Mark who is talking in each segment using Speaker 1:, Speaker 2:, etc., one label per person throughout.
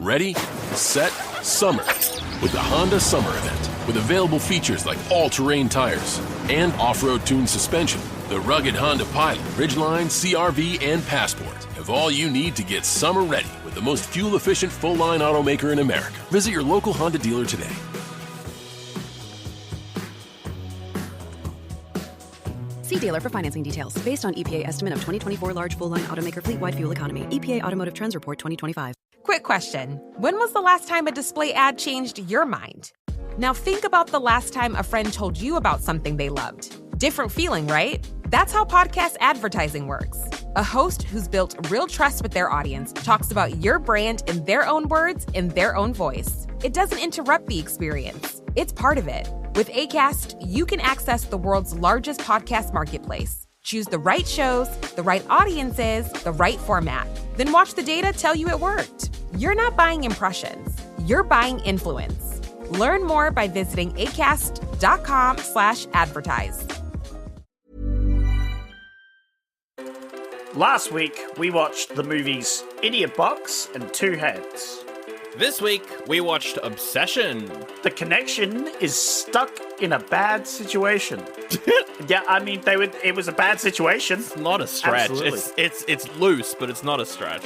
Speaker 1: ready, set, summer with the Honda Summer Event. With available features like all-terrain tires and off-road tuned suspension, the rugged Honda Pilot, Ridgeline, CR-V, and Passport have all you need to get summer ready with the most fuel-efficient full-line automaker in America. Visit your local Honda dealer today.
Speaker 2: See dealer for financing details. Based on EPA estimate of 2024 large full-line automaker fleet-wide fuel economy. EPA Automotive Trends Report 2025.
Speaker 3: Quick question. When was the last time a display ad changed your mind? Now think about the last time a friend told you about something they loved. Different feeling, right? That's how podcast advertising works. A host who's built real trust with their audience talks about your brand in their own words, in their own voice. It doesn't interrupt the experience. It's part of it. With Acast, you can access the world's largest podcast marketplace. Choose the right shows, the right audiences, the right format. Then watch the data tell you it worked. You're not buying impressions. You're buying influence. Learn more by visiting acast.com/advertise.
Speaker 4: Last week, we watched the movies Idiot Box and Two Heads.
Speaker 5: This week, we watched Obsession.
Speaker 4: The connection is stuck in a bad situation. Yeah, I mean, it was a bad situation.
Speaker 5: It's not a stretch.
Speaker 4: Absolutely.
Speaker 5: It's loose, but it's not a stretch.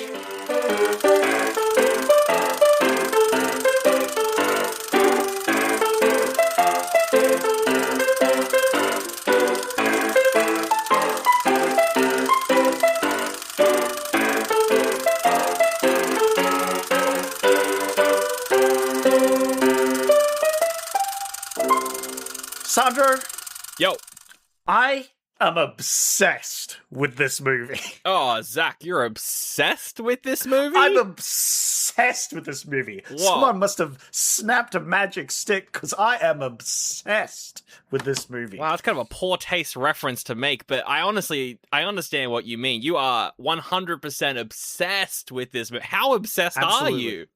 Speaker 4: Sandro,
Speaker 5: Yo.
Speaker 4: I am obsessed with this movie.
Speaker 5: Oh, Zach, you're obsessed with this movie?
Speaker 4: I'm obsessed with this movie.
Speaker 5: Whoa.
Speaker 4: Someone must have snapped a magic stick because I am obsessed with this movie.
Speaker 5: Wow, that's kind of a poor taste reference to make, but I understand what you mean. You are 100% obsessed with this movie. How obsessed
Speaker 4: Absolutely.
Speaker 5: are you?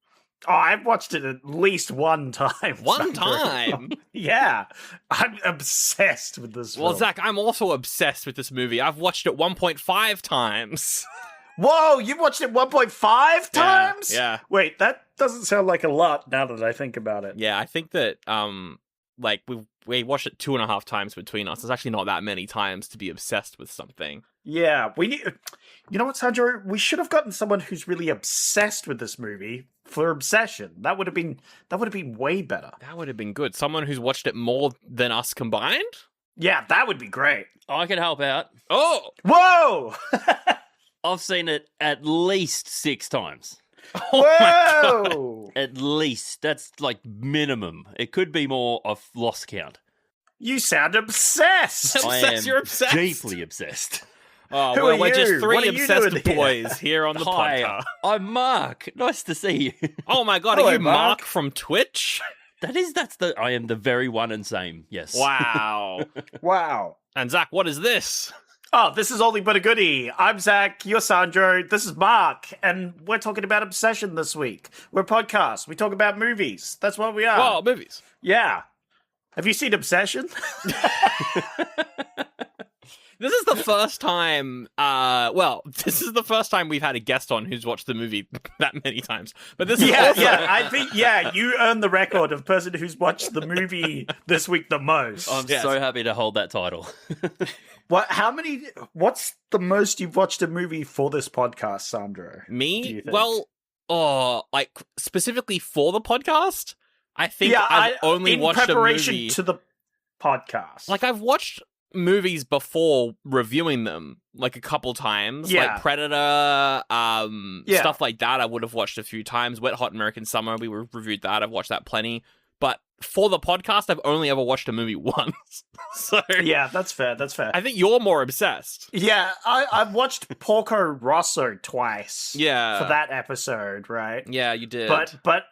Speaker 4: Oh, I've watched it at least one time.
Speaker 5: One
Speaker 4: Sandro.
Speaker 5: time?
Speaker 4: Yeah. I'm obsessed with this film.
Speaker 5: Well, Zach, I'm also obsessed with this movie. I've watched it 1.5 times.
Speaker 4: Whoa, you watched it 1.5 times?
Speaker 5: Yeah.
Speaker 4: Wait, that doesn't sound like a lot now that I think about it.
Speaker 5: Yeah, I think that, we watched it 2.5 times between us. There's actually not that many times to be obsessed with something.
Speaker 4: Yeah, we need... You know what, Sandro? We should have gotten someone who's really obsessed with this movie for Obsession. That would have been way better.
Speaker 5: That would have been good. Someone who's watched it more than us combined?
Speaker 4: Yeah, that would be great.
Speaker 6: I can help out.
Speaker 5: Oh!
Speaker 4: Whoa!
Speaker 6: I've seen it at least 6 times.
Speaker 4: Whoa!
Speaker 6: At least. That's like minimum. It could be more. I've lost count.
Speaker 4: You sound obsessed.
Speaker 5: Obsessed, you're obsessed.
Speaker 6: Deeply obsessed.
Speaker 5: Oh,
Speaker 4: Who
Speaker 5: well,
Speaker 4: are
Speaker 5: we're
Speaker 4: you?
Speaker 5: just
Speaker 4: What
Speaker 5: three
Speaker 4: are you
Speaker 5: obsessed
Speaker 4: doing here?
Speaker 5: boys here on the
Speaker 6: Hi,
Speaker 5: podcast.
Speaker 6: I'm Mark. Nice to see you.
Speaker 5: Oh my god,
Speaker 4: Hello,
Speaker 5: are you
Speaker 4: Mark.
Speaker 5: Mark from Twitch?
Speaker 6: I am the very one and same. Yes.
Speaker 5: Wow.
Speaker 4: Wow.
Speaker 5: And Zach, what is this?
Speaker 4: Oh, this is Oldie but a Goodie. I'm Zach, you're Sandro, this is Mark, and we're talking about Obsession this week. We're a podcast. We talk about movies. That's what we are.
Speaker 5: Oh, movies.
Speaker 4: Yeah. Have you seen Obsession?
Speaker 5: This is the first time, this is the first time we've had a guest on who's watched the movie that many times. But this is also...
Speaker 4: I think, you earn the record of person who's watched the movie this week the most.
Speaker 6: I'm
Speaker 5: Yes.
Speaker 6: so happy to hold that title.
Speaker 4: What's the most you've watched a movie for this podcast, Sandro? do
Speaker 5: Me?
Speaker 4: you think?
Speaker 5: Well, specifically for the podcast, I think
Speaker 4: Yeah,
Speaker 5: I've only
Speaker 4: in
Speaker 5: watched a
Speaker 4: preparation
Speaker 5: movie...
Speaker 4: to the podcast.
Speaker 5: I've watched movies before reviewing them, a couple times.
Speaker 4: Yeah.
Speaker 5: Like Predator, stuff like that I would have watched a few times. Wet Hot American Summer, we reviewed that. I've watched that plenty. But for the podcast, I've only ever watched a movie once. So
Speaker 4: Yeah, that's fair.
Speaker 5: I think you're more obsessed.
Speaker 4: Yeah, I've watched Porco Rosso twice.
Speaker 5: Yeah.
Speaker 4: For that episode, right?
Speaker 5: Yeah, you did.
Speaker 4: But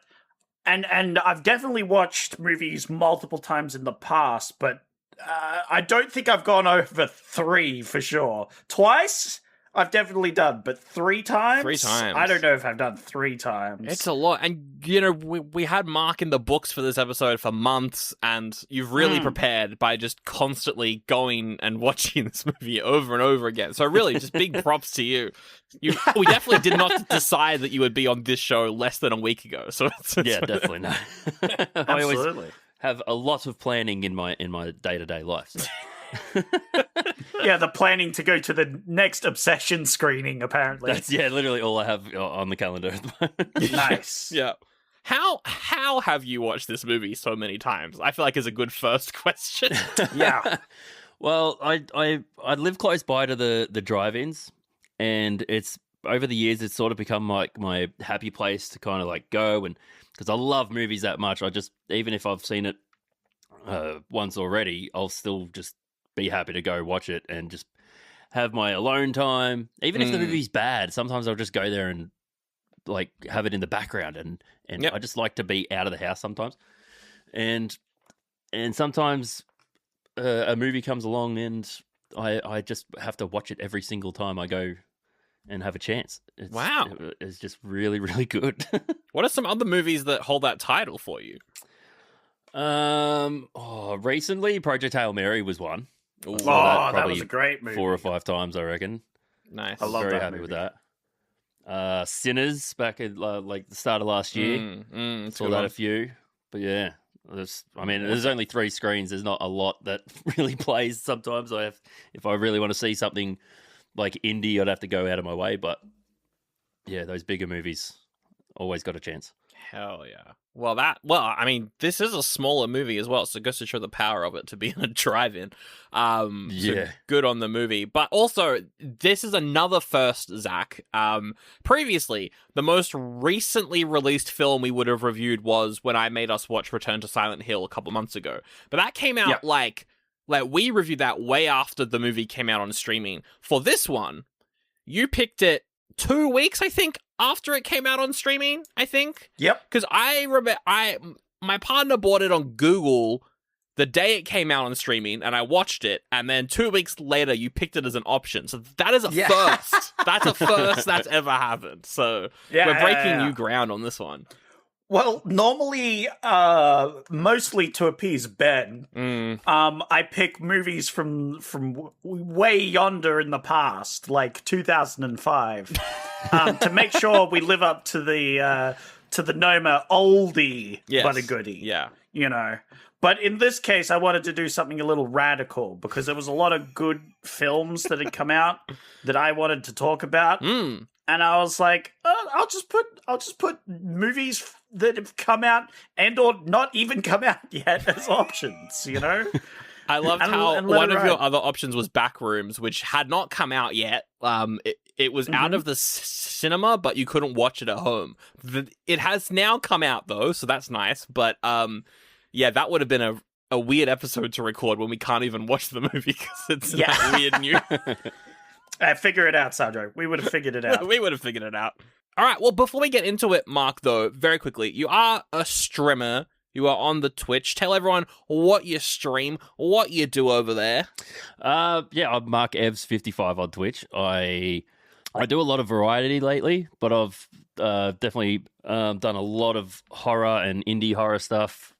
Speaker 4: and I've definitely watched movies multiple times in the past, but I don't think I've gone over 3 for sure. Twice, I've definitely done, but 3 times?
Speaker 5: 3 times.
Speaker 4: I don't know if I've done 3 times.
Speaker 5: It's a lot. And, you know, we had Mark in the books for this episode for months, and you've really prepared by just constantly going and watching this movie over and over again. So really, just big props to you. We definitely did not decide that you would be on this show less than a week ago. So
Speaker 6: yeah, definitely no.
Speaker 4: Absolutely.
Speaker 6: I always have a lot of planning in my day-to-day life. So.
Speaker 4: Yeah, the planning to go to the next Obsession screening, apparently.
Speaker 6: That's literally all I have on the calendar at the moment.
Speaker 4: Nice.
Speaker 5: Yeah. How have you watched this movie so many times? I feel like is a good first question.
Speaker 4: Yeah.
Speaker 6: Well, I live close by to the drive-ins, and it's over the years it's sort of become like my happy place to kind of like go, and because I love movies that much, I just, even if I've seen it once already, I'll still just be happy to go watch it and just have my alone time. Even if the movie's bad, sometimes I'll just go there and like have it in the background, and I just like to be out of the house sometimes. And sometimes a movie comes along and I just have to watch it every single time I go and have a chance. It's just really, really good.
Speaker 5: What are some other movies that hold that title for you?
Speaker 6: Recently Project Hail Mary was one.
Speaker 4: Ooh. That was a great movie.
Speaker 6: 4 or 5 times, I reckon.
Speaker 5: Nice.
Speaker 6: I love
Speaker 4: that
Speaker 6: very happy
Speaker 4: movie.
Speaker 6: with that. Sinners back at like the start of last year. Saw that a few, but yeah, there's only 3 screens. There's not a lot that really plays. Sometimes if I really want to see something like indie, I'd have to go out of my way. But yeah, those bigger movies always got a chance.
Speaker 5: Hell yeah. I mean, this is a smaller movie as well, so it goes to show the power of it to be in a drive-in. So good on the movie. But also, this is another first, Zach. Previously, the most recently released film we would have reviewed was when I made us watch Return to Silent Hill a couple months ago. But that came out like we reviewed that way after the movie came out on streaming. For this one, you picked it 2 weeks, I think, after it came out on streaming, I think.
Speaker 4: Yep.
Speaker 5: Because I remember, my partner bought it on Google the day it came out on streaming, and I watched it, and then 2 weeks later, you picked it as an option. So that is a first. That's a first that's ever happened. So we're breaking new ground on this one.
Speaker 4: Well, normally, mostly to appease Ben, I pick movies from way yonder in the past, like 2005, to make sure we live up to the Noma Oldie, but a Goodie.
Speaker 5: Yeah,
Speaker 4: you know. But in this case, I wanted to do something a little radical because there was a lot of good films that had come out that I wanted to talk about. And I was like, I'll just put movies that have come out and or not even come out yet as options, you know?
Speaker 5: I loved how one of your other options was Backrooms, which had not come out yet. It was out of the cinema, but you couldn't watch it at home. It has now come out, though, so that's nice. But yeah, that would have been a weird episode to record when we can't even watch the movie because it's that weird new...
Speaker 4: Figure it out, Sandro. We would have figured it out.
Speaker 5: We would have figured it out. All right, well, before we get into it, Mark, though, very quickly, you are a streamer. You are on the Twitch. Tell everyone what you stream, what you do over there.
Speaker 6: I'm MarkEvs55 on Twitch. I do a lot of variety lately, but I've definitely done a lot of horror and indie horror stuff,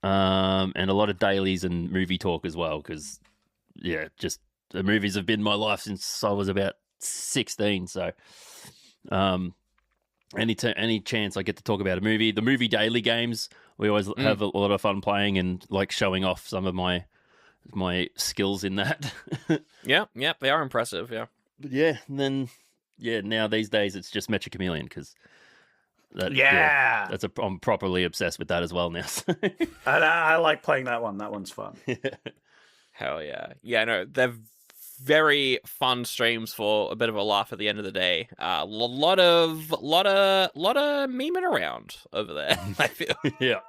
Speaker 6: and a lot of dailies and movie talk as well, because, just the movies have been my life since I was about 16, so any chance I get to talk about a movie. The movie daily games, we always have a lot of fun playing and like showing off some of my skills in that.
Speaker 5: Yeah, they are impressive, yeah.
Speaker 6: But and then now these days it's just Metro Chameleon because I'm properly obsessed with that as well now.
Speaker 4: I like playing that one. That one's fun.
Speaker 5: Hell yeah. Yeah, no, they're very fun streams for a bit of a laugh at the end of the day. A lot of memeing around over there, I feel.
Speaker 6: Yeah.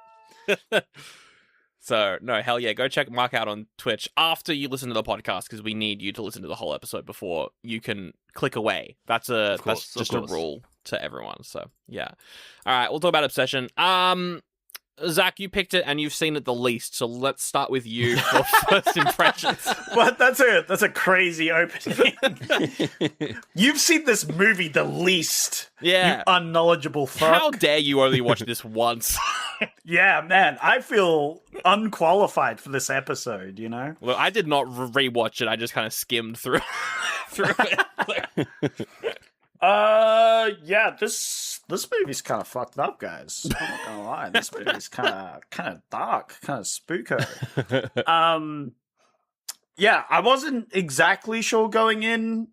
Speaker 5: So, no, hell yeah, go check Mark out on Twitch after you listen to the podcast, because we need you to listen to the whole episode before you can click away. That's just a rule to everyone. So, yeah. All right, we'll talk about Obsession. Zach, you picked it and you've seen it the least, so let's start with you for first impressions.
Speaker 4: But that's a crazy opening. You've seen this movie the least.
Speaker 5: Yeah.
Speaker 4: You unknowledgeable fuck.
Speaker 5: How dare you only watch this once?
Speaker 4: Yeah, man, I feel unqualified for this episode, you know?
Speaker 5: Look, I did not rewatch it. I just kind of skimmed through it.
Speaker 4: Yeah, this movie's kind of fucked up, guys. I'm not gonna lie. This movie's kind of dark, kind of spooko. Yeah, I wasn't exactly sure going in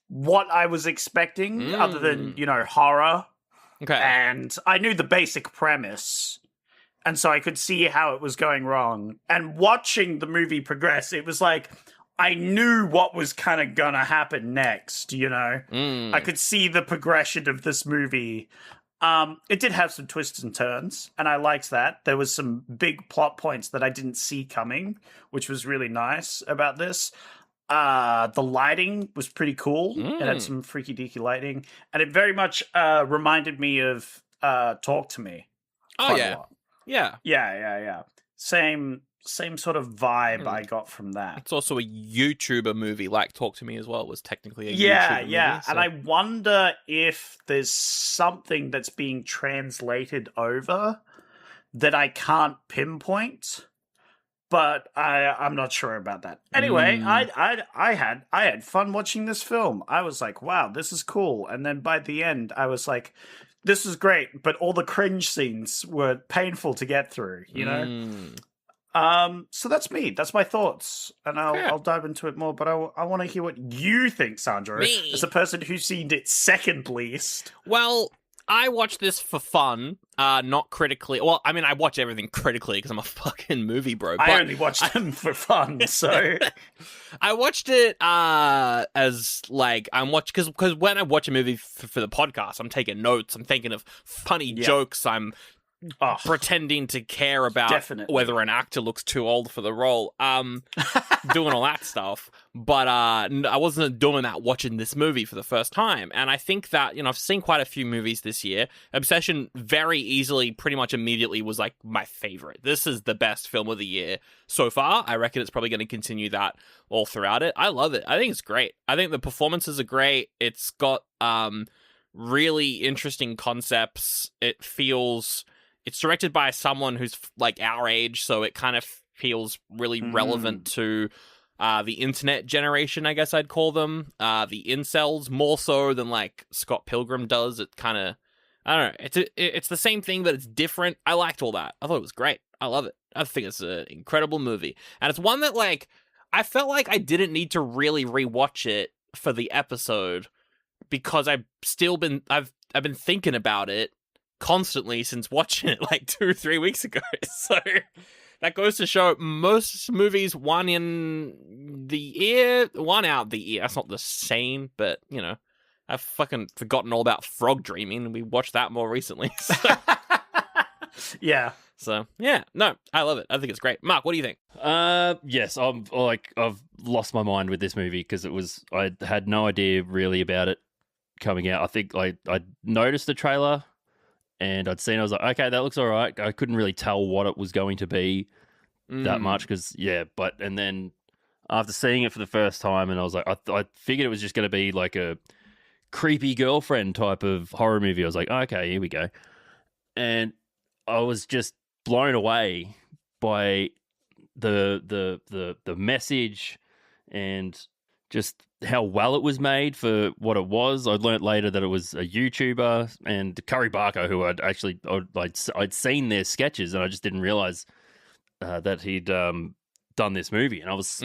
Speaker 4: what I was expecting, other than, horror.
Speaker 5: Okay.
Speaker 4: And I knew the basic premise, and so I could see how it was going wrong. And watching the movie progress, it was like I knew what was kind of gonna happen next, I could see the progression of this movie. It did have some twists and turns, and I liked that. There was some big plot points that I didn't see coming, which was really nice about this. The lighting was pretty cool. It had some freaky deaky lighting, and it very much reminded me of Talk to Me.
Speaker 5: Oh, yeah.
Speaker 4: Yeah. Same sort of vibe I got from that.
Speaker 5: It's also a YouTuber movie, like Talk to Me as well, was technically a
Speaker 4: YouTuber
Speaker 5: movie.
Speaker 4: Yeah,
Speaker 5: So.
Speaker 4: And I wonder if there's something that's being translated over that I can't pinpoint, but I'm not sure about that. Anyway, I had fun watching this film. I was like, wow, this is cool. And then by the end, I was like, this is great, but all the cringe scenes were painful to get through, So that's me. That's my thoughts, and I'll dive into it more. But I want to hear what you think, Sandro, as a person who's seen it second least.
Speaker 5: Well, I watched this for fun, not critically. Well, I mean, I watch everything critically because I'm a fucking movie bro. But
Speaker 4: I only watch them for fun, so
Speaker 5: I watched it as like I'm watching because when I watch a movie for the podcast, I'm taking notes. I'm thinking of funny jokes. I'm pretending to care about whether an actor looks too old for the role, doing all that stuff. But I wasn't doing that watching this movie for the first time. And I think that, I've seen quite a few movies this year. Obsession very easily, pretty much immediately was like my favorite. This is the best film of the year so far. I reckon it's probably going to continue that all throughout it. I love it. I think it's great. I think the performances are great. It's got really interesting concepts. It's directed by someone who's like our age, so it kind of feels really relevant to the internet generation, I guess I'd call them. The incels, more so than like Scott Pilgrim does. It kind of, I don't know. It's the same thing, but it's different. I liked all that. I thought it was great. I love it. I think it's an incredible movie. And it's one that like, I felt like I didn't need to really rewatch it for the episode because I've been thinking about it constantly since watching it like 2 or 3 weeks ago. So that goes to show most movies, one in the ear, one out the ear. That's not the same, but I've fucking forgotten all about Frog Dreaming. We watched that more recently. So.
Speaker 4: Yeah.
Speaker 5: So yeah, no, I love it. I think it's great. Mark, what do you think?
Speaker 6: Yes, I've lost my mind with this movie because I had no idea really about it coming out. I think I noticed the trailer. And I was like, okay, that looks all right. I couldn't really tell what it was going to be that much and then after seeing it for the first time, and I was like, I figured it was just going to be like a creepy girlfriend type of horror movie. I was like, okay, here we go. And I was just blown away by the message and just how well it was made for what it was. I learned later that it was a YouTuber and Curry Barker, who I'd seen their sketches, and I just didn't realize that he'd done this movie. And I was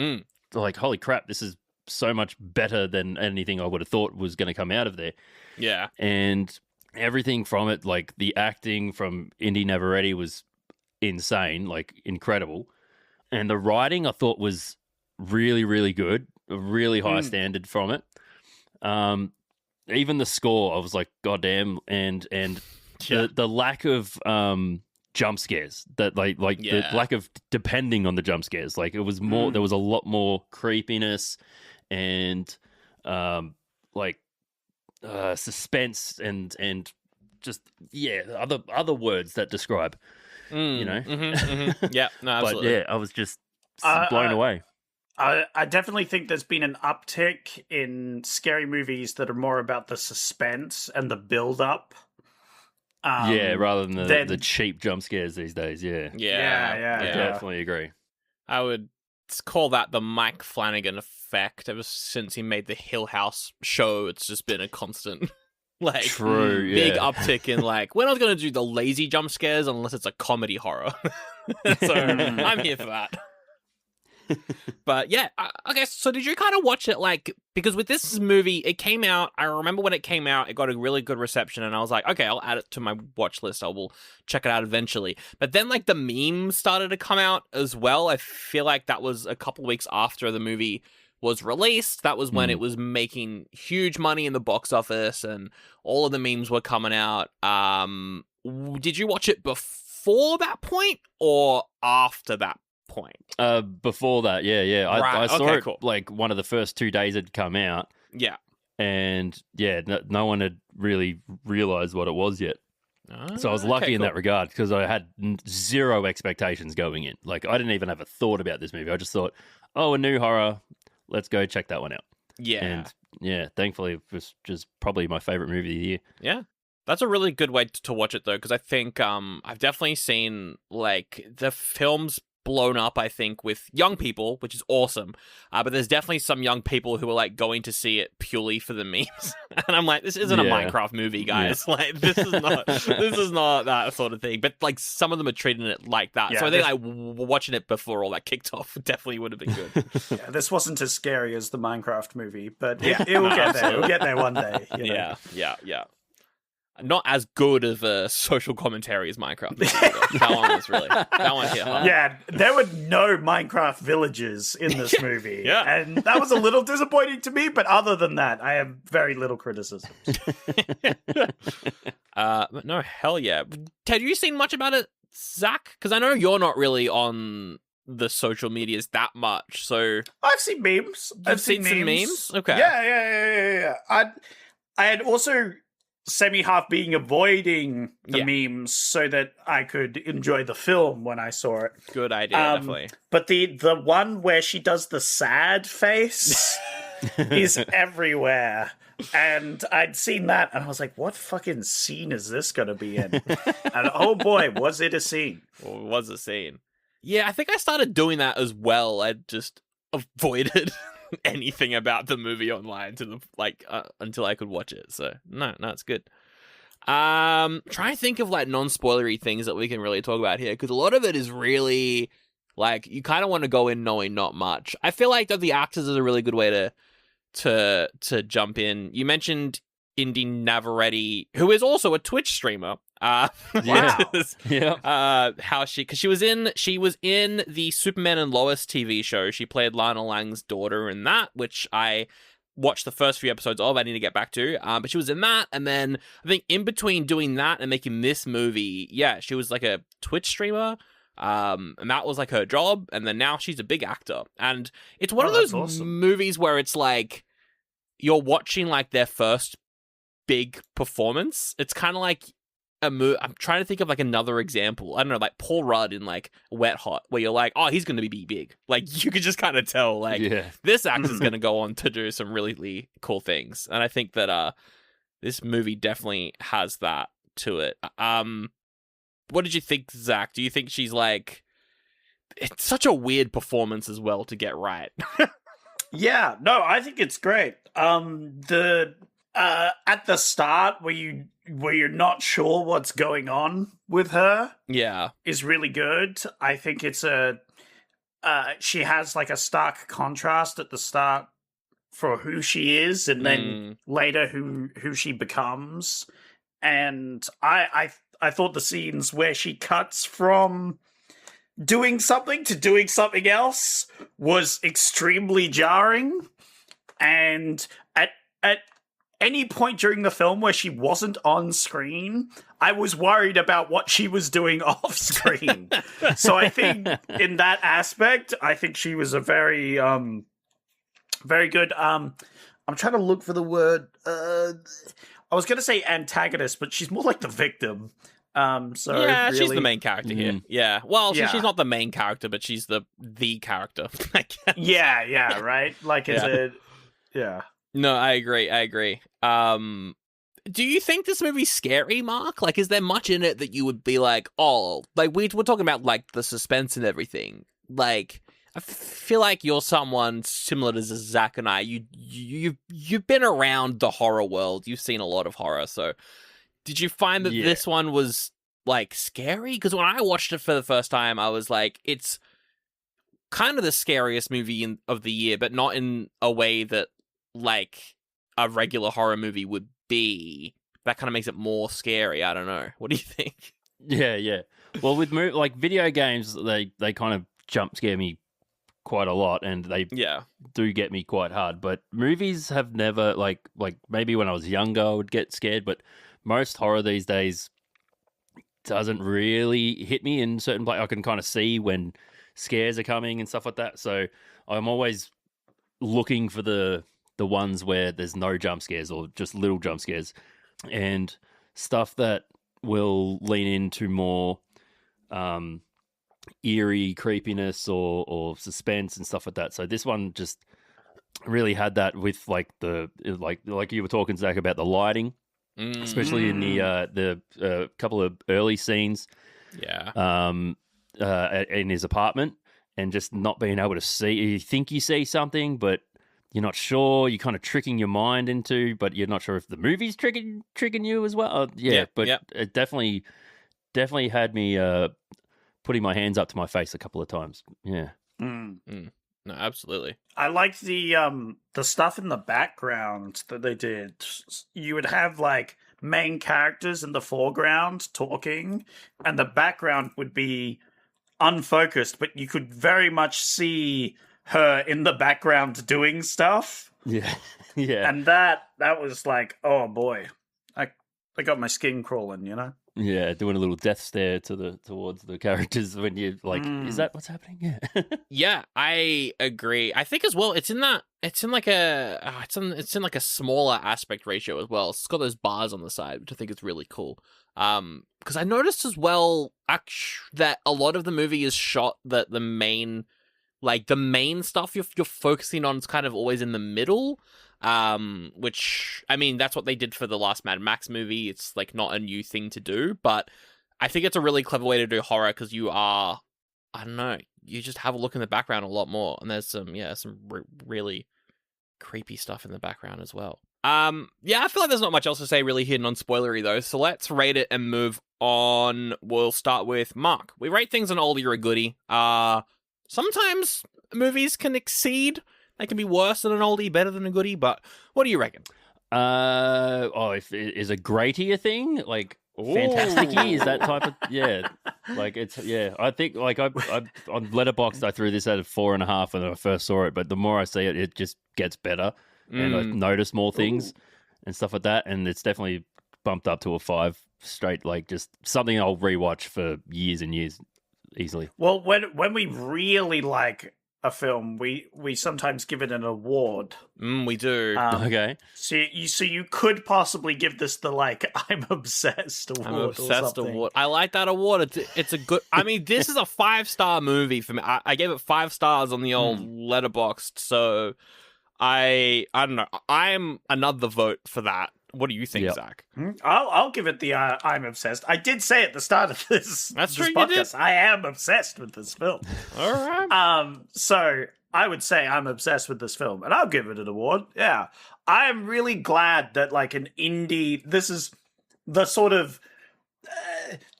Speaker 6: like, holy crap, this is so much better than anything I would have thought was going to come out of there.
Speaker 5: Yeah.
Speaker 6: And everything from it, like the acting from Inde Navarrette was insane, like incredible. And the writing I thought was really, really good. A really high standard from it. Even the score, I was like, goddamn, and the lack of jump scares, that the lack of depending on the jump scares. Like it was more, there was a lot more creepiness and suspense and just other words that describe, you know.
Speaker 5: Yeah, no, absolutely.
Speaker 6: But yeah, I was just blown away.
Speaker 4: I definitely think there's been an uptick in scary movies that are more about the suspense and the build-up.
Speaker 6: Rather than the cheap jump scares these days. Yeah,
Speaker 5: I
Speaker 6: definitely agree.
Speaker 5: I would call that the Mike Flanagan effect. Ever since he made the Hill House show, it's just been a constant, like, big uptick in, like, we're not going to do the lazy jump scares unless it's a comedy horror. So I'm here for that. But yeah, okay, so did you kind of watch it, like, because with this movie, it came out, I remember when it came out, it got a really good reception, and I was like, okay, I'll add it to my watch list, I will check it out eventually. But then, like, the memes started to come out as well. I feel like that was a couple weeks after the movie was released. That was when it was making huge money in the box office, and all of the memes were coming out. Did you watch it before that point, or after that point?
Speaker 6: Before that, yeah. I saw it
Speaker 5: cool.
Speaker 6: like one of the first 2 days it'd come out.
Speaker 5: Yeah.
Speaker 6: And yeah, no one had really realized what it was yet. So I was lucky in that regard because I had zero expectations going in. Like, I didn't even have a thought about this movie. I just thought, oh, a new horror, let's go check that one out.
Speaker 5: Yeah.
Speaker 6: And yeah, thankfully it was just probably my favorite movie of the year.
Speaker 5: Yeah. That's a really good way to watch it, though, because I think I've definitely seen, like, the films blown up, I think, with young people, which is awesome. But there's definitely some young people who are, like, going to see it purely for the memes. And I'm like, this isn't a Minecraft movie, guys. Yeah. Like, this is not that sort of thing. But, like, some of them are treating it like that. Yeah, so I think watching it before all that kicked off definitely would have been good.
Speaker 4: Yeah, this wasn't as scary as the Minecraft movie, but it will get there. It'll get there one day. You know?
Speaker 5: Yeah. Not as good of a social commentary as Minecraft. That one was really... That one hit hard.
Speaker 4: Yeah, there were no Minecraft villages in this movie.
Speaker 5: Yeah.
Speaker 4: And that was a little disappointing to me, but other than that, I have very little criticisms.
Speaker 5: But no, hell yeah. Ted, have you seen much about it, Zach? Because I know you're not really on the social medias that much, so...
Speaker 4: I've seen memes.
Speaker 5: I've seen some memes? Okay.
Speaker 4: Yeah. I had also... semi-half being avoiding the memes so that I could enjoy the film when I saw it.
Speaker 5: Good idea, definitely.
Speaker 4: But the one where she does the sad face is everywhere. And I'd seen that, and I was like, what fucking scene is this going to be in? And oh boy, was it a scene.
Speaker 5: Well, it was a scene. Yeah, I think I started doing that as well. I just avoided... anything about the movie online until I could watch it. So no, it's good. Trying to think of like non-spoilery things that we can really talk about here, because a lot of it is really like you kind of want to go in knowing not much. I feel like that the actors is a really good way to jump in. You mentioned Inde Navarrette, who is also a Twitch streamer. How because she was in the Superman and Lois TV show. She played Lana Lang's daughter in that, which I watched the first few episodes of. I need to get back to, but she was in that, and then I think in between doing that and making this movie, she was like a Twitch streamer. And that was like her job, and then now she's a big actor, and it's one of those movies where it's like you're watching like their first big performance. It's kind of like I'm trying to think of like another example. I don't know, like Paul Rudd in like Wet Hot, where you're like, oh, he's going to be big. Like you could just kind of tell, like this actor's going to go on to do some really cool things. And I think that this movie definitely has that to it. What did you think, Zach? Do you think she's like? It's such a weird performance as well to get right.
Speaker 4: Yeah, no, I think it's great. At the start where you're not sure what's going on with her, is really good. I think it's she has like a stark contrast at the start for who she is, and then later who she becomes. And I thought the scenes where she cuts from doing something to doing something else was extremely jarring. And at any point during the film where she wasn't on screen, I was worried about what she was doing off screen. So I think in that aspect, I think she was a very, very good. I'm trying to look for the word. I was going to say antagonist, but she's more like the victim. So
Speaker 5: yeah,
Speaker 4: really...
Speaker 5: she's the main character here. Yeah. Well,
Speaker 4: Yeah.
Speaker 5: she's not the main character, but she's the character, I guess.
Speaker 4: Yeah, right? Like, is it... Yeah.
Speaker 5: No, I agree. Do you think this movie's scary, Mark? Like, is there much in it that you would be like, oh, like, we're talking about, like, the suspense and everything. Like, I feel like you're someone similar to Zach and I. You've been around the horror world. You've seen a lot of horror, so... Did you find that this one was, like, scary? Because when I watched it for the first time, I was like, it's kind of the scariest movie of the year, but not in a way that, like, a regular horror movie would be. That kind of makes it more scary. I don't know. What do you think?
Speaker 6: Yeah. Well, with like video games, they kind of jump scare me quite a lot, and they do get me quite hard. But movies have never, like maybe when I was younger, I would get scared, but most horror these days doesn't really hit me in certain places. I can kind of see when scares are coming and stuff like that. So I'm always looking for the ones where there's no jump scares or just little jump scares, and stuff that will lean into more eerie creepiness or suspense and stuff like that. So this one just really had that with like you were talking, Zach, about the lighting. Especially in the couple of early scenes, in his apartment, and just not being able to see. You think you see something, but you're not sure. You're kind of tricking your mind into, but you're not sure if the movie's tricking you as well. It definitely had me putting my hands up to my face a couple of times. Yeah.
Speaker 5: No, absolutely.
Speaker 4: I liked the stuff in the background that they did. You would have like main characters in the foreground talking, and the background would be unfocused, but you could very much see her in the background doing stuff.
Speaker 6: Yeah.
Speaker 4: And that was like, oh boy, I got my skin crawling, you know.
Speaker 6: Yeah, doing a little death stare towards the characters when you're like, is that what's happening? Yeah.
Speaker 5: Yeah, I agree. I think as well, it's in like a smaller aspect ratio as well. It's got those bars on the side, which I think is really cool. Because I noticed as well, that a lot of the movie is shot that the main stuff you're focusing on is kind of always in the middle. Which, I mean, that's what they did for the last Mad Max movie. It's like not a new thing to do, but I think it's a really clever way to do horror because you just have a look in the background a lot more, and there's some really creepy stuff in the background as well. I feel like there's not much else to say really here, non-spoilery though, so let's rate it and move on. We'll start with Mark. We rate things on Oldie or a Goodie. Sometimes movies can exceed. They can be worse than an Oldie, better than a Goodie, but what do you reckon?
Speaker 6: Is a greaty a thing? Like, fantastic-y? Is that type of... Yeah. Like, it's... Yeah, I think, like, I on Letterboxd, I threw this at a 4.5 when I first saw it, but the more I see it, it just gets better, and I notice more things and stuff like that, and it's definitely bumped up to a 5 straight, like, just something I'll rewatch for years and years easily.
Speaker 4: Well, when we really like a film, we sometimes give it an award.
Speaker 5: We do.
Speaker 6: Okay.
Speaker 4: So you could possibly give this the like I'm obsessed award.
Speaker 5: I'm obsessed
Speaker 4: or something.
Speaker 5: award. I like that award. It's a good. I mean, this is a 5-star movie for me. I gave it 5 stars on the old Letterboxd. So I don't know. I'm another vote for that. What do you think, Zach?
Speaker 4: I'll give it the I'm obsessed. I did say at the start of this
Speaker 5: true,
Speaker 4: podcast,
Speaker 5: you did.
Speaker 4: I am obsessed with this film.
Speaker 5: All right.
Speaker 4: So I would say I'm obsessed with this film, and I'll give it an award. Yeah. I am really glad that like an indie, this is the sort of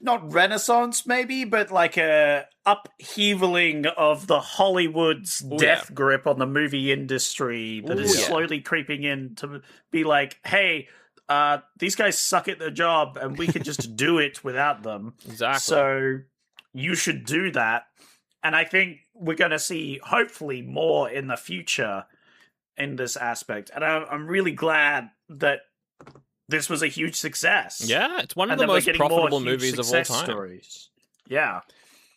Speaker 4: not renaissance maybe, but like a upheavaling of the Hollywood's death grip on the movie industry that is slowly creeping in to be like, hey, these guys suck at their job and we could just do it without them.
Speaker 5: Exactly.
Speaker 4: So you should do that. And I think we're going to see hopefully more in the future in this aspect. And I'm really glad that this was a huge success.
Speaker 5: Yeah, it's one of the most profitable movies of all time.
Speaker 4: Stories. Yeah.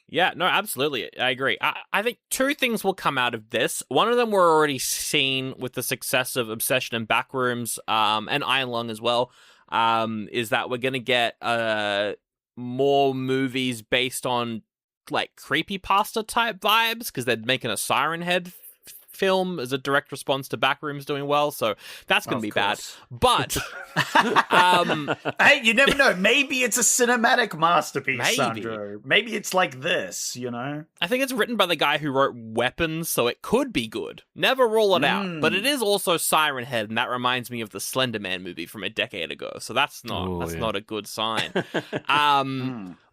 Speaker 5: Yeah, no, absolutely. I agree. I think 2 things will come out of this. One of them we're already seeing with the success of Obsession and Backrooms, and Iron Lung as well. is that we're going to get more movies based on like creepypasta type vibes because they're making a Siren Head film as a direct response to Backrooms doing well, so that's going to be bad. But
Speaker 4: hey, you never know. Maybe it's a cinematic masterpiece,
Speaker 5: maybe.
Speaker 4: Sandro. Maybe it's like this, you know?
Speaker 5: I think it's written by the guy who wrote Weapons, so it could be good. Never rule it out. But it is also Siren Head, and that reminds me of the Slender Man movie from a decade ago, so that's not a good sign.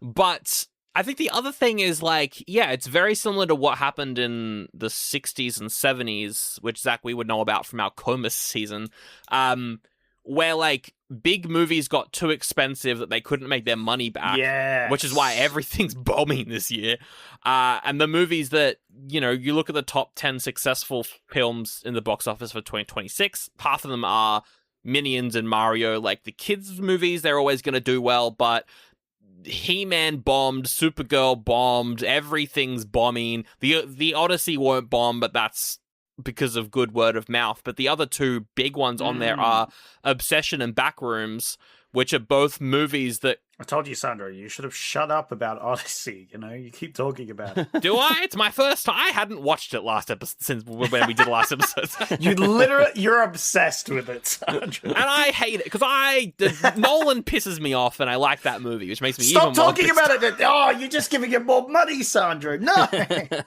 Speaker 5: But I think the other thing is, like, yeah, it's very similar to what happened in the 60s and 70s, which, Zach, we would know about from our Comus season, where, like, big movies got too expensive that they couldn't make their money back, which is why everything's bombing this year. And the movies that, you know, you look at the top 10 successful films in the box office for 2026, half of them are Minions and Mario. Like, the kids' movies, they're always going to do well, but He-Man bombed, Supergirl bombed, everything's bombing. The Odyssey won't bomb, but that's because of good word of mouth. But the other two big ones on there are Obsession and Backrooms, which are both movies that...
Speaker 4: I told you, Sandro, you should have shut up about Odyssey, you know? You keep talking about it.
Speaker 5: Do I? It's my first time. I hadn't watched it last episode since when we did last episode.
Speaker 4: You're obsessed with it, Sandro.
Speaker 5: And I hate it, because Nolan pisses me off, and I like that movie, which makes me
Speaker 4: Stop
Speaker 5: even more
Speaker 4: talking
Speaker 5: pissed.
Speaker 4: about it. Oh, you're just giving it more money, Sandro. No!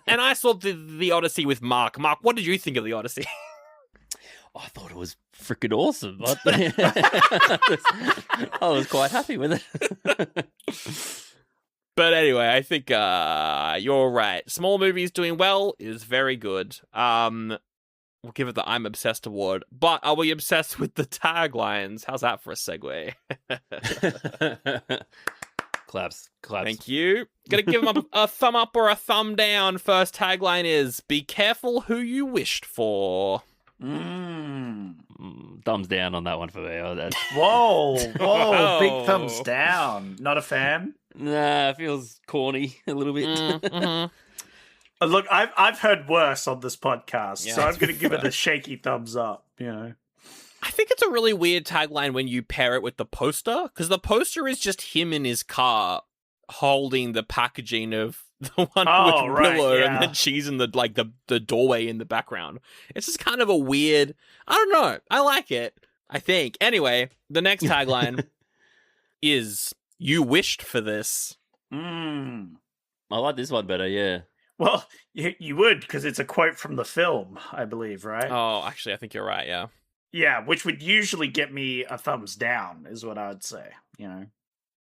Speaker 5: And I saw the Odyssey with Mark. Mark, what did you think of the Odyssey?
Speaker 6: I thought it was freaking awesome. I was quite happy with it.
Speaker 5: But anyway, I think you're right. Small movies doing well is very good. We'll give it the I'm Obsessed award. But are we obsessed with the taglines? How's that for a segue?
Speaker 6: Claps.
Speaker 5: Thank you. Gonna give them a thumb up or a thumb down. First tagline is, be careful who you wished for.
Speaker 6: Thumbs down on that one for me.
Speaker 4: Whoa, big thumbs down. Not a fan?
Speaker 6: Nah, it feels corny a little bit.
Speaker 4: Look, I've heard worse on this podcast, so I'm going to give it a shaky thumbs up, you know.
Speaker 5: I think it's a really weird tagline when you pair it with the poster, because the poster is just him in his car holding the packaging of the one with Willow, and then she's in the doorway in the background. It's just kind of a weird, I don't know. I like it, I think. Anyway, the next tagline is, you wished for this.
Speaker 6: I like this one better, yeah.
Speaker 4: Well, you would, because it's a quote from the film, I believe, right?
Speaker 5: Oh, actually, I think you're right, yeah.
Speaker 4: Yeah, which would usually get me a thumbs down, is what I would say, you know.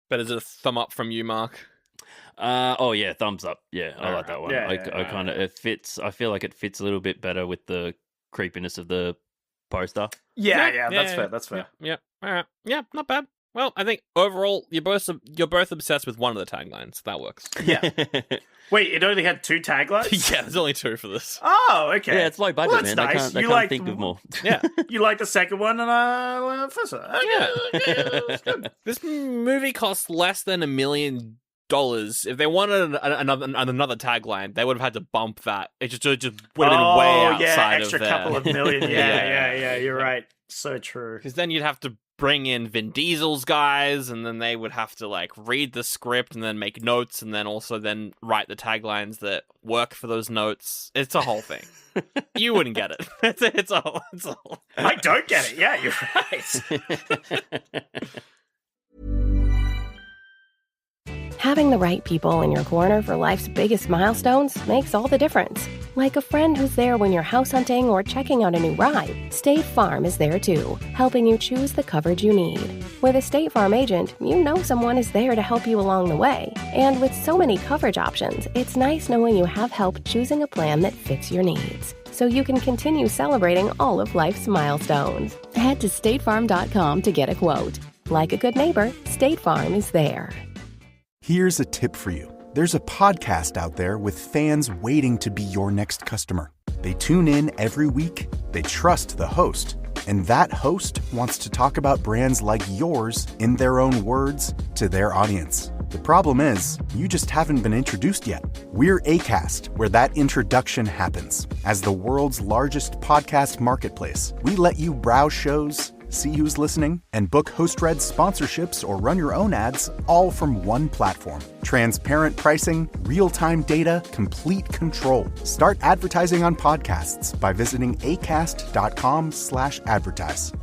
Speaker 5: But is it a thumb up from you, Mark?
Speaker 6: Thumbs up. Yeah, I like that one.
Speaker 4: Yeah,
Speaker 6: I kind of, it fits. I feel like it fits a little bit better with the creepiness of the poster.
Speaker 4: Yeah, that's fair.
Speaker 5: Yeah, all right. Yeah, not bad. Well, I think overall you're both obsessed with one of the taglines. That works.
Speaker 4: Yeah. Wait, it only had 2 taglines?
Speaker 5: Yeah, there's only 2 for this.
Speaker 4: Oh, okay.
Speaker 6: Yeah, it's low budget,
Speaker 4: well,
Speaker 6: man.
Speaker 4: Nice.
Speaker 6: They can't think of more.
Speaker 5: Yeah.
Speaker 4: You like the second one and first one. Okay, that's good.
Speaker 5: This movie costs less than $1 million. If they wanted another tagline, they would have had to bump that. It just would have been way outside
Speaker 4: extra
Speaker 5: of there.
Speaker 4: couple of million. Yeah, you're right. So true.
Speaker 5: Because then you'd have to bring in Vin Diesel's guys, and then they would have to like read the script and then make notes, and then also then write the taglines that work for those notes. It's a whole thing. You wouldn't get it. It's a whole.
Speaker 4: I don't get it. Yeah, you're right.
Speaker 7: Having the right people in your corner for life's biggest milestones makes all the difference. Like a friend who's there when you're house hunting or checking out a new ride, State Farm is there too, helping you choose the coverage you need. With a State Farm agent, you know someone is there to help you along the way. And with so many coverage options, it's nice knowing you have help choosing a plan that fits your needs, so you can continue celebrating all of life's milestones. Head to statefarm.com to get a quote. Like a good neighbor, State Farm is there.
Speaker 8: Here's a tip for you. There's a podcast out there with fans waiting to be your next customer. They tune in every week, they trust the host, and that host wants to talk about brands like yours in their own words to their audience. The problem is, you just haven't been introduced yet. We're Acast, where that introduction happens. As the world's largest podcast marketplace, we let you browse shows, see who's listening, and book HostRed's sponsorships or run your own ads all from one platform. Transparent pricing, real-time data, complete control. Start advertising on podcasts by visiting acast.com/advertise.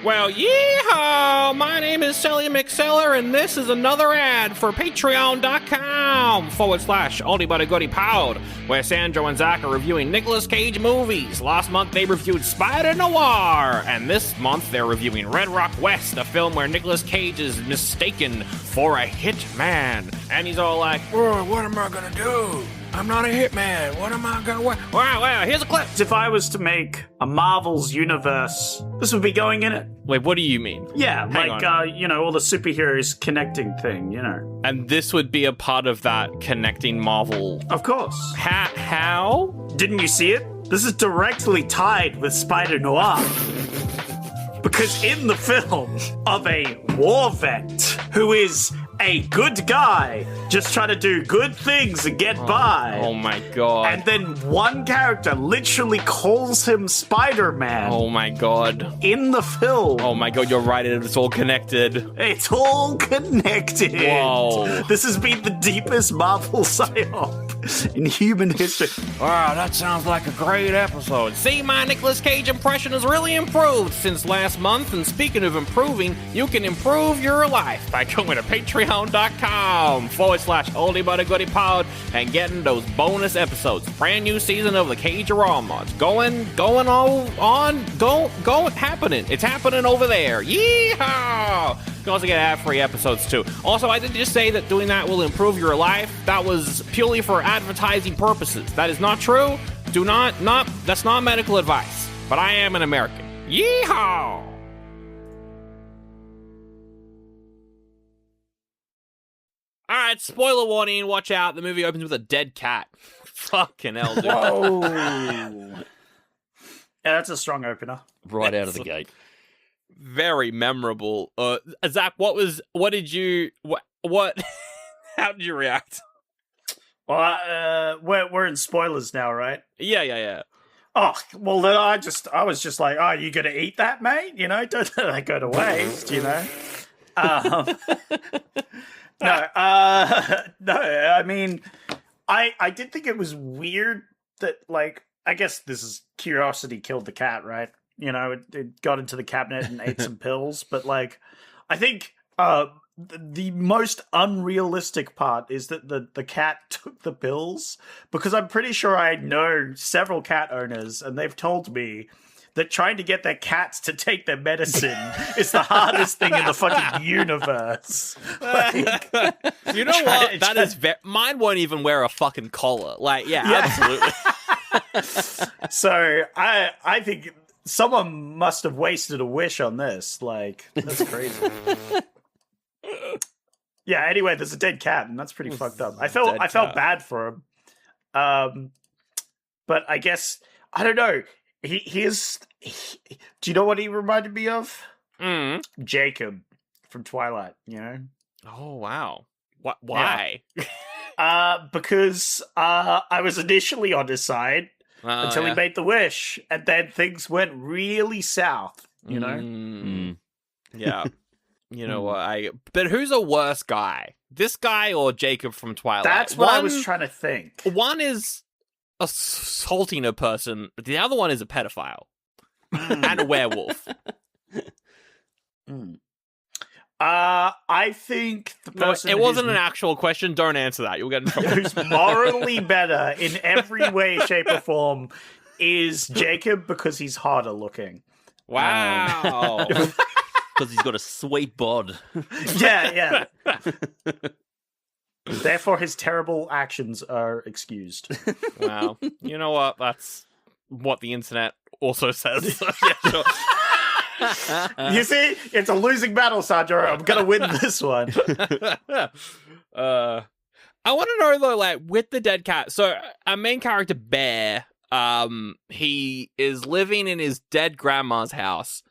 Speaker 5: Well, yeehaw! My name is Sally McSeller, and this is another ad for patreon.com/Oldie But a Goodie Pod, where Sandro and Zach are reviewing Nicolas Cage movies. Last month they reviewed Spider Noir, and this month they're reviewing Red Rock West, a film where Nicolas Cage is mistaken for a hitman. And he's all like, oh, what am I gonna do? I'm not a hitman. What am I gonna... Wow, here's a clip.
Speaker 4: If I was to make a Marvel's universe, this would be going in it.
Speaker 5: Wait, what do you mean?
Speaker 4: Yeah,
Speaker 5: Hang
Speaker 4: like,
Speaker 5: on.
Speaker 4: all the superheroes connecting thing,
Speaker 5: And this would be a part of that connecting Marvel...
Speaker 4: Of course.
Speaker 5: How?
Speaker 4: Didn't you see it? This is directly tied with Spider Noir. Because in the film of a war vet who is a good guy, just trying to do good things and get by.
Speaker 5: Oh my god.
Speaker 4: And then one character literally calls him Spider-Man.
Speaker 5: Oh my god.
Speaker 4: In the film.
Speaker 5: Oh my god, you're right, it's all connected.
Speaker 4: It's all connected.
Speaker 5: Whoa.
Speaker 4: This has been the deepest Marvel psyop in human history.
Speaker 5: Wow, that sounds like a great episode. See, my Nicolas Cage impression has really improved since last month, and speaking of improving, you can improve your life by going to patreon.com/Oldie But a Goodie Pod and getting those bonus episodes. Brand new season of the Cage-a-Raw going happening. It's happening over there. Yeehaw! You can also get ad-free episodes too. Also, I didn't just say that doing that will improve your life. That was purely for advertising purposes. That is not true. That's not medical advice. But I am an American. Yeehaw! Alright, spoiler warning, watch out. The movie opens with a dead cat. Fucking hell, dude.
Speaker 4: Whoa. Yeah, that's a strong opener.
Speaker 6: Right out of the gate.
Speaker 5: Very memorable. Zach, how did you react?
Speaker 4: Well, we're in spoilers now, right?
Speaker 5: Yeah.
Speaker 4: Oh, well, then I was just like, oh, you gonna eat that, mate? Don't let that go to waste, No, I mean, I did think it was weird that, like, I guess this is curiosity killed the cat, right? It got into the cabinet and ate some pills, but, like, I think the most unrealistic part is that the cat took the pills, because I'm pretty sure I know several cat owners, and they've told me that trying to get their cats to take their medicine is the hardest thing in the fucking universe. Like,
Speaker 5: you know what? That is mine won't even wear a fucking collar. Like, yeah. Absolutely.
Speaker 4: So I think someone must have wasted a wish on this. Like, that's crazy. Yeah. Anyway, there's a dead cat, and that's pretty fucked up. I felt bad for him. But I guess I don't know. Do you know what he reminded me of? Jacob from Twilight,
Speaker 5: Oh, wow. Why?
Speaker 4: Yeah. Because I was initially on his side until he made the wish, and then things went really south,
Speaker 5: Yeah. You know what? But who's a worse guy? This guy or Jacob from Twilight?
Speaker 4: That's what I was trying to think.
Speaker 5: One is assaulting a person, the other one is a pedophile and a werewolf.
Speaker 4: I think the person...
Speaker 5: it wasn't an actual question. Don't answer that. You'll get in trouble.
Speaker 4: Who's morally better in every way, shape, or form is Jacob, because he's harder looking.
Speaker 5: Wow.
Speaker 6: Because he's got a sweet bod.
Speaker 4: Yeah. Therefore, his terrible actions are excused.
Speaker 5: Wow. You know what? That's what the internet also says. So, yeah, sure.
Speaker 4: You see? It's a losing battle, Sandro. I'm going to win this one.
Speaker 5: I want to know, though, like, with the dead cat. So, our main character, Bear, he is living in his dead grandma's house.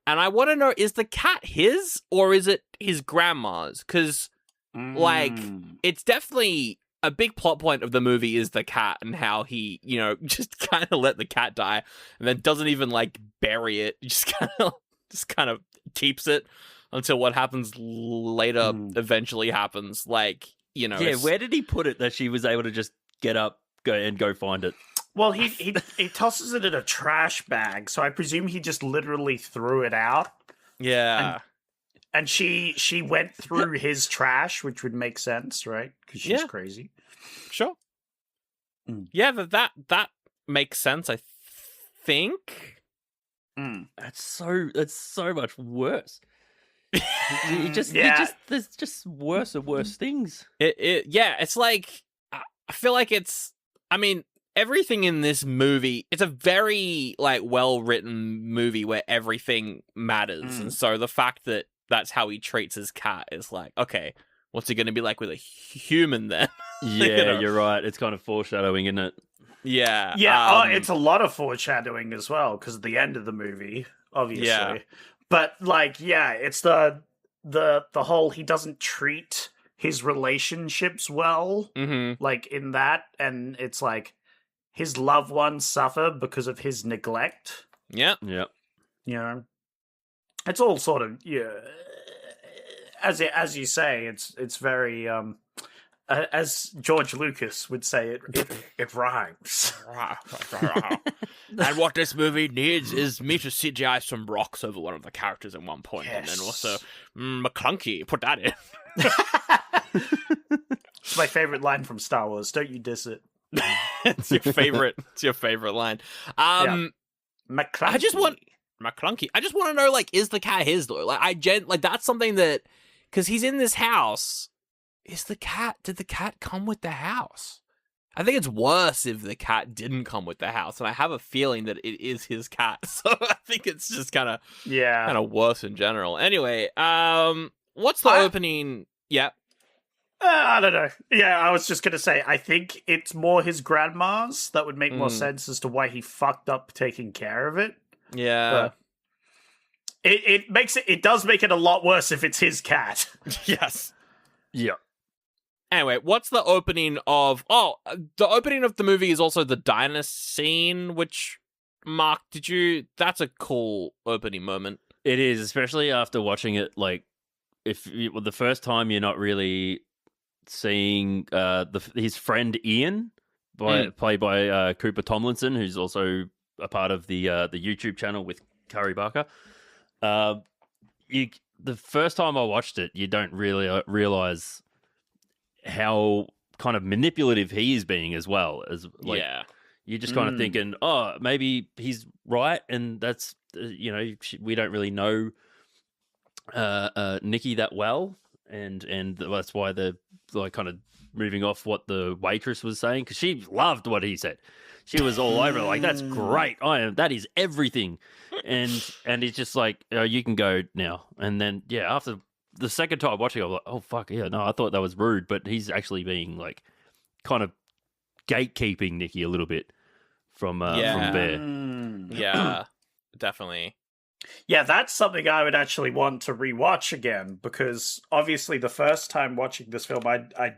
Speaker 5: And I want to know, is the cat his or is it his grandma's? Because... like, it's definitely a big plot point of the movie is the cat and how he, you know, just kind of let the cat die and then doesn't even like bury it. He just kind of keeps it until what happens later eventually happens. Like, you know.
Speaker 6: Yeah, where did he put it that she was able to just get up, go find it?
Speaker 4: Well, he tosses it in a trash bag, so I presume he just literally threw it out.
Speaker 5: Yeah.
Speaker 4: And she went through his trash, which would make sense, right? Because she's crazy.
Speaker 5: Sure. Yeah, that makes sense, I think.
Speaker 6: That's so much worse. There's just worse and worse things.
Speaker 5: It's like, I feel like everything in this movie, it's a very like well-written movie where everything matters. And so the fact that that's how he treats his cat is like, okay, what's he going to be like with a human then?
Speaker 6: Yeah, you know? You're right. It's kind of foreshadowing, isn't it?
Speaker 5: Yeah.
Speaker 4: Yeah, it's a lot of foreshadowing as well, because at the end of the movie, obviously. Yeah. But, like, yeah, it's the whole he doesn't treat his relationships well, like, in that, and it's like his loved ones suffer because of his neglect.
Speaker 5: Yeah.
Speaker 6: Yeah.
Speaker 4: You know? It's all sort of, as you say, it's very, as George Lucas would say, it rhymes.
Speaker 5: And what this movie needs is me to CGI some rocks over one of the characters at one point, and then also McClunky, put that in.
Speaker 4: It's my favorite line from Star Wars. Don't you diss it?
Speaker 5: It's your favorite. It's your favorite line.
Speaker 4: McClunky.
Speaker 5: McClunky. I just want to know, like, is the cat his though? Like, that's something that, because he's in this house. Did the cat come with the house? I think it's worse if the cat didn't come with the house, and I have a feeling that it is his cat. So I think it's just kind of worse in general. Anyway, what's the opening? Yeah.
Speaker 4: I don't know. Yeah, I was just going to say, I think it's more his grandma's. That would make more sense as to why he fucked up taking care of it.
Speaker 5: Yeah.
Speaker 4: But it does make it a lot worse if it's his cat.
Speaker 5: Yes.
Speaker 6: Yeah.
Speaker 5: Anyway, what's the opening of... Oh, the opening of the movie is also the diner scene, which, Mark, that's a cool opening moment.
Speaker 6: It is, especially after watching it, like, the first time you're not really seeing his friend Ian, played by Cooper Tomlinson, who's also a part of the YouTube channel with Curry Barker. The first time I watched it, you don't really realize how kind of manipulative he is being as well. As like, you're just kind of thinking, oh, maybe he's right, and that's we don't really know Nicki that well, and that's why they're like kind of moving off what the waitress was saying, because she loved what he said. She was all over it, like, that's great. That is everything. And he's just like, you can go now. And then, after the second time watching it, I was like, oh, fuck, yeah, no, I thought that was rude. But he's actually being, like, kind of gatekeeping Nicki a little bit from there.
Speaker 5: Yeah, definitely.
Speaker 4: Yeah, that's something I would actually want to rewatch again, because obviously the first time watching this film, I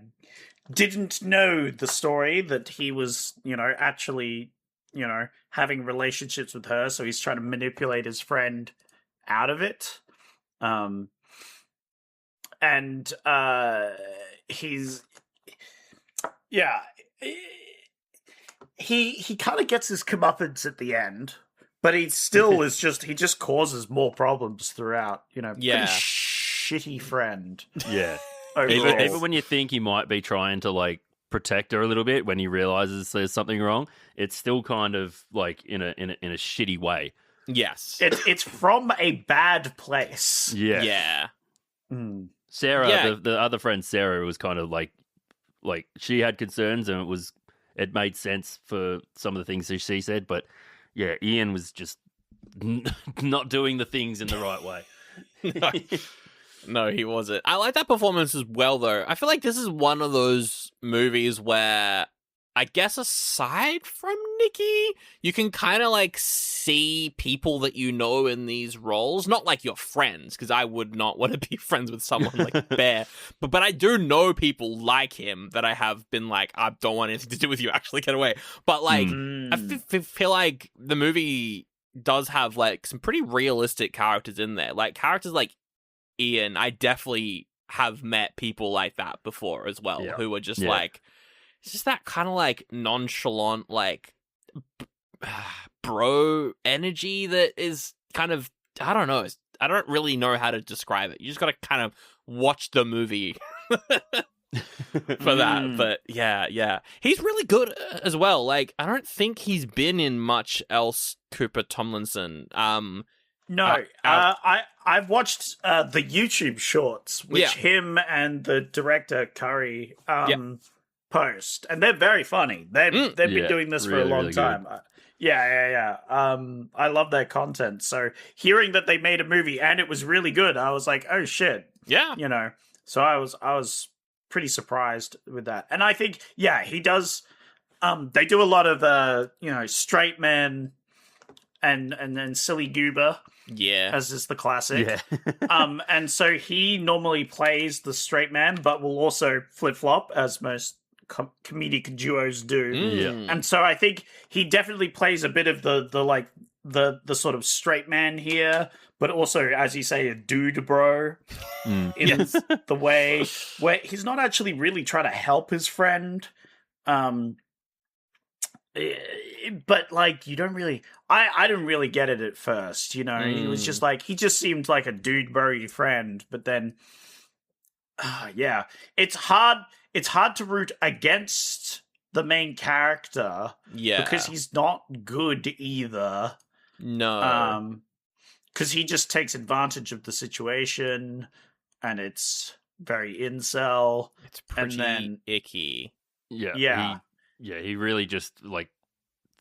Speaker 4: didn't know the story that he was, actually, having relationships with her, so he's trying to manipulate his friend out of it. He kind of gets his comeuppance at the end, but he still he just causes more problems throughout, Pretty shitty friend.
Speaker 6: Yeah. Even when you think he might be trying to, like, protect her a little bit, when he realizes there's something wrong, it's still kind of like in a shitty way.
Speaker 5: Yes.
Speaker 4: It's from a bad place.
Speaker 6: Yeah.
Speaker 5: Yeah.
Speaker 6: Sarah, the other friend Sarah, was kind of like she had concerns, and it made sense for some of the things that she said, but yeah, Ian was just not doing the things in the right way.
Speaker 5: No, he wasn't. I like that performance as well, though. I feel like this is one of those movies where I guess aside from Nicki, you can kind of like see people that you know in these roles. Not like your friends, because I would not want to be friends with someone like Bear. But I do know people like him that I have been like, I don't want anything to do with you, actually get away. But like, I feel like the movie does have like some pretty realistic characters in there. Like characters like Ian, I definitely have met people like that before as well, who are just like, it's just that kind of like nonchalant, like bro energy that is kind of, I don't know. I don't really know how to describe it. You just got to kind of watch the movie for that. But yeah. He's really good as well. Like, I don't think he's been in much else, Cooper Tomlinson.
Speaker 4: No, I've watched the YouTube shorts, which him and the director Curry post, and they're very funny. They've been doing this for a long time. I love their content. So hearing that they made a movie and it was really good, I was like, oh shit. Yeah. You know. So I was pretty surprised with that. And I think, he does they do a lot of straight men and then silly goober. Yeah. As is the classic. Yeah. And so he normally plays the straight man, but will also flip-flop, as most comedic duos do. And so I think he definitely plays a bit of the sort of straight man here, but also, as you say, a dude bro in the way where he's not actually really trying to help his friend. But like, you don't really, I didn't really get it at first, you know. He was just like, he just seemed like a dude bro friend, but then it's hard to root against the main character because he's not good either. No. Because he just takes advantage of the situation, and it's very incel.
Speaker 5: It's pretty icky.
Speaker 6: He really just, like,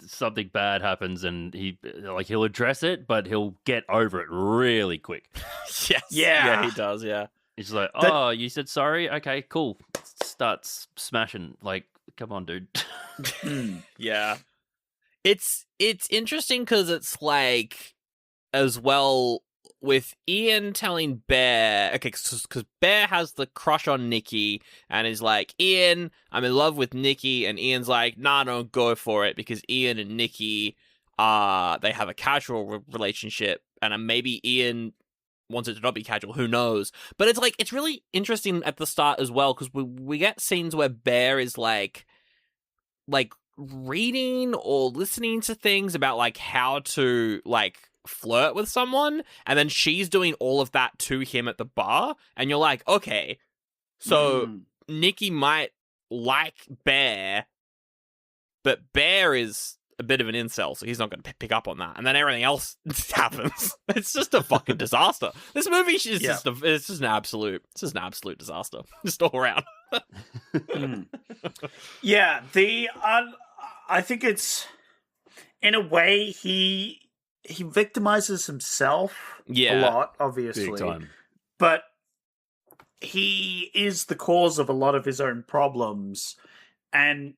Speaker 6: something bad happens and he'll address it, but he'll get over it really quick.
Speaker 5: Yeah, he does,
Speaker 6: He's like, you said sorry? Okay, cool. Starts smashing. Like, come on, dude.
Speaker 5: Yeah. It's interesting because it's like, as well, with Ian telling Bear, okay, because Bear has the crush on Nicki and is like, Ian, I'm in love with Nicki, and Ian's like, nah, don't go for it, because Ian and Nicki, they have a casual relationship, and maybe Ian wants it to not be casual, who knows? But it's like, it's really interesting at the start as well, because we get scenes where Bear is like reading or listening to things about like how to like flirt with someone, and then she's doing all of that to him at the bar, and you're like, okay, so Nicki might like Bear, but Bear is a bit of an incel, so he's not going to pick up on that, and then everything else happens. It's just a fucking disaster. This movie is just an absolute disaster, just all around.
Speaker 4: I think it's, in a way, he victimizes himself a lot, obviously.
Speaker 6: Big time.
Speaker 4: But he is the cause of a lot of his own problems. And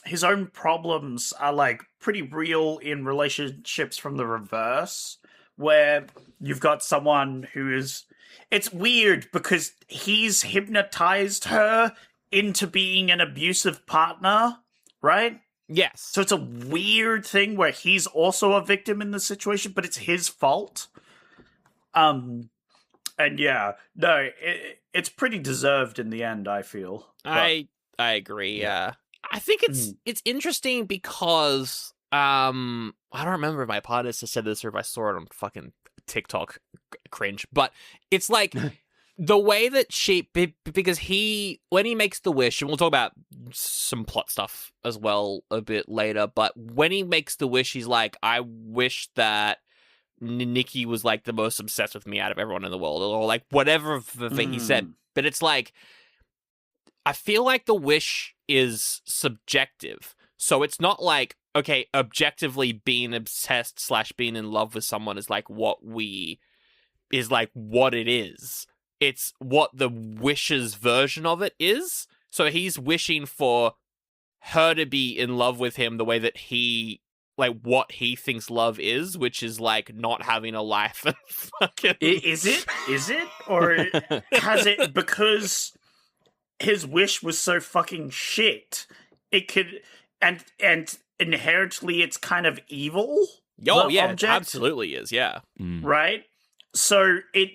Speaker 4: his own problems are like pretty real in relationships from the reverse, where you've got someone who is... It's weird because he's hypnotized her into being an abusive partner, right?
Speaker 5: Yes.
Speaker 4: So it's a weird thing where he's also a victim in the situation, but it's his fault. And it's pretty deserved in the end, I feel.
Speaker 5: I agree. Yeah. I think it's interesting because I don't remember if my podcast said this or if I saw it on fucking TikTok. Cringe, but it's like the way that because when he makes the wish, and we'll talk about some plot stuff as well a bit later, but when he makes the wish, he's like, I wish that Nicki was like the most obsessed with me out of everyone in the world, or like whatever the thing he said. But it's like, I feel like the wish is subjective, so it's not like, okay, objectively being obsessed / being in love with someone is like what it is. It's what the wishes version of it is. So he's wishing for her to be in love with him the way that he, like, what he thinks love is, which is, like, not having a life. And fucking...
Speaker 4: Is it? Or has it, because his wish was so fucking shit, it could, and inherently it's kind of evil?
Speaker 5: Oh, yeah, it absolutely is, yeah.
Speaker 4: Right? So it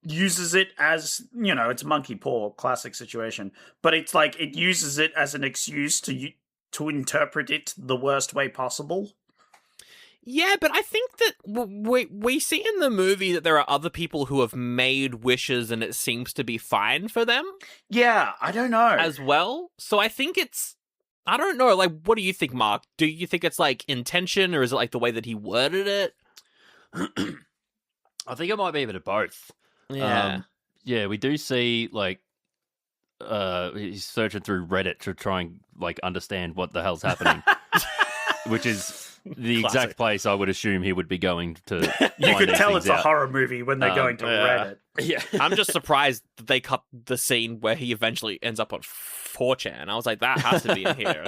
Speaker 4: uses it as, you know, it's monkey paw, classic situation, but it's like it uses it as an excuse to interpret it the worst way possible.
Speaker 5: Yeah, but I think that we see in the movie that there are other people who have made wishes and it seems to be fine for them.
Speaker 4: Yeah, I don't know.
Speaker 5: As well. So I think it's, I don't know, like, what do you think, Mark? Do you think it's, like, intention, or is it, like, the way that he worded it?
Speaker 6: I think it might be a bit of both.
Speaker 5: Yeah.
Speaker 6: Yeah, we do see, like, he's searching through Reddit to try and, like, understand what the hell's happening. Which is the exact place I would assume he would be going to.
Speaker 4: You could tell it's a
Speaker 6: out.
Speaker 4: horror movie when they're going to Reddit.
Speaker 6: Yeah.
Speaker 5: I'm just surprised that they cut the scene where he eventually ends up on 4chan. I was like, that has to be in here.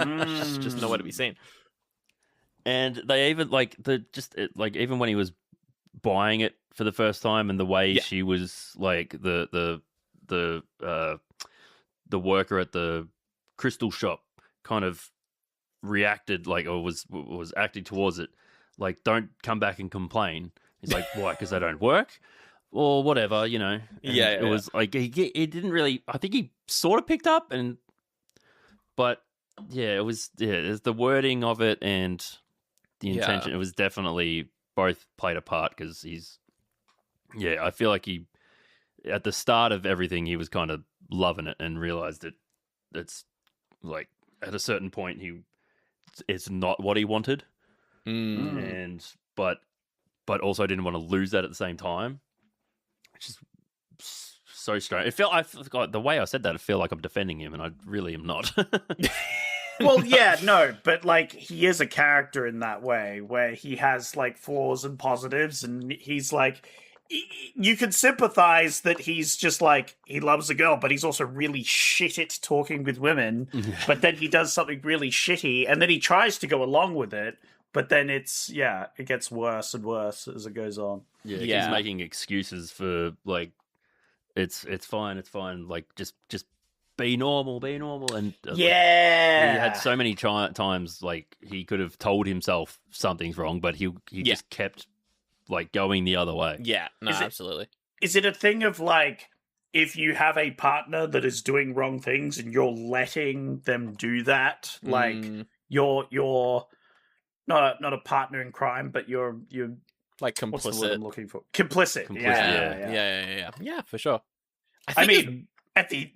Speaker 5: Just nowhere to be seen.
Speaker 6: And they even, like, even when he was buying it for the first time, and the way she was, like, the worker at the crystal shop kind of reacted, like, or was acting towards it, like, don't come back and complain. He's like, why? Because they don't work, or whatever, you know. And it was like he didn't really. I think he sort of picked up, but it was the wording of it and the intention. It was definitely both played a part, because I feel like he, at the start of everything, he was kind of loving it and realized that it's like at a certain point it's not what he wanted, and but also didn't want to lose that at the same time, which is so strange. I forgot the way I said that. I feel like I'm defending him, and I really am not.
Speaker 4: Well, yeah, no, but, like, he is a character in that way, where he has, like, flaws and positives, and he's, like, you can sympathize that he's just, like, he loves a girl, but he's also really shit at talking with women, but then he does something really shitty, and then he tries to go along with it, but then it gets worse and worse as it goes on.
Speaker 6: Yeah, he's making excuses for, like, it's fine, like, just be normal, and he had so many times, like, he could have told himself something's wrong, but he just kept, like, going the other way.
Speaker 5: Yeah, no, absolutely.
Speaker 4: Is it a thing of, like, if you have a partner that is doing wrong things and you're letting them do that, like, you're not a partner in crime, but you're
Speaker 5: like complicit.
Speaker 4: What's the word I'm looking for? Complicit.
Speaker 5: Yeah, for sure.
Speaker 4: I mean,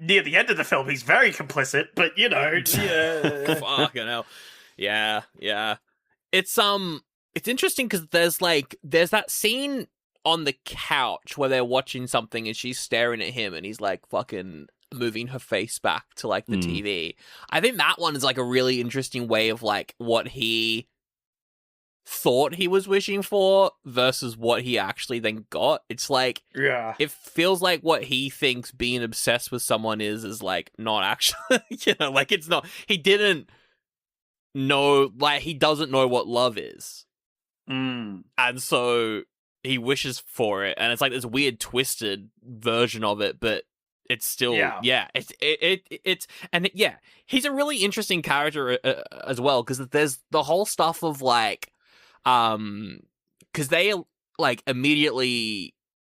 Speaker 4: near the end of the film, he's very complicit, but, you know,
Speaker 5: fucking hell. Yeah. It's interesting because there's that scene on the couch where they're watching something and she's staring at him and he's, like, fucking moving her face back to, like, the TV. I think that one is, like, a really interesting way of, like, what he thought he was wishing for versus what he actually then got. It's like, it feels like what he thinks being obsessed with someone is like, not actually, you know, like, it's not, he didn't know, like, he doesn't know what love is. And so he wishes for it, and it's like this weird twisted version of it, but it's still he's a really interesting character as well, because there's the whole stuff of, like, because they, like, immediately,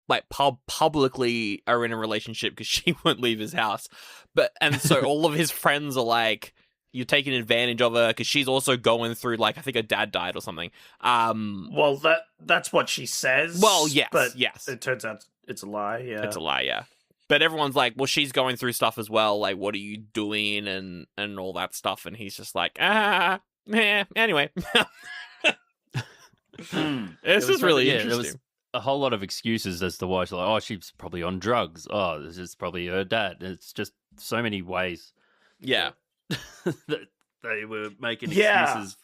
Speaker 5: like, publicly are in a relationship because she won't leave his house, and so all of his friends are like, you're taking advantage of her because she's also going through, like, I think her dad died or something.
Speaker 4: Well, that's what she says.
Speaker 5: Well, yes,
Speaker 4: but
Speaker 5: yes.
Speaker 4: It turns out it's a lie. Yeah,
Speaker 5: it's a lie. Yeah, but everyone's like, well, she's going through stuff as well. Like, what are you doing, and all that stuff. And he's just like, anyway. This is really interesting.
Speaker 6: There was a whole lot of excuses as to why she's like, oh, she's probably on drugs. Oh, this is probably her dad. It's just so many ways.
Speaker 5: Yeah.
Speaker 6: That they were making excuses,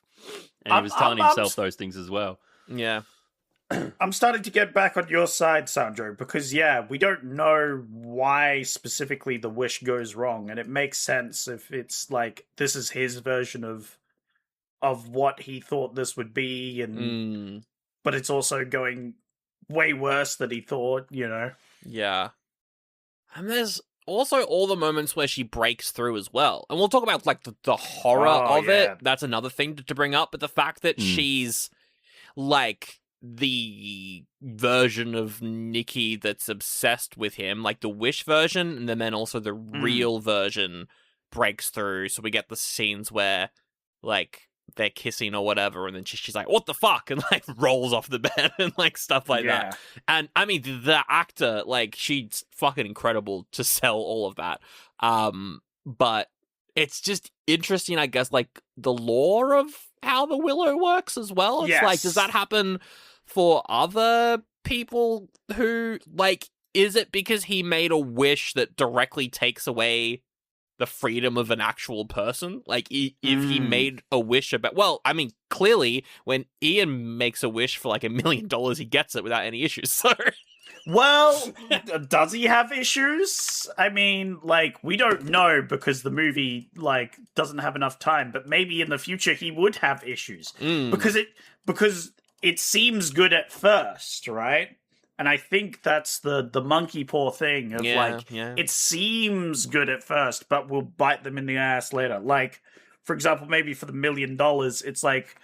Speaker 6: and he was telling himself those things as well.
Speaker 5: Yeah.
Speaker 4: I'm starting to get back on your side, Sandro, because we don't know why specifically the wish goes wrong, and it makes sense if it's like this is his version of what he thought this would be, and but it's also going way worse than he thought,
Speaker 5: Yeah. And there's also all the moments where she breaks through as well. And we'll talk about like the horror of it. That's another thing to bring up. But the fact that she's like the version of Nicki that's obsessed with him, like the wish version, and then also the real version breaks through. So we get the scenes where like they're kissing or whatever, and then she's like, what the fuck? And like rolls off the bed and like stuff like that. And I mean, the actor, like, she's fucking incredible to sell all of that. But it's just interesting, I guess, like the lore of how the willow works as well. It's like, does that happen for other people who, like, is it because he made a wish that directly takes away the freedom of an actual person? Like, if he made a wish about... Well, I mean, clearly, when Ian makes a wish for, like, $1 million, he gets it without any issues, so...
Speaker 4: Well, does he have issues? I mean, like, we don't know because the movie, like, doesn't have enough time, but maybe in the future he would have issues. Because it seems good at first, right? And I think that's the monkey paw thing of it seems good at first, but will bite them in the ass later. Like, for example, maybe for the $1 million, it's like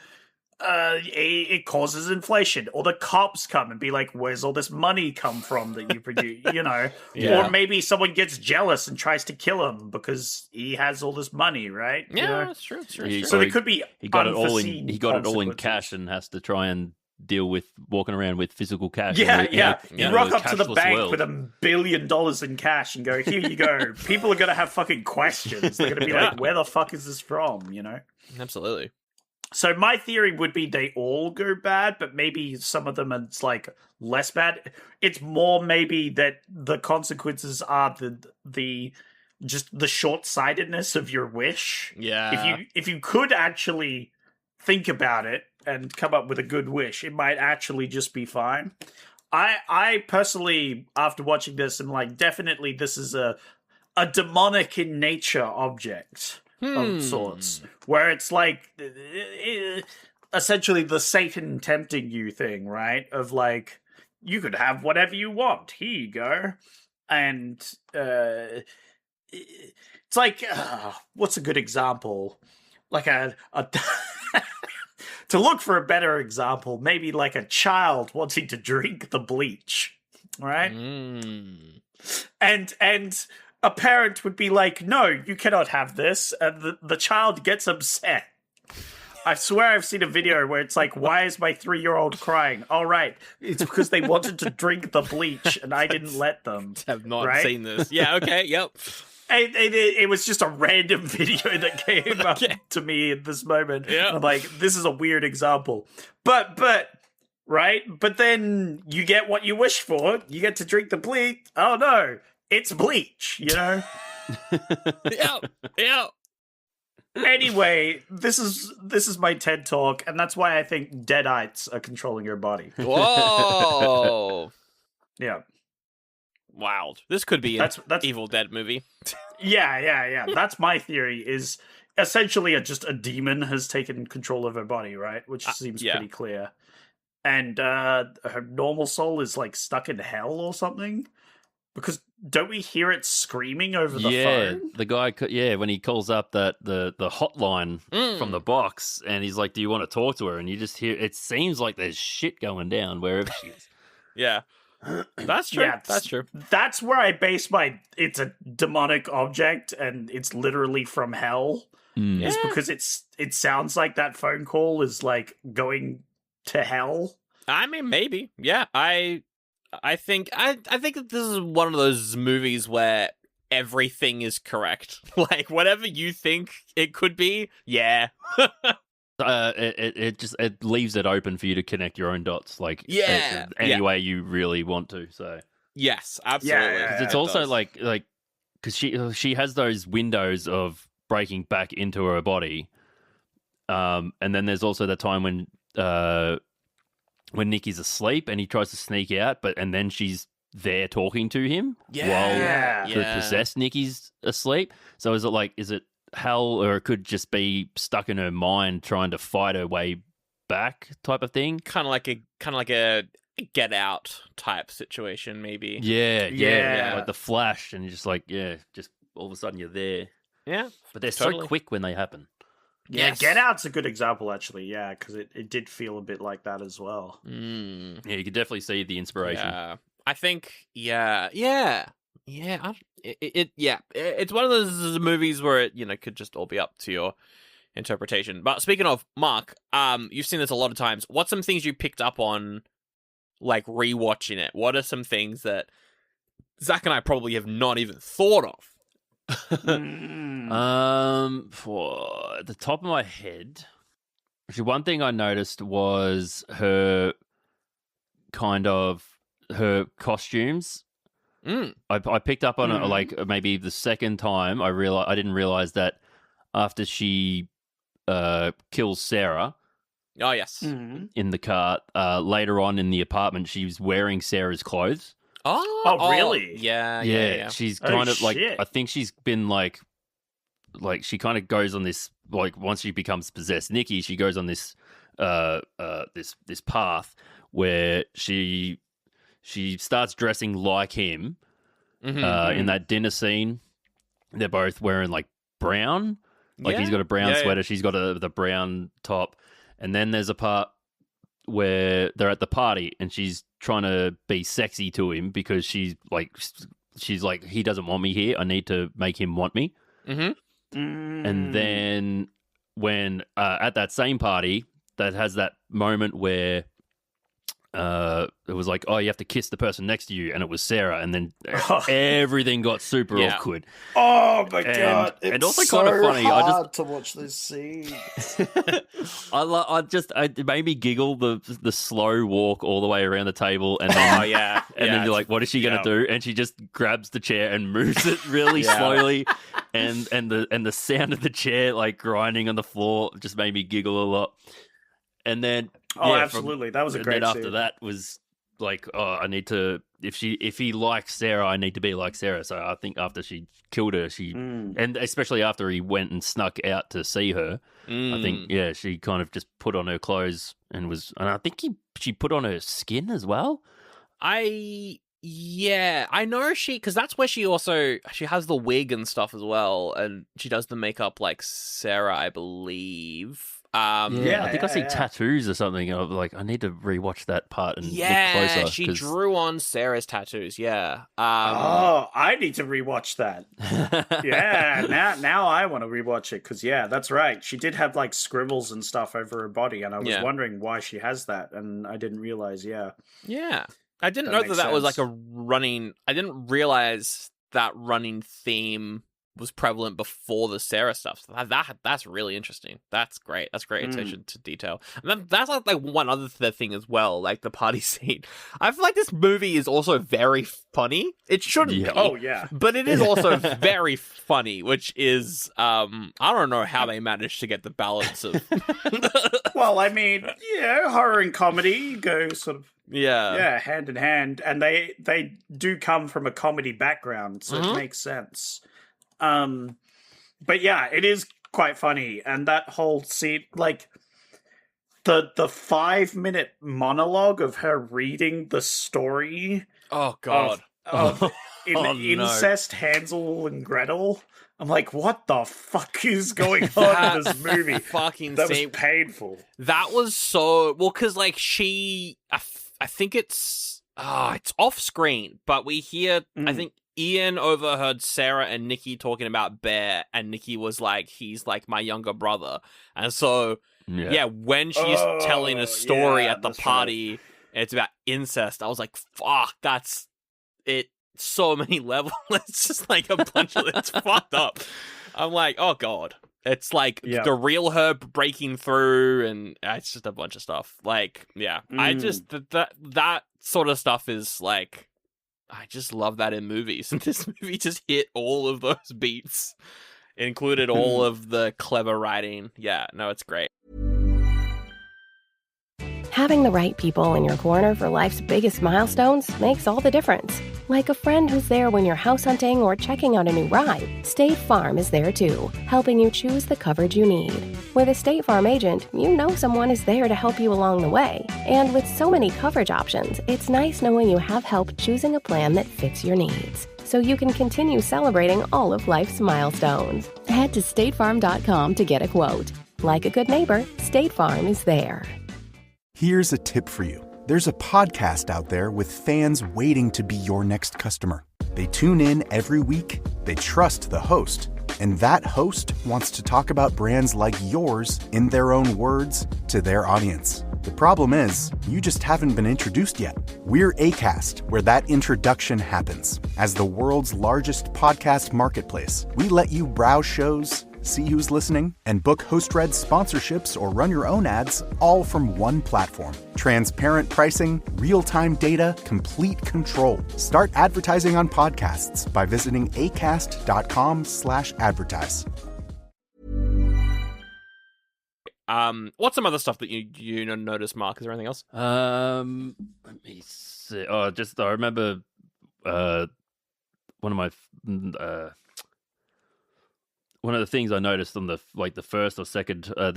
Speaker 4: it causes inflation, or the cops come and be like, "Where's all this money come from that you produce?" Or maybe someone gets jealous and tries to kill him because he has all this money, right?
Speaker 5: Yeah, that's true. That's true.
Speaker 4: So there could be
Speaker 6: he got it all in cash and has to try and deal with walking around with physical cash.
Speaker 4: You rock up to the bank with $1 billion in cash and go, here you go. People are going to have fucking questions. They're going to be like, where the fuck is this from,
Speaker 5: Absolutely.
Speaker 4: So my theory would be they all go bad, but maybe some of them it's like less bad. It's more maybe that the consequences are the just the short-sightedness of your wish.
Speaker 5: Yeah.
Speaker 4: If you could actually think about it and come up with a good wish, it might actually just be fine. I personally, after watching this, am like, definitely this is a demonic in nature object of sorts, where it's like essentially the Satan tempting you thing, right? Of like, you could have whatever you want. Here you go. And it's like, what's a good example? Like a to look for a better example, maybe like a child wanting to drink the bleach, right? And a parent would be like, no, you cannot have this. And the child gets upset. I swear I've seen a video where it's like, why is my 3-year-old crying? All right, it's because they wanted to drink the bleach and I didn't let them.
Speaker 5: Have not seen this. Yeah, okay, yep.
Speaker 4: It was just a random video that came up to me at this moment.
Speaker 5: Yeah.
Speaker 4: I'm like, this is a weird example. But, right? But then you get what you wish for. You get to drink the bleach. Oh, no. It's bleach,
Speaker 5: Yeah.
Speaker 4: Anyway, this is my TED Talk, and that's why I think deadites are controlling your body.
Speaker 5: Whoa.
Speaker 4: Yeah.
Speaker 5: Wow. This could be an Evil Dead movie.
Speaker 4: Yeah. That's my theory, is essentially just a demon has taken control of her body, right? Which seems pretty clear. And her normal soul is like stuck in hell or something. Because don't we hear it screaming over the phone?
Speaker 6: The guy, when he calls up the hotline from the box, and he's like, do you want to talk to her? And you just hear, it seems like there's shit going down wherever she is.
Speaker 5: Yeah. That's true.
Speaker 4: Yeah,
Speaker 5: that's true.
Speaker 4: That's where I base it's a demonic object and it's literally from hell. Is because it sounds like that phone call is like going to hell.
Speaker 5: I mean, maybe. Yeah, I think that this is one of those movies where everything is correct. Like, whatever you think it could be, yeah.
Speaker 6: It leaves it open for you to connect your own dots, like any way you really want to. So
Speaker 5: yes, absolutely.
Speaker 6: Yeah, it's also like because she has those windows of breaking back into her body, and then there's also the time when when Nicki's asleep and he tries to sneak out, and then she's there talking to him while the possessed Nicki's asleep. So is it hell, or it could just be stuck in her mind trying to fight her way back type of thing?
Speaker 5: Kind of like a Get Out type situation, maybe.
Speaker 6: Yeah. Like the Flash, and you're just like, just all of a sudden you're there.
Speaker 5: Yeah.
Speaker 6: But they're so quick when they happen.
Speaker 4: Yeah, Get Out's a good example, actually. Yeah, because it did feel a bit like that as well.
Speaker 6: Yeah, you could definitely see the inspiration.
Speaker 5: Yeah, I think. Yeah. It's one of those movies where it could just all be up to your interpretation. But speaking of, Mark, you've seen this a lot of times. What's some things you picked up on, like rewatching it? What are some things that Zach and I probably have not even thought of?
Speaker 6: For at the top of my head, actually, one thing I noticed was her costumes. I picked up on it like maybe the second time. I didn't realize that after she kills Sarah.
Speaker 5: Oh yes,
Speaker 6: in the car. Later on in the apartment, she was wearing Sarah's clothes.
Speaker 4: Oh, really?
Speaker 6: Yeah. She's kind of like, I think she's been like she kind of goes on this, like, once she becomes possessed Nicki, she goes on this this path where she starts dressing like him. In that dinner scene, they're both wearing like brown, like he's got a brown sweater, she's got the brown top, and then there's a part where they're at the party and she's trying to be sexy to him because she's like he doesn't want me here, I need to make him want me. And then when at that same party that has that moment where it was like, oh, you have to kiss the person next to you, and it was Sarah, and then everything got super awkward.
Speaker 4: Oh my god!
Speaker 6: And also
Speaker 4: so
Speaker 6: kind of funny.
Speaker 4: Hard to watch this scene.
Speaker 6: It made me giggle the slow walk all the way around the table, and then then you're like, what is she gonna do? And she just grabs the chair and moves it really slowly, and the sound of the chair like grinding on the floor just made me giggle a lot. And then
Speaker 4: absolutely, that was a great scene.
Speaker 6: After that was like, I need to, if he likes Sarah, I need to be like Sarah. So I think after she killed her, and especially after he went and snuck out to see her, I think she kind of just put on her clothes and I think she put on her skin as well.
Speaker 5: I know because that's where she has the wig and stuff as well, and she does the makeup like Sarah, I believe.
Speaker 6: I think I see tattoos or something. I'm like, I need to rewatch that part and look closer.
Speaker 5: She drew on Sarah's tattoos.
Speaker 4: I need to rewatch that. Now I want to rewatch it because that's right. She did have like scribbles and stuff over her body, and I was wondering why she has that, and I didn't realize.
Speaker 5: I didn't know that was like a running. I didn't realize that running theme was prevalent before the Sarah stuff. So that's really interesting. That's great. That's great attention to detail. And then that's like one other thing as well, like the party scene. I feel like this movie is also very funny. It shouldn't be.
Speaker 4: Oh yeah.
Speaker 5: But it is also very funny, which is I don't know how they managed to get the balance of
Speaker 4: Well, I mean, horror and comedy go sort of hand in hand, and they do come from a comedy background, so it makes sense. But it is quite funny, and that whole scene, like the 5-minute monologue of her reading the story.
Speaker 5: Oh god,
Speaker 4: of incest Hansel and Gretel. I'm like, what the fuck is going on in this movie? That was painful.
Speaker 5: That was so because like I think it's off screen, but we hear I think Ian overheard Sarah and Nicki talking about Bear, and Nicki was like, he's like my younger brother. And so, when she's telling a story at the party, and it's about incest, I was like, fuck, that's it. So many levels. It's just like a bunch of it's fucked up. I'm like, oh god. It's like the real her breaking through, and it's just a bunch of stuff. Like, I just, that sort of stuff is like, I just love that in movies, and this movie just hit all of those beats, included all of the clever writing. Yeah, no, it's great.
Speaker 7: Having the right people in your corner for life's biggest milestones makes all the difference. Like a friend who's there when you're house hunting or checking out a new ride, State Farm is there too, helping you choose the coverage you need. With a State Farm agent, you know someone is there to help you along the way. And with so many coverage options, it's nice knowing you have help choosing a plan that fits your needs, so you can continue celebrating all of life's milestones. Head to statefarm.com to get a quote. Like a good neighbor, State Farm is there.
Speaker 8: Here's a tip for you. There's a podcast out there with fans waiting to be your next customer. They tune in every week, they trust the host, and that host wants to talk about brands like yours in their own words to their audience. The problem is, you just haven't been introduced yet. We're Acast, where that introduction happens. As the world's largest podcast marketplace, we let you browse shows, see who's listening, and book host-read sponsorships or run your own ads, all from one platform. Transparent pricing, real-time data, complete control. Start advertising on podcasts by visiting acast.com/advertise.
Speaker 5: What's some other stuff that you notice, Mark? Is there anything else?
Speaker 6: Let me see. I remember one of the things I noticed on the first or second or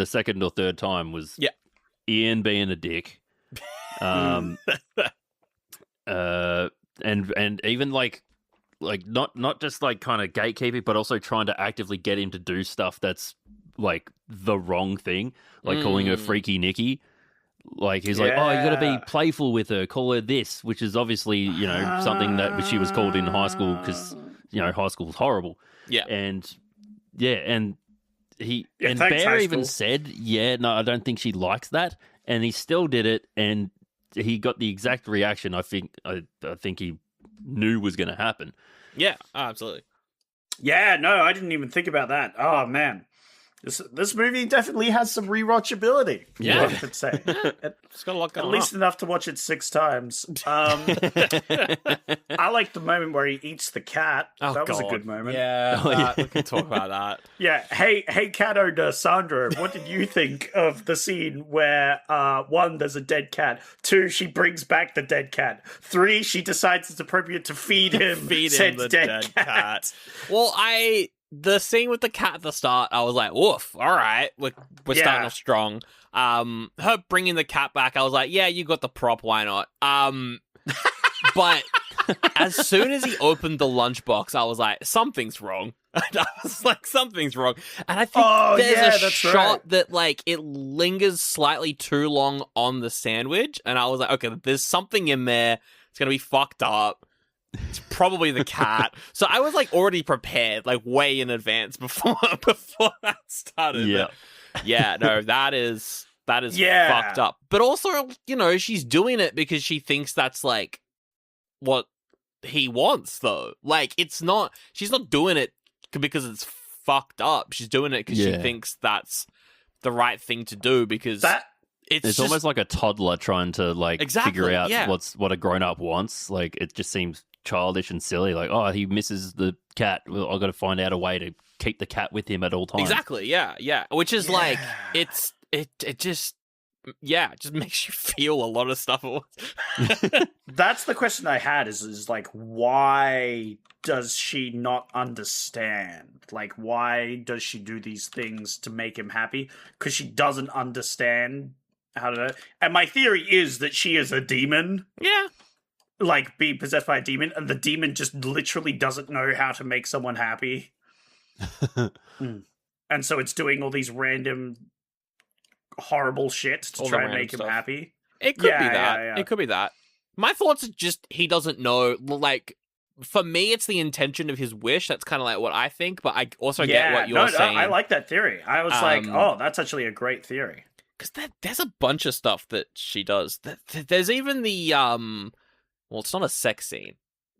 Speaker 6: third time was Ian being a dick, and even like not just like kind of gatekeeping, but also trying to actively get him to do stuff that's like the wrong thing, like calling her freaky Nicki. Like he's like, oh, you got to be playful with her, call her this, which is obviously something that she was called in high school because high school's horrible. Yeah, and Bear even said, no, I don't think she likes that, and he still did it, and he got the exact reaction I think he knew was going to happen.
Speaker 5: Yeah, absolutely.
Speaker 4: Yeah, no, I didn't even think about that. Oh man, this movie definitely has some rewatchability.
Speaker 5: Yeah,
Speaker 4: I could say
Speaker 5: it's got a lot going on.
Speaker 4: At least enough to watch it 6 times. I like the moment where he eats the cat.
Speaker 5: Oh,
Speaker 4: that was
Speaker 5: God.
Speaker 4: a good moment.
Speaker 5: Yeah, we can talk about that.
Speaker 4: Yeah. Hey, cat owner Sandra, what did you think of the scene where 1, there's a dead cat, 2, she brings back the dead cat, 3, she decides it's appropriate to feed him said
Speaker 5: the
Speaker 4: dead cat.
Speaker 5: Well, the scene with the cat at the start, I was like, woof, all right, we're starting off strong. Her bringing the cat back, I was like, yeah, you got the prop, why not? But as soon as he opened the lunchbox, I was like, something's wrong. I was like, something's wrong. And I think there's a shot that, like, it lingers slightly too long on the sandwich. And I was like, okay, there's something in there. It's going to be fucked up. It's probably the cat. So I was, like, already prepared, like, way in advance before that started.
Speaker 6: Yeah.
Speaker 5: But, yeah, no, that is fucked up. But also, she's doing it because she thinks that's, like, what he wants, though. Like, she's not doing it because it's fucked up. She's doing it because she thinks that's the right thing to do, because it's just
Speaker 6: almost like a toddler trying to, like, figure out what a grown-up wants. Like, it just seems childish and silly. Like, oh, he misses the cat. Well, I've got to find out a way to keep the cat with him at all times.
Speaker 5: Exactly, yeah. Which is like, it just makes you feel a lot of stuff at once.
Speaker 4: That's the question I had is like, why does she not understand? Like, why does she do these things to make him happy? Because she doesn't understand how to... And my theory is that she is a demon.
Speaker 5: Yeah.
Speaker 4: Like, being possessed by a demon, and the demon just literally doesn't know how to make someone happy. And so it's doing all these random horrible shit to try and make him happy.
Speaker 5: It could be that. Yeah. It could be that. My thoughts are just, he doesn't know. Like, for me, it's the intention of his wish. That's kind of like what I think, but I also get what you're saying.
Speaker 4: I like that theory. I was like, oh, that's actually a great theory.
Speaker 5: Because there's a bunch of stuff that she does. There's even the, well, it's not a sex scene.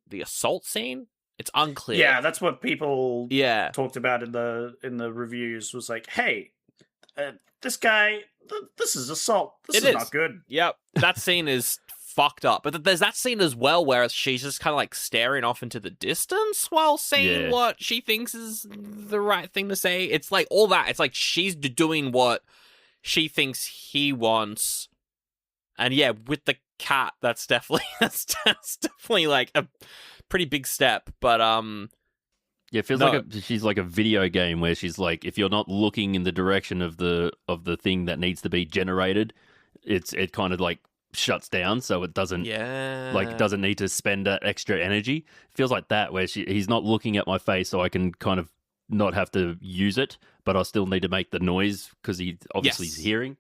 Speaker 5: The assault scene? It's unclear.
Speaker 4: Yeah, that's what people talked about in the reviews, was like, hey, this guy, this is assault. This is not good.
Speaker 5: Yep, that scene is fucked up. But there's that scene as well where she's just kind of like staring off into the distance while saying what she thinks is the right thing to say. It's like all that. It's like she's doing what she thinks he wants, And yeah, with the cat, that's definitely like a pretty big step. But
Speaker 6: yeah, it feels like she's like a video game where she's like, if you're not looking in the direction of the thing that needs to be generated, it kind of like shuts down, so it doesn't doesn't need to spend that extra energy. It feels like that, where he's not looking at my face, so I can kind of not have to use it, but I still need to make the noise because he obviously is hearing.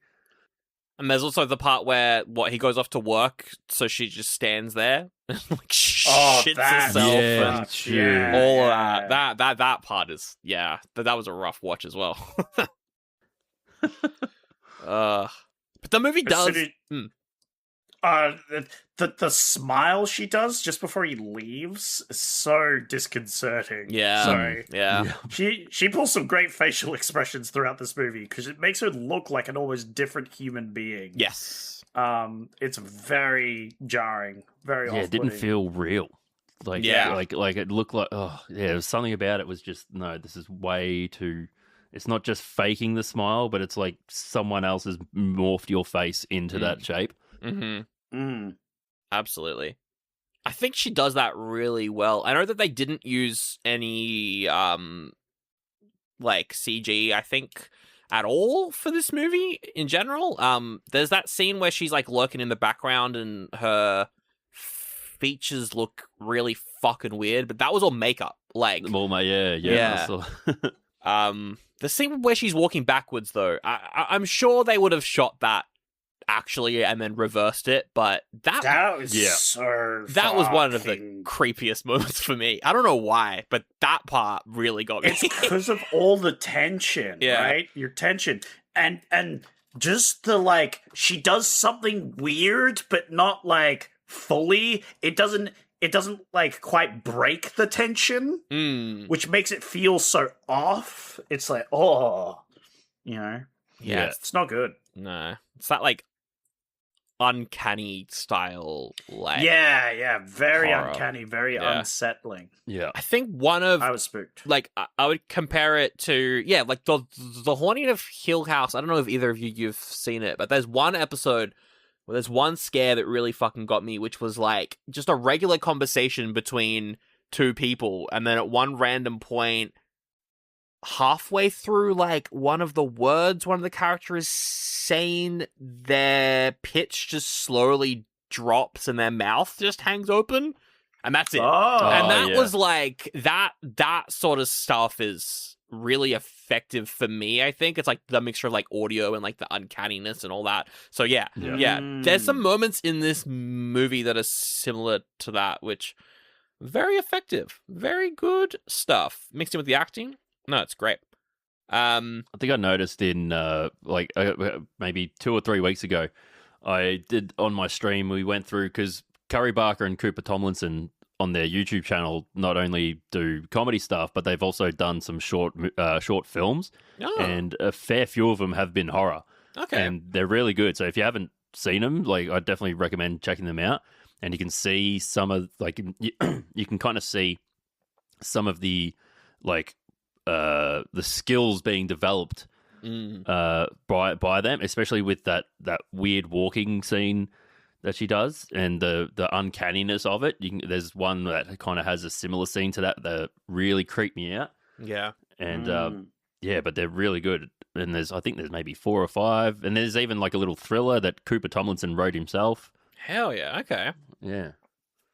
Speaker 5: And there's also the part where he goes off to work, so she just stands there and like shits herself.
Speaker 6: Yeah,
Speaker 5: that part is that was a rough watch as well. But the movie does.
Speaker 4: The smile she does just before he leaves is so disconcerting.
Speaker 5: Yeah.
Speaker 4: Sorry.
Speaker 5: Yeah.
Speaker 4: She pulls some great facial expressions throughout this movie because it makes her look like an almost different human being.
Speaker 5: Yes.
Speaker 4: It's very jarring. Very off-putting.
Speaker 6: It didn't feel real. Like it looked like there was something about it was just this is way too. It's not just faking the smile, but it's like someone else has morphed your face into that shape.
Speaker 5: Mm-hmm. Absolutely. I think she does that really well. I know that they didn't use any like CG, I think, at all for this movie in general. There's that scene where she's like lurking in the background and her features look really fucking weird, but that was all makeup. Like,
Speaker 6: yeah.
Speaker 5: The scene where she's walking backwards, though, I'm sure they would have shot that actually and then reversed it, but that
Speaker 4: was
Speaker 5: one of the creepiest moments for me. I don't know why, but that part really got me.
Speaker 4: It's because of all the tension, right? Your tension and just the like she does something weird, but not like fully. It doesn't like quite break the tension, which makes it feel so off. It's like, it's not good.
Speaker 5: No, it's that like uncanny style, like
Speaker 4: very
Speaker 5: horror.
Speaker 4: Uncanny, very unsettling.
Speaker 5: I think I was spooked. Like I would compare it to like the Haunting of Hill House. I don't know if either of you've seen it, but there's one episode where there's one scare that really fucking got me, which was like just a regular conversation between two people, and then at one random point halfway through like one of the characters saying, their pitch just slowly drops and their mouth just hangs open, and that's it. Was like that sort of stuff is really effective for me. I think it's like the mixture of like audio and like the uncanniness and all that. So there's some moments in this movie that are similar to that, which very effective, very good stuff mixed in with the acting. No, it's great.
Speaker 6: I think I noticed in maybe 2 or 3 weeks ago, I did on my stream, we went through, because Curry Barker and Cooper Tomlinson on their YouTube channel not only do comedy stuff, but they've also done some short films, and a fair few of them have been horror.
Speaker 5: Okay.
Speaker 6: And they're really good. So if you haven't seen them, like, I definitely recommend checking them out. And you can see some of, like, you can kind of see some of the, like, the skills being developed by them, especially with that weird walking scene that she does and the uncanniness of it. There's one that kind of has a similar scene to that really creeped me out.
Speaker 5: Yeah.
Speaker 6: And but they're really good. And I think there's maybe 4 or 5, and there's even like a little thriller that Cooper Tomlinson wrote himself.
Speaker 5: Hell yeah. Okay.
Speaker 6: Yeah.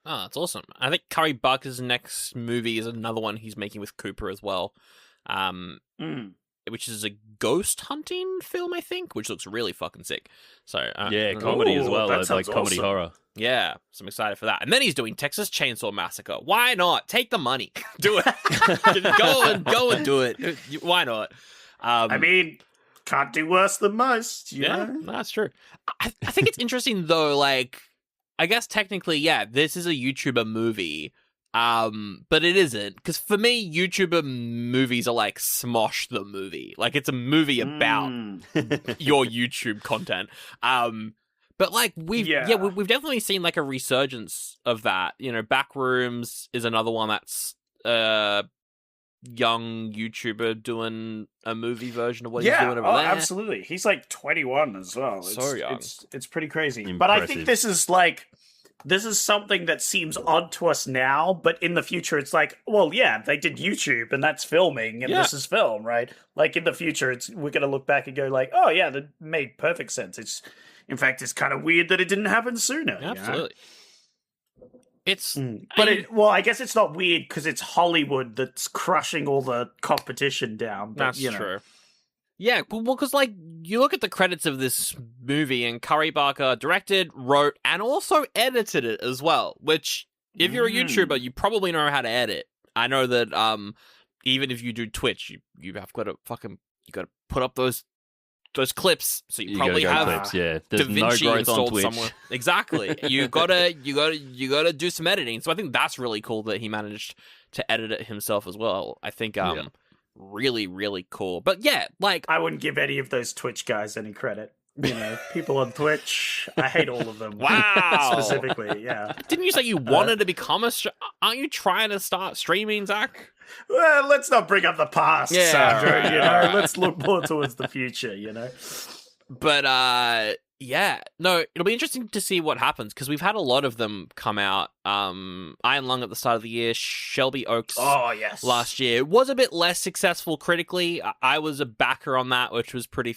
Speaker 5: Oh, that's awesome. I think Curry Barker's next movie is another one he's making with Cooper as well, which is a ghost hunting film, I think, which looks really fucking sick. So
Speaker 6: comedy as well, like comedy horror.
Speaker 5: Yeah, so I'm excited for that. And then he's doing Texas Chainsaw Massacre. Why not? Take the money, do it. go and do it. Why not?
Speaker 4: I mean, can't do worse than most. You know?
Speaker 5: That's true. I think it's interesting though. Like, I guess technically, this is a YouTuber movie, but it isn't, because for me, YouTuber movies are like Smosh the movie. Like, it's a movie about your YouTube content. But like we've definitely seen like a resurgence of that. You know, Backrooms is another one that's young YouTuber doing a movie version of what he's doing over there.
Speaker 4: Absolutely. He's like 21 as well.
Speaker 5: So young.
Speaker 4: It's pretty crazy.
Speaker 6: Impressive.
Speaker 4: But I think this is something that seems odd to us now, but in the future it's like, well, yeah, they did YouTube and that's filming and this is film, right? Like in the future we're going to look back and go like, oh yeah, that made perfect sense. In fact, it's kind of weird that it didn't happen sooner.
Speaker 5: Absolutely. It's,
Speaker 4: I guess it's not weird because it's Hollywood that's crushing all the competition down. But,
Speaker 5: that's true. Yeah, well, because like you look at the credits of this movie, and Curry Barker directed, wrote, and also edited it as well. Which, if you're a YouTuber, you probably know how to edit. I know that even if you do Twitch, you have got to put up those clips, so you probably have
Speaker 6: clips, yeah. There's
Speaker 5: DaVinci
Speaker 6: no growth
Speaker 5: installed
Speaker 6: on Twitch.
Speaker 5: somewhere. Exactly. You gotta do some editing. So I think that's really cool that he managed to edit it himself as well. I think really, really cool. But yeah, like
Speaker 4: I wouldn't give any of those Twitch guys any credit. You know, people on Twitch, I hate all of them.
Speaker 5: Wow.
Speaker 4: Specifically, yeah.
Speaker 5: Didn't you say you wanted to become aren't you trying to start streaming, Zach?
Speaker 4: Well, let's not bring up the past,
Speaker 5: Yeah,
Speaker 4: Sandro,
Speaker 5: right,
Speaker 4: you know?
Speaker 5: right.
Speaker 4: Let's look more towards the future, you know?
Speaker 5: But, yeah. No, it'll be interesting to see what happens, because we've had a lot of them come out. Iron Lung at the start of the year, Shelby Oaks last year. It was a bit less successful critically. I was a backer on that, which was pretty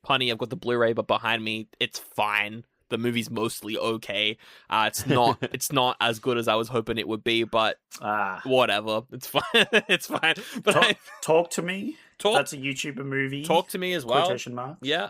Speaker 5: funny. I've got the Blu-ray, but behind me, it's fine. The movie's mostly okay. It's not as good as I was hoping it would be, but whatever. It's fine. It's fine. But
Speaker 4: talk to me. That's a YouTuber movie.
Speaker 5: Talk to me as well.
Speaker 4: Quotation mark.
Speaker 5: Yeah.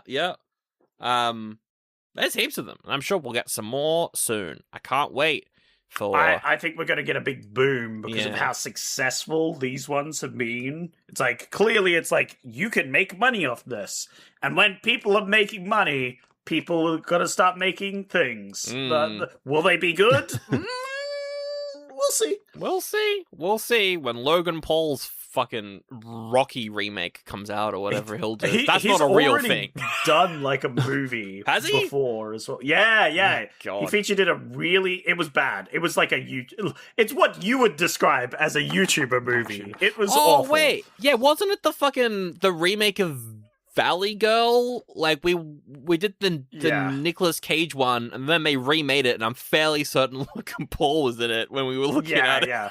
Speaker 5: There's heaps of them. I'm sure we'll get some more soon. I can't wait for.
Speaker 4: I think we're going to get a big boom because of how successful these ones have been. It's like clearly, it's like you can make money off this, and when people are making money, people are going to start making things. Will they be good? We'll see.
Speaker 5: We'll see when Logan Paul's fucking Rocky remake comes out or whatever he'll do. That's not a real thing.
Speaker 4: Done like a movie
Speaker 5: Has he?
Speaker 4: Before as well. Yeah.
Speaker 5: Oh,
Speaker 4: he featured in it was bad. It was like it's what you would describe as a YouTuber movie. It was awful.
Speaker 5: Oh wait, yeah, wasn't it the remake of Valley Girl? Like we did the Nicolas Cage one, and then they remade it, and I'm fairly certain Logan Paul was in it when we were looking at it.
Speaker 4: Yeah.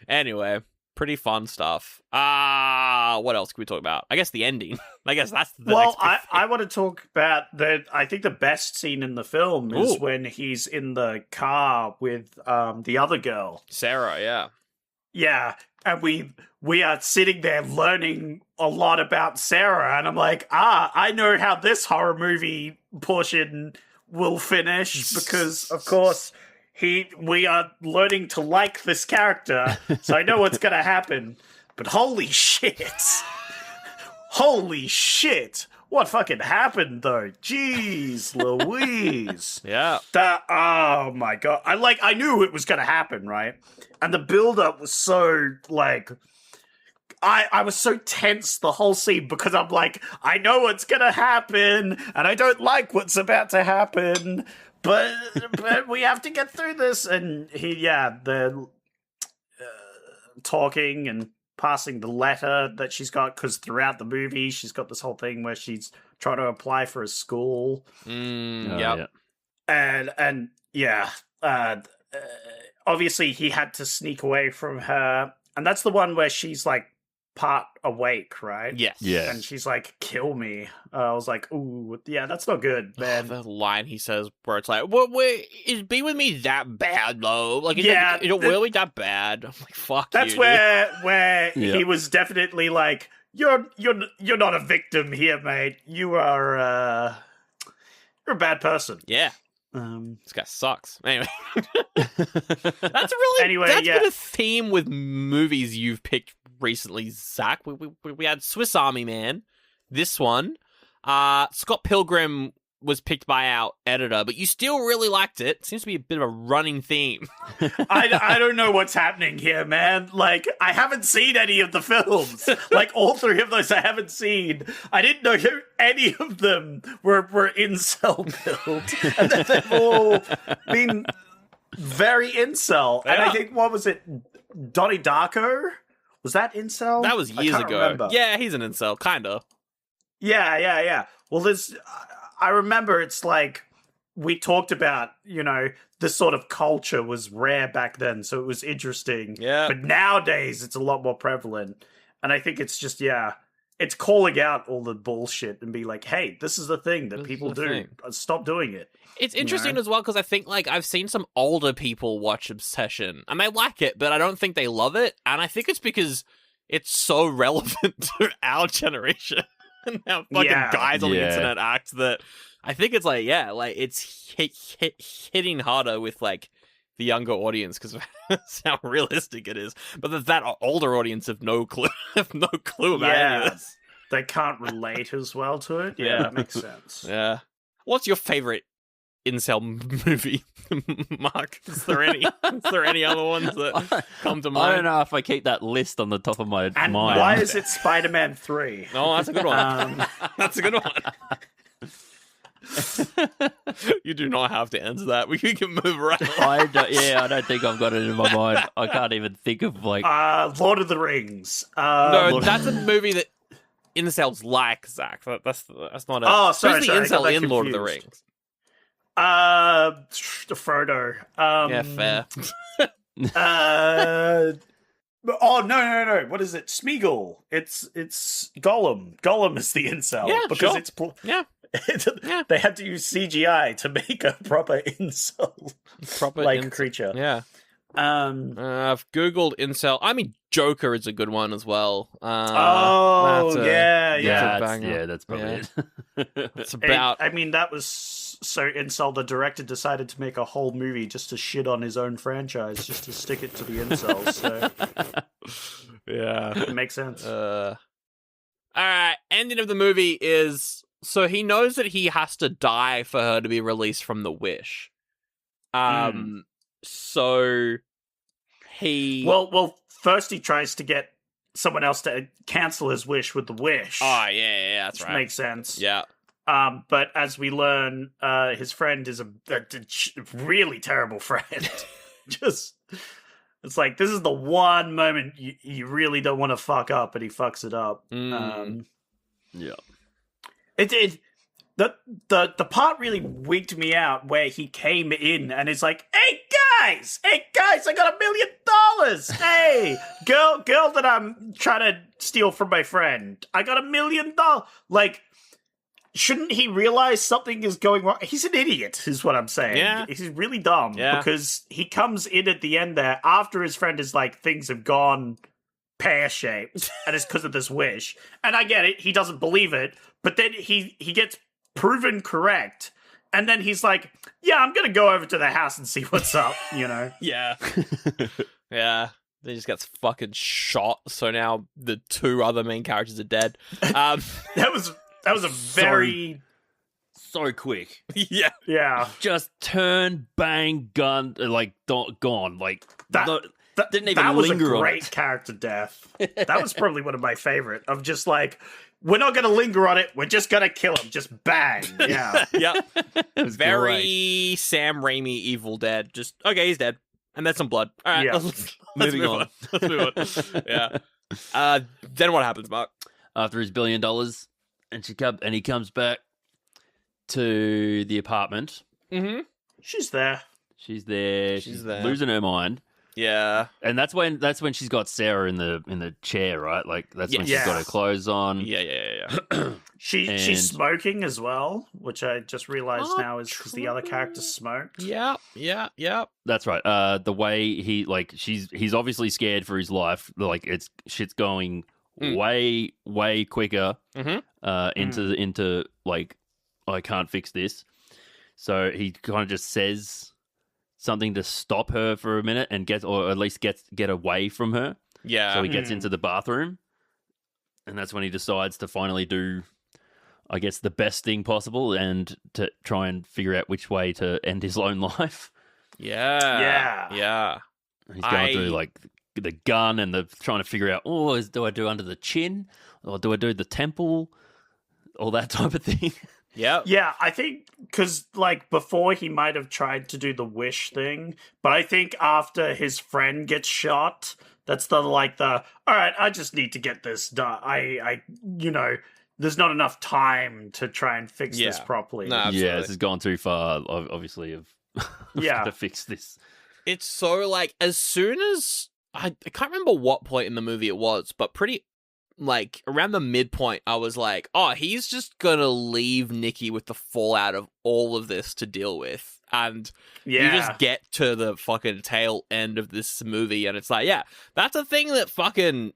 Speaker 5: Anyway, pretty fun stuff. What else can we talk about? I guess the ending. I guess that's the next big thing.
Speaker 4: I want to talk about I think the best scene in the film is when he's in the car with the other girl.
Speaker 5: Sarah, yeah.
Speaker 4: Yeah, and we are sitting there learning a lot about Sarah, and I'm like, I know how this horror movie portion will finish, because, of course, we are learning to like this character, so I know what's going to happen. But holy shit. Holy shit. What fucking happened, though? Jeez Louise.
Speaker 5: Yeah.
Speaker 4: Oh, my God. I knew it was going to happen, right? And the build-up was so, like... I was so tense the whole scene because I'm like, I know what's going to happen, and I don't like what's about to happen, but we have to get through this. And they're talking and passing the letter that she's got, because throughout the movie, she's got this whole thing where she's trying to apply for a school.
Speaker 5: Yeah.
Speaker 4: And obviously he had to sneak away from her. And that's the one where she's like part awake, right?
Speaker 5: Yes.
Speaker 6: Yeah.
Speaker 4: And she's like, kill me. I was like, ooh, yeah, that's not good, man.
Speaker 5: The line he says where it's like, wait, is being with me that bad, though? Like, is it really that bad? I'm like, fuck
Speaker 4: that's
Speaker 5: you.
Speaker 4: Where he was definitely like, you're not a victim here, mate. You are you're a bad person.
Speaker 5: Yeah. This guy sucks. Anyway. That's been a theme with movies you've picked recently, Zach. We had Swiss Army Man, this one. Scott Pilgrim was picked by our editor, but you still really liked it. Seems to be a bit of a running theme.
Speaker 4: I don't know what's happening here, man. Like, I haven't seen any of the films. Like, all three of those I haven't seen. I didn't know any of them were incel build. And then they've all been very incel. Yeah. And I think, what was it? Donnie Darko Was that incel?
Speaker 5: That was years ago.
Speaker 4: Remember.
Speaker 5: Yeah, he's an incel, kind of.
Speaker 4: Yeah. Well, I remember it's like we talked about, this sort of culture was rare back then, so it was interesting.
Speaker 5: Yeah.
Speaker 4: But nowadays, it's a lot more prevalent. And I think it's just, it's calling out all the bullshit and be like, hey, this is the thing that people do. Stop doing it.
Speaker 5: It's interesting as well, because I think, I've seen some older people watch Obsession, and they like it, but I don't think they love it. And I think it's because it's so relevant to our generation and how fucking guys on the internet act that I think it's it's hitting harder with, the younger audience because that's how realistic it is. But that older audience have no clue about any of this.
Speaker 4: They can't relate as well to it. Yeah, that makes sense.
Speaker 5: Yeah. What's your favorite incel movie, Mark? Is there any other ones that come to mind?
Speaker 6: I don't know if I keep that list on the top of my mind.
Speaker 4: Why is it Spider-Man 3?
Speaker 5: Oh, that's a good one. That's a good one. You do not have to answer that. We can move right on.
Speaker 6: I don't think I've got it in my mind. I can't even think of
Speaker 4: Lord of the Rings.
Speaker 5: No, that's a movie that incels like, Zach. That's not a...
Speaker 4: Oh, sorry.
Speaker 5: Who's the incel in Lord of the Rings?
Speaker 4: Frodo.
Speaker 5: Yeah, fair.
Speaker 4: Oh no! What is it? Smeagol. It's Gollum. Gollum is the incel.
Speaker 5: Yeah,
Speaker 4: because
Speaker 5: sure.
Speaker 4: it's
Speaker 5: They
Speaker 4: had to use CGI to make a proper incel, creature.
Speaker 5: Yeah. I've googled incel. I mean, Joker is a good one as well.
Speaker 6: That's probably it.
Speaker 5: It's about.
Speaker 4: That was so incel. The director decided to make a whole movie just to shit on his own franchise, just to stick it to the incels. So
Speaker 5: yeah,
Speaker 4: it makes sense.
Speaker 5: All right. Ending of the movie is so he knows that he has to die for her to be released from the wish. So he
Speaker 4: well first he tries to get someone else to cancel his wish with the wish.
Speaker 5: Oh yeah, that's right.
Speaker 4: Makes sense.
Speaker 5: Yeah.
Speaker 4: But as we learn, his friend is a really terrible friend. Just it's like this is the one moment you really don't want to fuck up, and he fucks it up.
Speaker 6: Yeah.
Speaker 4: The part really wigged me out where he came in and it's like, hey guys, I got $1 million. Hey, girl that I'm trying to steal from my friend, I got $1 million. Like, shouldn't he realize something is going wrong? He's an idiot, is what I'm saying.
Speaker 5: Yeah.
Speaker 4: He's really dumb because he comes in at the end there after his friend is like, things have gone pear-shaped and it's because of this wish. And I get it, he doesn't believe it, but then he gets proven correct, and then he's like, yeah, I'm gonna go over to the house and see what's up,
Speaker 5: Yeah. Yeah. Then he just gets fucking shot, so now the two other main characters are dead.
Speaker 4: That was a very...
Speaker 6: So quick.
Speaker 4: Yeah.
Speaker 6: Just turn, bang, gun, gone. Didn't even
Speaker 4: that was
Speaker 6: linger
Speaker 4: a
Speaker 6: on
Speaker 4: great
Speaker 6: it.
Speaker 4: character death. That was probably one of my favorite. Of just like, we're not going to linger on it. We're just going to kill him. Just bang. Yeah.
Speaker 5: Yep. Very
Speaker 6: great.
Speaker 5: Sam Raimi Evil Dead. Just okay, he's dead, and that's some blood. All right,
Speaker 4: Yeah.
Speaker 5: let's move on. Let's move on. Yeah. Then what happens, Mark?
Speaker 6: After his $1 billion, and he comes back to the apartment.
Speaker 5: Mm-hmm.
Speaker 4: She's there.
Speaker 6: She's there. She's losing her mind.
Speaker 5: Yeah.
Speaker 6: And that's when she's got Sarah in the chair, right? Like that's when she's got her clothes on.
Speaker 5: Yeah.
Speaker 4: She's smoking as well, which I just realized now is because the other character smoked.
Speaker 5: Yeah.
Speaker 6: That's right. The way he's obviously scared for his life. Like shit's going way quicker into like, I can't fix this. So he kind of just says something to stop her for a minute and get away from her.
Speaker 5: Yeah.
Speaker 6: So he gets into the bathroom, and that's when he decides to finally do, I guess, the best thing possible and to try and figure out which way to end his own life.
Speaker 5: Yeah.
Speaker 6: He's going through like the gun and trying to figure out, do I do under the chin or do I do the temple? All that type of thing.
Speaker 5: Yep.
Speaker 4: Yeah, I think because before he might have tried to do the wish thing, but I think after his friend gets shot, That's all right, I just need to get this done. I there's not enough time to try and fix this properly.
Speaker 5: No, absolutely.
Speaker 6: Yeah, this has gone too far, obviously, of to fix this.
Speaker 5: It's so, like, as soon as... I can't remember what point in the movie it was, but pretty... Like, around the midpoint, I was like, oh, he's just gonna leave Nicki with the fallout of all of this to deal with. And you just get to the fucking tail end of this movie, and it's like, yeah, that's a thing that fucking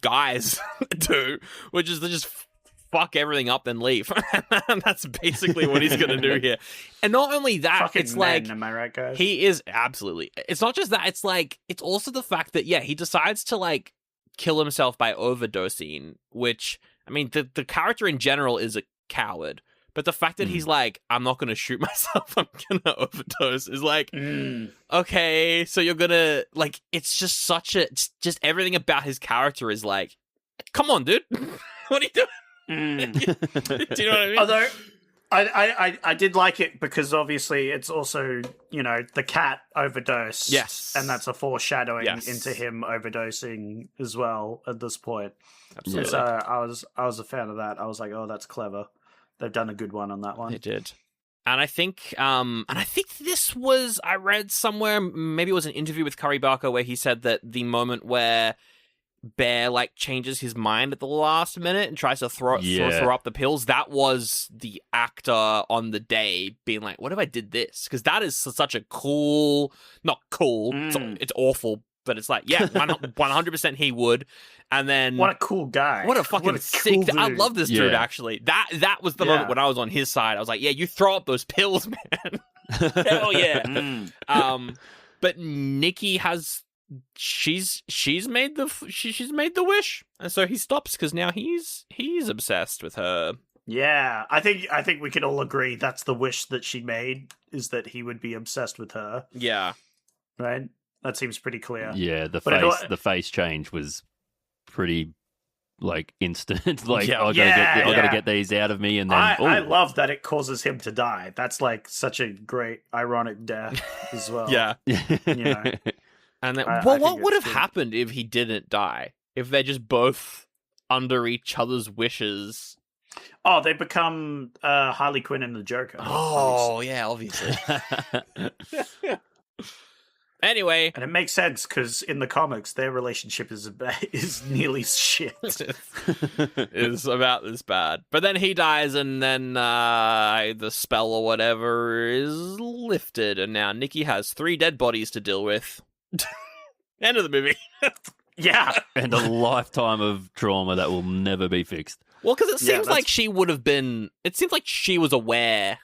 Speaker 5: guys do, which is to just fuck everything up and leave. And that's basically what he's gonna do here. And not only that,
Speaker 4: fucking
Speaker 5: it's
Speaker 4: men,
Speaker 5: like,
Speaker 4: am I right, guys?
Speaker 5: he is absolutely... It's not just that, it's like, it's also the fact that, yeah, he decides to, like, kill himself by overdosing, which, I mean, the character in general is a coward, but the fact that he's like, I'm not going to shoot myself, I'm going to overdose, is like, okay, so you're going to, like, it's just just everything about his character is like, come on, dude, what are you doing? Do you know what I mean?
Speaker 4: Although, I did like it because obviously it's also, the cat overdose.
Speaker 5: Yes.
Speaker 4: And that's a foreshadowing
Speaker 5: Yes.
Speaker 4: into him overdosing as well at this point.
Speaker 5: Absolutely.
Speaker 4: So I was a fan of that. I was like, oh, that's clever. They've done a good one on that one.
Speaker 5: They did. And I think this was, I read somewhere, maybe it was an interview with Curry Barker where he said that the moment where Bear, like, changes his mind at the last minute and tries to throw up the pills, that was the actor on the day being like, what if I did this? Because that is such a cool, not cool, it's awful, but it's like, yeah, 100% he would. And then...
Speaker 4: What a cool guy.
Speaker 5: What a fucking sick...
Speaker 4: cool
Speaker 5: I
Speaker 4: dude.
Speaker 5: love this dude, actually. That was the moment when I was on his side. I was like, yeah, you throw up those pills, man. Hell yeah. But Nicki has... She's made the wish, and so he stops because now he's obsessed with her.
Speaker 4: Yeah, I think we can all agree that's the wish that she made, is that he would be obsessed with her.
Speaker 5: Yeah,
Speaker 4: right. That seems pretty clear.
Speaker 6: Yeah, the face change was pretty, like, instant. Like, I gotta get these out of me, and then
Speaker 4: I love that it causes him to die. That's like such a great ironic death as well.
Speaker 5: Yeah. And then, what would have happened if he didn't die? If they're just both under each other's wishes?
Speaker 4: Oh, they become Harley Quinn and the Joker.
Speaker 5: Oh, yeah, obviously. Anyway.
Speaker 4: And it makes sense, because in the comics, their relationship is nearly shit.
Speaker 5: It's about this bad. But then he dies, and then the spell or whatever is lifted, and now Nicki has 3 dead bodies to deal with. End of the movie.
Speaker 4: Yeah.
Speaker 6: And a lifetime of trauma that will never be fixed.
Speaker 5: Well, because it seems like she would have been... It seems like she was aware.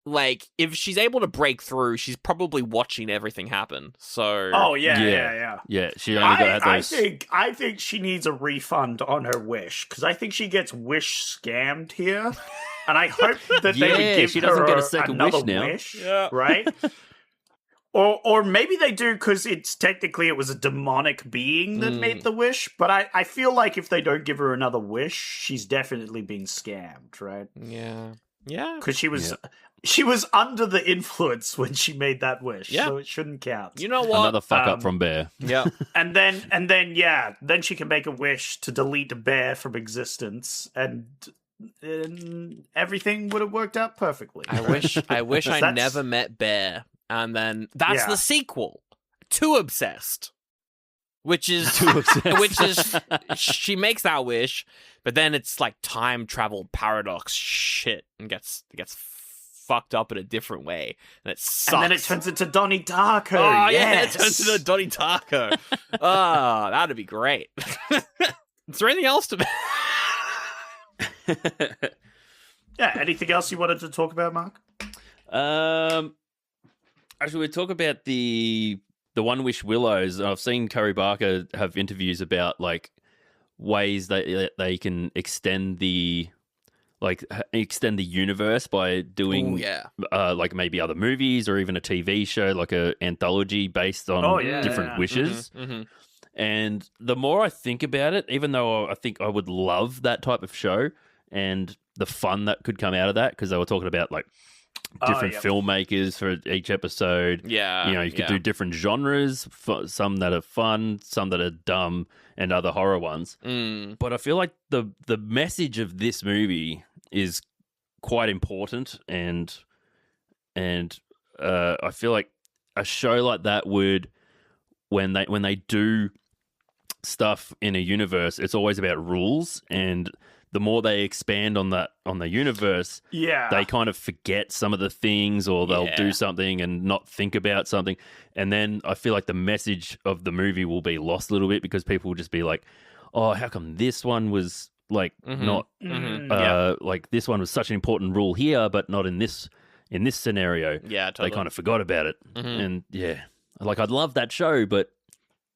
Speaker 5: Like, if she's able to break through, she's probably watching everything happen. So...
Speaker 4: Oh, yeah.
Speaker 6: Yeah, she only got those...
Speaker 4: I think she needs a refund on her wish, because I think she gets wish scammed here. And I hope that they would give
Speaker 6: she
Speaker 4: her
Speaker 6: doesn't get a second
Speaker 4: another
Speaker 6: wish now.
Speaker 4: wish, right? Or maybe they do because it was a demonic being that made the wish. But I feel like if they don't give her another wish, she's definitely being scammed, right?
Speaker 5: Yeah.
Speaker 4: Because she was under the influence when she made that wish, so it shouldn't count.
Speaker 5: You know what?
Speaker 6: Another fuck up from Bear.
Speaker 5: Yeah.
Speaker 4: and then she can make a wish to delete Bear from existence, and everything would have worked out perfectly.
Speaker 5: I wish I never met Bear. And then that's the sequel, Too Obsessed, which is she makes that wish, but then it's like time travel paradox shit and gets fucked up in a different way, and it sucks.
Speaker 4: And then it turns into Donnie Darko.
Speaker 5: Oh yeah, it turns into Donnie Darko. Oh, that'd be great. Is there anything else to?
Speaker 4: Yeah. Anything else you wanted to talk about, Mark?
Speaker 6: Actually, we talk about the One Wish Willows. I've seen Curry Barker have interviews about, like, ways that they can extend the universe by doing like maybe other movies or even a TV show, like a anthology based on different wishes.
Speaker 5: Mm-hmm.
Speaker 6: And the more I think about it, even though I think I would love that type of show and the fun that could come out of that, because they were talking about, like, different filmmakers for each episode.
Speaker 5: Yeah.
Speaker 6: You could do different genres, some that are fun, some that are dumb, and other horror ones. But I feel like the message of this movie is quite important, and I feel like a show like that would, when they do stuff in a universe, it's always about rules, and the more they expand on the universe, they kind of forget some of the things, or they'll do something and not think about something. And then I feel like the message of the movie will be lost a little bit, because people will just be like, oh, how come this one was like not like this one was such an important rule here, but not in this scenario.
Speaker 5: Yeah, totally.
Speaker 6: They kind of forgot about it. And like, I'd love that show, but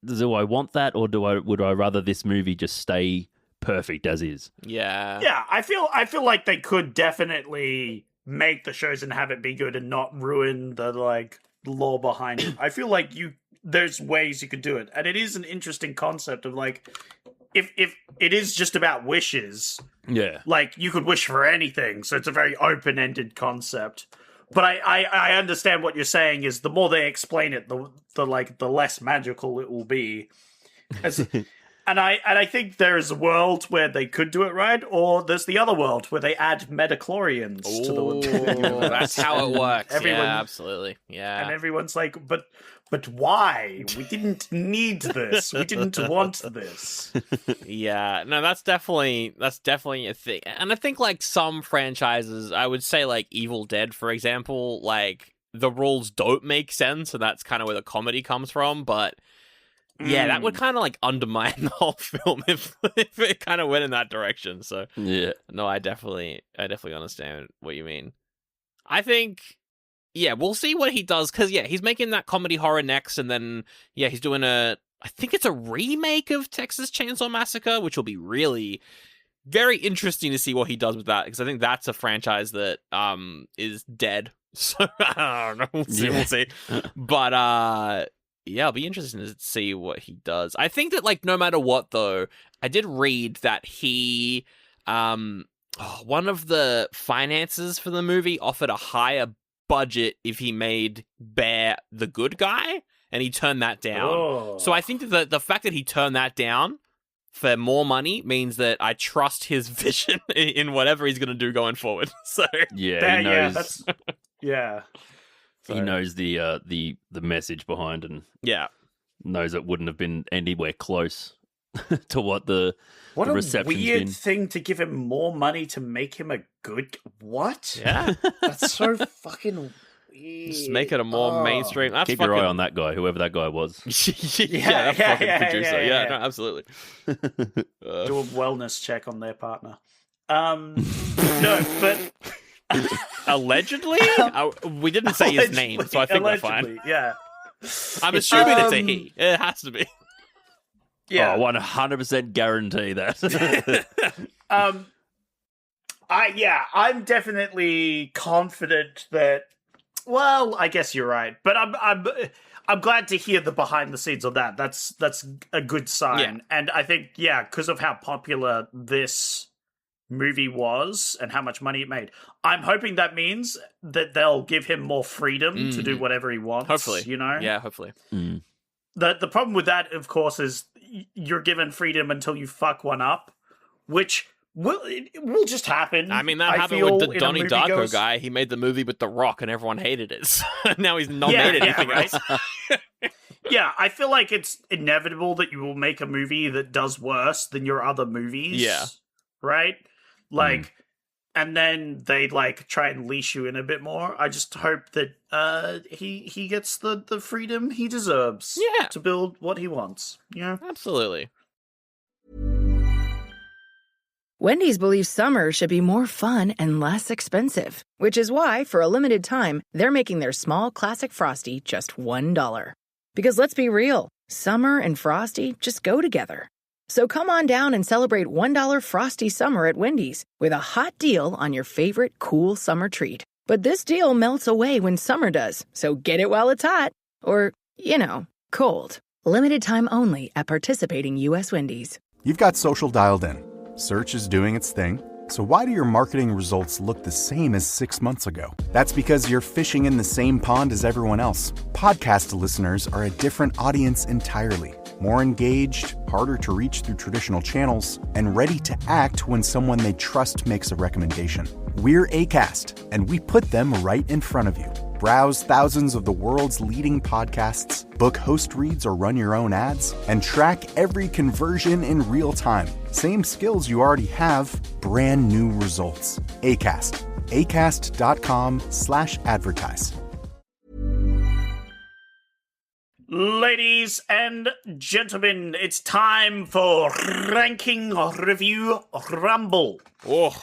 Speaker 6: do I want that, or would I rather this movie just stay perfect as is?
Speaker 4: Yeah, I feel like they could definitely make the shows and have it be good and not ruin the like lore behind it. I feel like there's ways you could do it, and it is an interesting concept of like, if it is just about wishes, like you could wish for anything, so it's a very open-ended concept. But I understand what you're saying is the more they explain it, the less magical it will be. And I think there is a world where they could do it right, or there's the other world where they add metachlorians to the universe.
Speaker 5: That's how it works. Yeah, absolutely. Yeah.
Speaker 4: And everyone's like, but why? We didn't need this. We didn't want this.
Speaker 5: Yeah. No, that's definitely a thing. And I think like some franchises, I would say like Evil Dead, for example, like the rules don't make sense, and that's kind of where the comedy comes from, but yeah, that would kind of like undermine the whole film if it kind of went in that direction. So
Speaker 6: yeah,
Speaker 5: no, I definitely understand what you mean. I think, yeah, we'll see what he does, because he's making that comedy horror next, and then he's doing I think it's a remake of Texas Chainsaw Massacre, which will be really very interesting to see what he does with that, because I think that's a franchise that is dead. So I don't know. We'll see. But yeah, it'll be interesting to see what he does. I think that, like, no matter what, though, I did read that he, one of the finances for the movie offered a higher budget if he made Bear the good guy, and he turned that down. Oh. So I think that the fact that he turned that down for more money means that I trust his vision in whatever he's going to do going forward. So
Speaker 6: he knows.
Speaker 4: Yeah.
Speaker 6: He knows the message behind, and knows it wouldn't have been anywhere close to what the reception's been.
Speaker 4: What a weird thing to give him more money to make him a good... What?
Speaker 5: Yeah.
Speaker 4: That's so fucking weird.
Speaker 5: Just make it a more mainstream...
Speaker 6: Keep your eye on that guy, whoever that guy was.
Speaker 5: that fucking producer. Yeah, no, absolutely.
Speaker 4: Do a wellness check on their partner. No, but...
Speaker 5: Allegedly? We didn't say his name, so I think we're fine.
Speaker 4: Yeah.
Speaker 5: I'm assuming it's a he. It has to be.
Speaker 6: Yeah. 100% guarantee that.
Speaker 4: I'm definitely confident that... Well, I guess you're right. But I'm glad to hear the behind the scenes on that. That's a good sign. Yeah. And I think, because of how popular this movie was and how much money it made, I'm hoping that means that they'll give him more freedom to do whatever he wants.
Speaker 5: Hopefully.
Speaker 4: Yeah,
Speaker 5: hopefully.
Speaker 4: The problem with that, of course, is you're given freedom until you fuck one up, which it will just happen.
Speaker 5: I mean, that happened with the Donnie Darko guy. He made the movie with The Rock and everyone hated it. So now he's not made anything else.
Speaker 4: Yeah, I feel like it's inevitable that you will make a movie that does worse than your other movies.
Speaker 5: Yeah.
Speaker 4: Right? Like, and then they like try and leash you in a bit more. I just hope that he gets the freedom he deserves to build what he wants. Yeah,
Speaker 5: absolutely.
Speaker 9: Wendy's believes summer should be more fun and less expensive, which is why, for a limited time, they're making their small classic Frosty just $1. Because let's be real, summer and Frosty just go together. So come on down and celebrate $1 Frosty Summer at Wendy's with a hot deal on your favorite cool summer treat. But this deal melts away when summer does, so get it while it's hot. Or, cold. Limited time only at participating U.S. Wendy's.
Speaker 8: You've got social dialed in. Search is doing its thing. So why do your marketing results look the same as 6 months ago? That's because you're fishing in the same pond as everyone else. Podcast listeners are a different audience entirely. More engaged, harder to reach through traditional channels, and ready to act when someone they trust makes a recommendation. We're Acast, and we put them right in front of you. Browse thousands of the world's leading podcasts, book host reads or run your own ads, and track every conversion in real time. Same skills you already have, brand new results. Acast. Acast.com/advertise.
Speaker 4: Ladies and gentlemen, it's time for Ranking Review Rumble.
Speaker 5: Oh.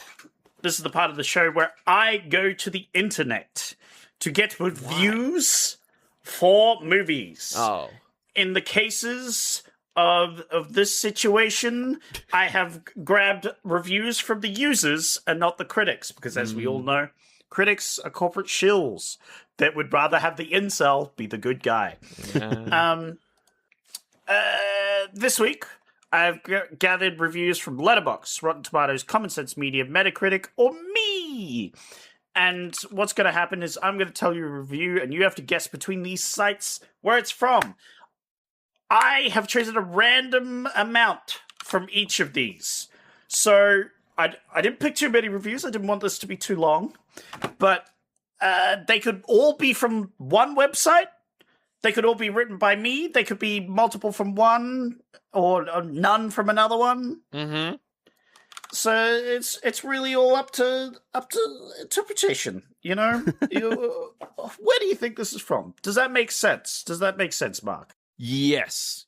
Speaker 4: This is the part of the show where I go to the internet to get reviews for movies.
Speaker 5: Oh.
Speaker 4: In the cases of this situation, I have grabbed reviews from the users and not the critics, because as we all know, critics are corporate shills that would rather have the incel be the good guy.
Speaker 5: Yeah.
Speaker 4: This week, I've gathered reviews from Letterboxd, Rotten Tomatoes, Common Sense Media, Metacritic, or me. And what's going to happen is I'm going to tell you a review, and you have to guess between these sites where it's from. I have chosen a random amount from each of these. So I didn't pick too many reviews. I didn't want this to be too long. But they could all be from one website. They could all be written by me. They could be multiple from one or none from another one.
Speaker 5: Mm-hmm.
Speaker 4: So it's really all up to interpretation, you know? Where do you think this is from? Does that make sense? Does that make sense, Mark?
Speaker 6: Yes.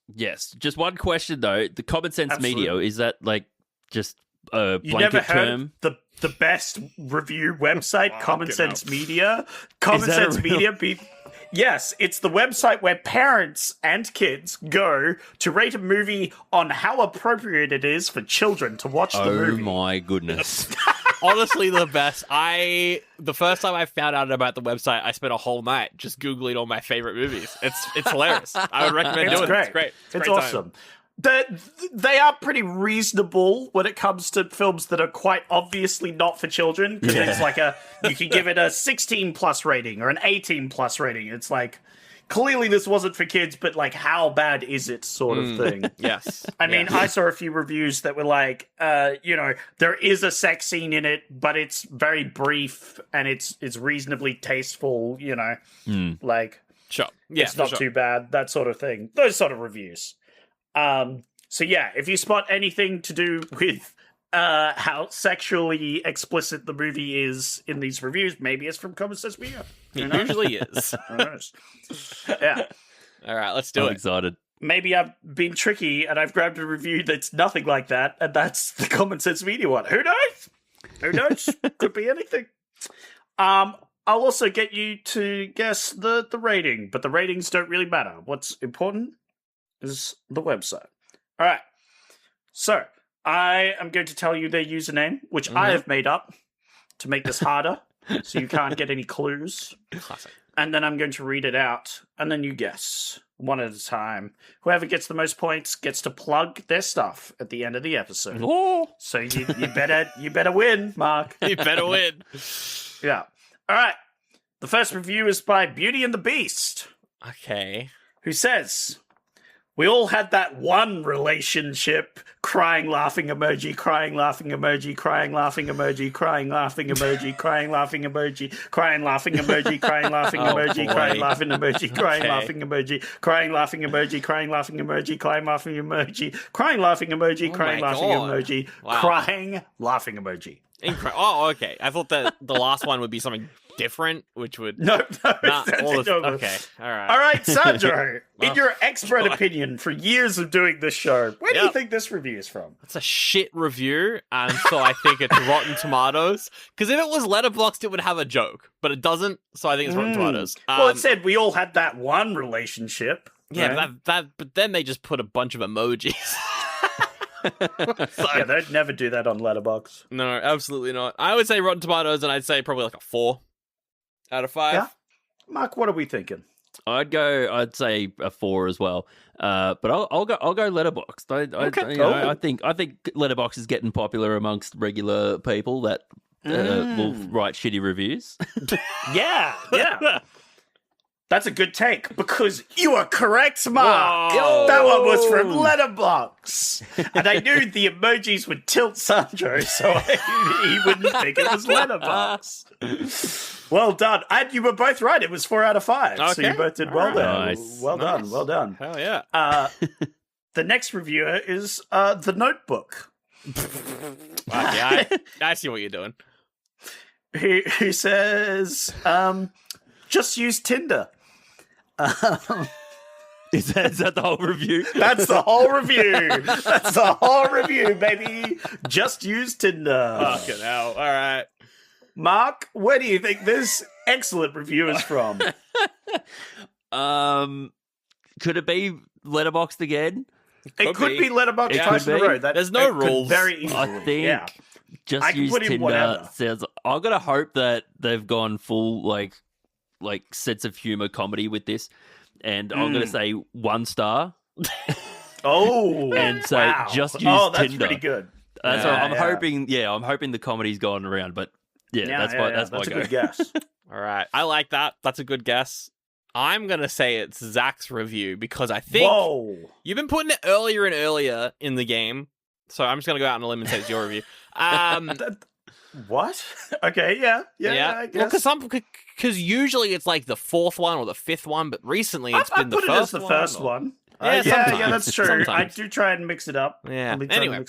Speaker 6: Just one question though. The Common Sense
Speaker 4: Absolutely.
Speaker 6: Media, is that like just a
Speaker 4: You
Speaker 6: blanket
Speaker 4: never heard
Speaker 6: term?
Speaker 4: the best review website, Common Sense Media? Common
Speaker 6: that a
Speaker 4: Sense
Speaker 6: real-
Speaker 4: Media Yes, it's the website where parents and kids go to rate a movie on how appropriate it is for children to watch the movie.
Speaker 6: Oh my goodness.
Speaker 5: Honestly, the best. The first time I found out about the website, I spent a whole night just Googling all my favorite movies. It's hilarious. I would recommend doing it. It's great.
Speaker 4: It's
Speaker 5: great
Speaker 4: awesome.
Speaker 5: time.
Speaker 4: They are pretty reasonable when it comes to films that are quite obviously not for children. Because it's like you can give it a 16 plus rating or an 18 plus rating. It's like, clearly this wasn't for kids, but like, how bad is it sort of thing.
Speaker 5: Yes.
Speaker 4: I mean, I saw a few reviews that were like, there is a sex scene in it, but it's very brief and it's reasonably tasteful, like,
Speaker 5: Sure. Yeah,
Speaker 4: it's not too bad, that sort of thing. Those sort of reviews. So yeah, if you spot anything to do with how sexually explicit the movie is in these reviews, maybe it's from Common Sense Media.
Speaker 5: It usually is.
Speaker 4: Who knows? Yeah.
Speaker 5: All right, let's do
Speaker 6: I'm
Speaker 5: it.
Speaker 6: excited.
Speaker 4: Maybe I've been tricky and I've grabbed a review that's nothing like that, and that's the Common Sense Media one. Who knows? Who knows? Could be anything. I'll also get you to guess the rating, but the ratings don't really matter. What's important is the website. All right. So I am going to tell you their username, which I have made up to make this harder, so you can't get any clues.
Speaker 5: Classic.
Speaker 4: And then I'm going to read it out, and then you guess one at a time. Whoever gets the most points gets to plug their stuff at the end of the episode.
Speaker 5: Oh.
Speaker 4: So you better win, Mark.
Speaker 5: You better win.
Speaker 4: Yeah. All right. The first review is by Beauty and the Beast,
Speaker 5: Okay.
Speaker 4: who says, "We all had that one relationship. Crying, laughing emoji, crying, laughing emoji, crying, laughing emoji, crying, laughing emoji, crying, laughing emoji, crying, laughing emoji, crying, laughing emoji, crying, laughing emoji, crying, laughing emoji, crying, laughing emoji, crying, laughing emoji, crying, laughing emoji, crying, laughing emoji, crying, laughing emoji, crying, laughing emoji."
Speaker 5: Oh, okay. I thought that the last one would be something different, which would...
Speaker 4: No.
Speaker 5: Not all of... Okay, all right.
Speaker 4: All right, Sandro, in your expert opinion for years of doing this show, where do you think this review is from?
Speaker 5: It's a shit review, and so I think it's Rotten Tomatoes. Because if it was Letterboxd, it would have a joke, but it doesn't, so I think it's Rotten Tomatoes.
Speaker 4: Well, it said we all had that one relationship.
Speaker 5: Yeah,
Speaker 4: right?
Speaker 5: but then they just put a bunch of emojis.
Speaker 4: Yeah, they'd never do that on Letterboxd.
Speaker 5: No, absolutely not. I would say Rotten Tomatoes, and I'd say probably like a 4 out of 5.
Speaker 4: Yeah? Mark, what are we thinking?
Speaker 6: I'd say a 4 as well. But I'll go Letterboxd. I think Letterboxd is getting popular amongst regular people that will write shitty reviews.
Speaker 4: Yeah. That's a good take, because you are correct, Mark.
Speaker 6: Whoa.
Speaker 4: That one was from Letterboxd. And I knew the emojis would tilt Sandro, so he wouldn't think it was Letterboxd. Well done. And you were both right. It was 4 out of 5. Okay. So you both did well there.
Speaker 6: Nice.
Speaker 4: Well done.
Speaker 5: Hell yeah.
Speaker 4: The next reviewer is The Notebook.
Speaker 5: I see what you're doing.
Speaker 4: Who says, just use Tinder.
Speaker 6: Is that the whole review?
Speaker 4: That's the whole review. Baby. Just use Tinder.
Speaker 5: Fucking hell. All right.
Speaker 4: Mark, where do you think this excellent review is from?
Speaker 6: Could it be Letterboxd again?
Speaker 4: It could be Letterboxd twice in a row.
Speaker 5: There's no rules.
Speaker 4: Very easily.
Speaker 6: I think just use Tinder sounds. I'm gonna hope that they've gone full like sense of humor comedy with this, and I'm gonna say 1 star.
Speaker 4: And
Speaker 6: say just use
Speaker 4: Tinder.
Speaker 6: That's
Speaker 4: pretty good.
Speaker 6: That's what I'm hoping. Yeah, I'm hoping the comedy's gone around, but that's my
Speaker 4: that's
Speaker 6: go.
Speaker 4: a good guess.
Speaker 5: All right, I like that. That's a good guess. I'm gonna say it's Zach's review because I think you've been putting it earlier and earlier in the game, so I'm just gonna go out on a limb and say it's your review.
Speaker 4: What? Okay, yeah. I guess.
Speaker 5: Well, because usually it's like the 4th one or the 5th one, but recently it's been the first one.
Speaker 4: It as the first one.
Speaker 5: Yeah,
Speaker 4: that's true.
Speaker 5: Sometimes.
Speaker 4: I do try and mix it up.
Speaker 5: Yeah.
Speaker 4: Anyway,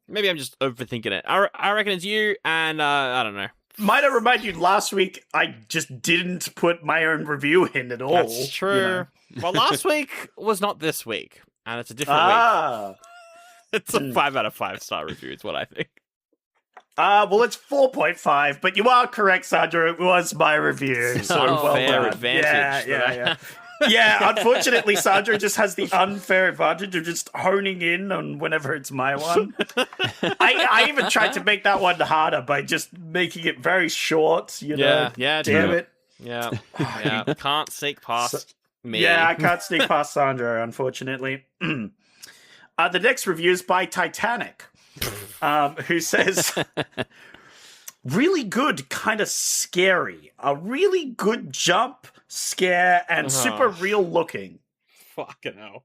Speaker 5: maybe I'm just overthinking it. I reckon it's you, and I don't know.
Speaker 4: Might I remind you, last week I just didn't put my own review in at all.
Speaker 5: That's true.
Speaker 4: You know?
Speaker 5: Well, last week was not this week, and it's a different week. It's a 5 out of 5 star review, is what I think.
Speaker 4: Well, it's 4.5, but you are correct, Sandra. It was my review. So well
Speaker 5: fair
Speaker 4: done.
Speaker 5: advantage.
Speaker 4: Yeah. Yeah, unfortunately, Sandra just has the unfair advantage of just honing in on whenever it's my one. I even tried to make that one harder by just making it very short, you know?
Speaker 5: Yeah,
Speaker 4: damn it.
Speaker 5: Yeah. Can't sneak past me.
Speaker 4: Yeah, I can't sneak past Sandra, unfortunately. The next review is by Titanic, who says... really good, kind of scary. A really good jump, scare, and super real looking.
Speaker 5: Fucking hell.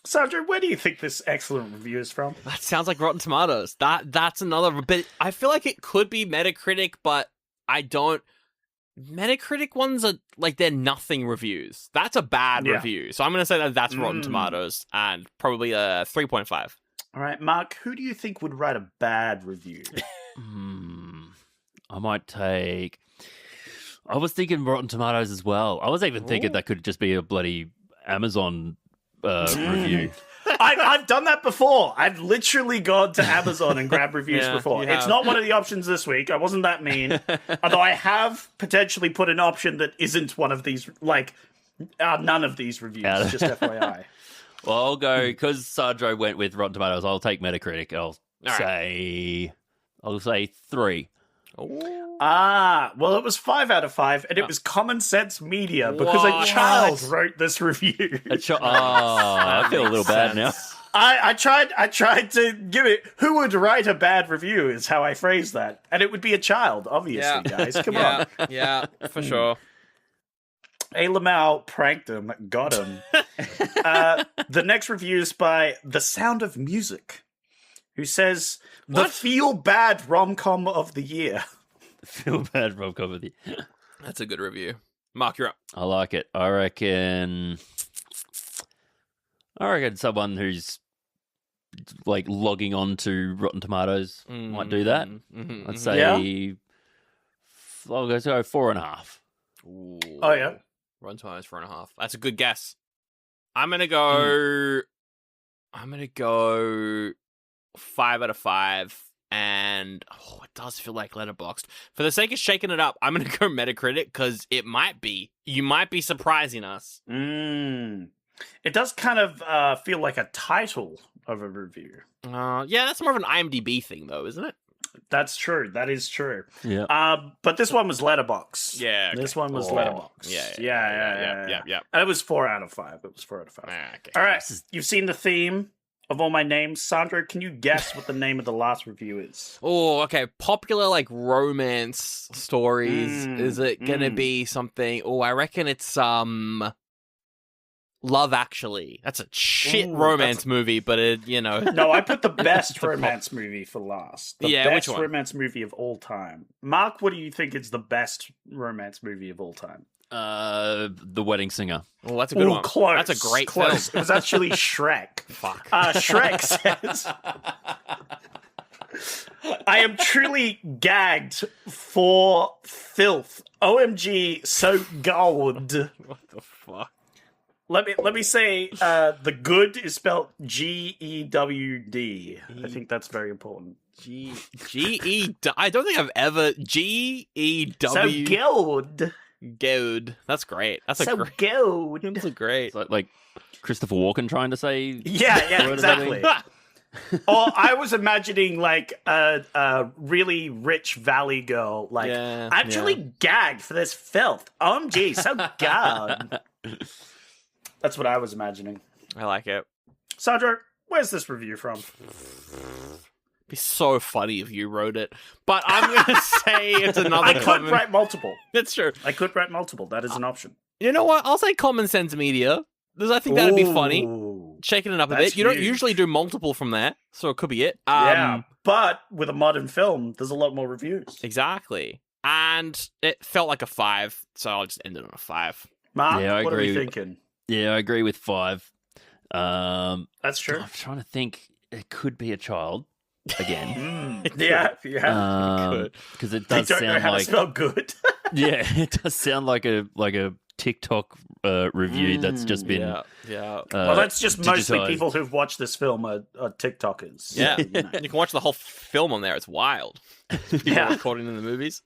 Speaker 4: Sandra, where do you think this excellent review is from?
Speaker 5: That sounds like Rotten Tomatoes. That's another bit. I feel like it could be Metacritic, but I don't. Metacritic ones are like they're nothing reviews. That's a bad review. So I'm going to say that's Rotten Tomatoes and probably a 3.5.
Speaker 4: All right, Mark, who do you think would write a bad review?
Speaker 6: I might take... I was thinking Rotten Tomatoes as well. I was even thinking that could just be a bloody Amazon review.
Speaker 4: I've done that before. I've literally gone to Amazon and grabbed reviews before. It's not one of the options this week. I wasn't that mean. Although I have potentially put an option that isn't one of these, like, none of these reviews, just FYI.
Speaker 6: Well, I'll go, because Sandro went with Rotten Tomatoes, I'll take Metacritic. I'll say 3.
Speaker 4: Well, it was 5 out of 5, and it was Common Sense Media because a child wrote this review.
Speaker 6: I feel a little bad now.
Speaker 4: I tried to give it. Who would write a bad review? Is how I phrased that, and it would be a child, obviously, guys. Come on,
Speaker 5: yeah, for sure.
Speaker 4: A. Lamau pranked him, got him. The next review is by The Sound of Music, who says, the feel-bad rom-com of the year.
Speaker 6: Feel-bad rom-com of the year.
Speaker 5: That's a good review. Mark, you're up.
Speaker 6: I like it. I reckon someone who's like logging on to Rotten Tomatoes might do that. I'd say I'll go 4.5.
Speaker 5: Ooh.
Speaker 4: Oh, yeah.
Speaker 5: Rotten Tomatoes 4.5. That's a good guess. I'm gonna go 5 out of 5, and it does feel like Letterboxd. For the sake of shaking it up, I'm gonna go Metacritic because you might be surprising us.
Speaker 4: It does kind of feel like a title of a review.
Speaker 5: Yeah, that's more of an IMDb thing, though, isn't it?
Speaker 4: That's true. That is true.
Speaker 6: Yeah.
Speaker 4: But this one was Letterboxd.
Speaker 5: Yeah. Okay.
Speaker 4: This one was Letterboxd.
Speaker 5: Yeah.
Speaker 4: And it was 4 out of 5. It was 4 out of 5.
Speaker 5: Okay.
Speaker 4: All right. You've seen the theme of all my names. Sandra, can you guess what the name of the last review is?
Speaker 5: Oh, okay. Popular, like, romance stories. Is it gonna be something? Oh, I reckon it's, Love Actually. That's a shit romance movie, but it,
Speaker 4: No, I put the best romance movie for last. The best
Speaker 5: which one?
Speaker 4: romance movie of all time. Mark, what do you think is the best romance movie of all time?
Speaker 6: The Wedding Singer.
Speaker 5: Oh, that's a good one.
Speaker 4: Close.
Speaker 5: That's a great
Speaker 4: close.
Speaker 5: film.
Speaker 4: It was actually Shrek.
Speaker 5: Fuck.
Speaker 4: Shrek says, I am truly gagged for filth. OMG, so gold.
Speaker 5: What the fuck?
Speaker 4: Let me say, the good is spelled G-E-W-D. I think that's very important.
Speaker 5: G-E... I don't think I've ever... G-E-W...
Speaker 4: So gold.
Speaker 5: Gold. That's great. That's
Speaker 4: so
Speaker 5: great...
Speaker 4: gold.
Speaker 5: That's a great...
Speaker 6: It's like Christopher Walken trying to say...
Speaker 4: Yeah, exactly. Or I was imagining like a really rich valley girl, like actually gagged for this filth. OMG, so gold. That's what I was imagining.
Speaker 5: I like it.
Speaker 4: Sandra, where's this review from?
Speaker 5: It'd be so funny if you wrote it. But I'm going to say it's another
Speaker 4: I could write multiple.
Speaker 5: That's true.
Speaker 4: I could write multiple. That is an option.
Speaker 5: You know what? I'll say Common Sense Media. Because I think that'd be funny. Shaking it up a bit. You don't usually do multiple from there, so it could be it.
Speaker 4: Yeah, but with a modern film, there's a lot more reviews.
Speaker 5: Exactly. And it felt like a 5, so I'll just end it on a 5.
Speaker 4: Mark, what are we thinking?
Speaker 6: Yeah, I agree with 5.
Speaker 4: That's true.
Speaker 6: I'm trying to think. It could be a child again.
Speaker 4: Yeah.
Speaker 6: Because it does
Speaker 4: don't know
Speaker 6: sound
Speaker 4: how
Speaker 6: like
Speaker 4: to spell good.
Speaker 6: yeah, it does sound like a TikTok review that's just been
Speaker 4: well, that's just mostly
Speaker 6: digitized.
Speaker 4: people who've watched this film are TikTokers.
Speaker 5: Yeah, you can watch the whole film on there. It's wild. People recording in the movies.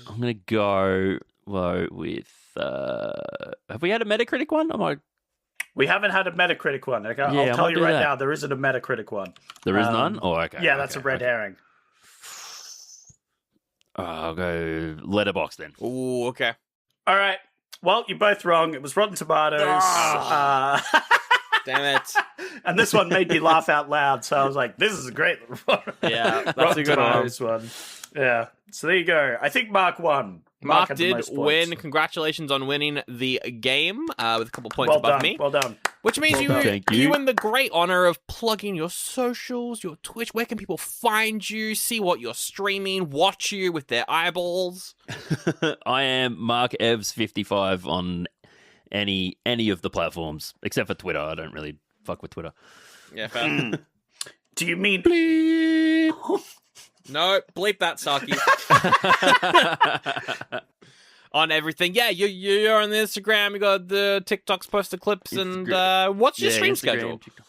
Speaker 6: I'm gonna go with. Have we had a Metacritic one?
Speaker 4: We haven't had a Metacritic one. I'll tell you right now, there isn't a Metacritic one.
Speaker 6: There is none? Oh, okay.
Speaker 4: Yeah, that's a red herring.
Speaker 6: I'll go Letterboxd then.
Speaker 5: Ooh, okay.
Speaker 4: All right. Well, you're both wrong. It was Rotten Tomatoes.
Speaker 5: Damn it.
Speaker 4: And this one made me laugh out loud, so I was like, this is a great
Speaker 5: Yeah, that's
Speaker 4: Rotten
Speaker 5: a good
Speaker 4: Tomatoes one. Yeah. So there you go. I think Mark won.
Speaker 5: Mark
Speaker 4: had the
Speaker 5: did
Speaker 4: most
Speaker 5: win.
Speaker 4: points.
Speaker 5: Congratulations on winning the game with a couple points
Speaker 4: Well
Speaker 5: above
Speaker 4: done.
Speaker 5: me.
Speaker 4: Well done.
Speaker 5: Which means
Speaker 6: Thank you.
Speaker 5: you win the great honor of plugging your socials, your Twitch. Where can people find you, see what you're streaming, watch you with their eyeballs?
Speaker 6: I am MarkEvs55 on any of the platforms, except for Twitter. I don't really fuck with Twitter.
Speaker 5: Yeah, fair.
Speaker 4: Do you mean...
Speaker 6: Bleep.
Speaker 5: No, bleep that, Saki. On everything. Yeah, you're on the Instagram, you got the TikToks, posted clips, and what's your stream schedule?
Speaker 6: TikTok.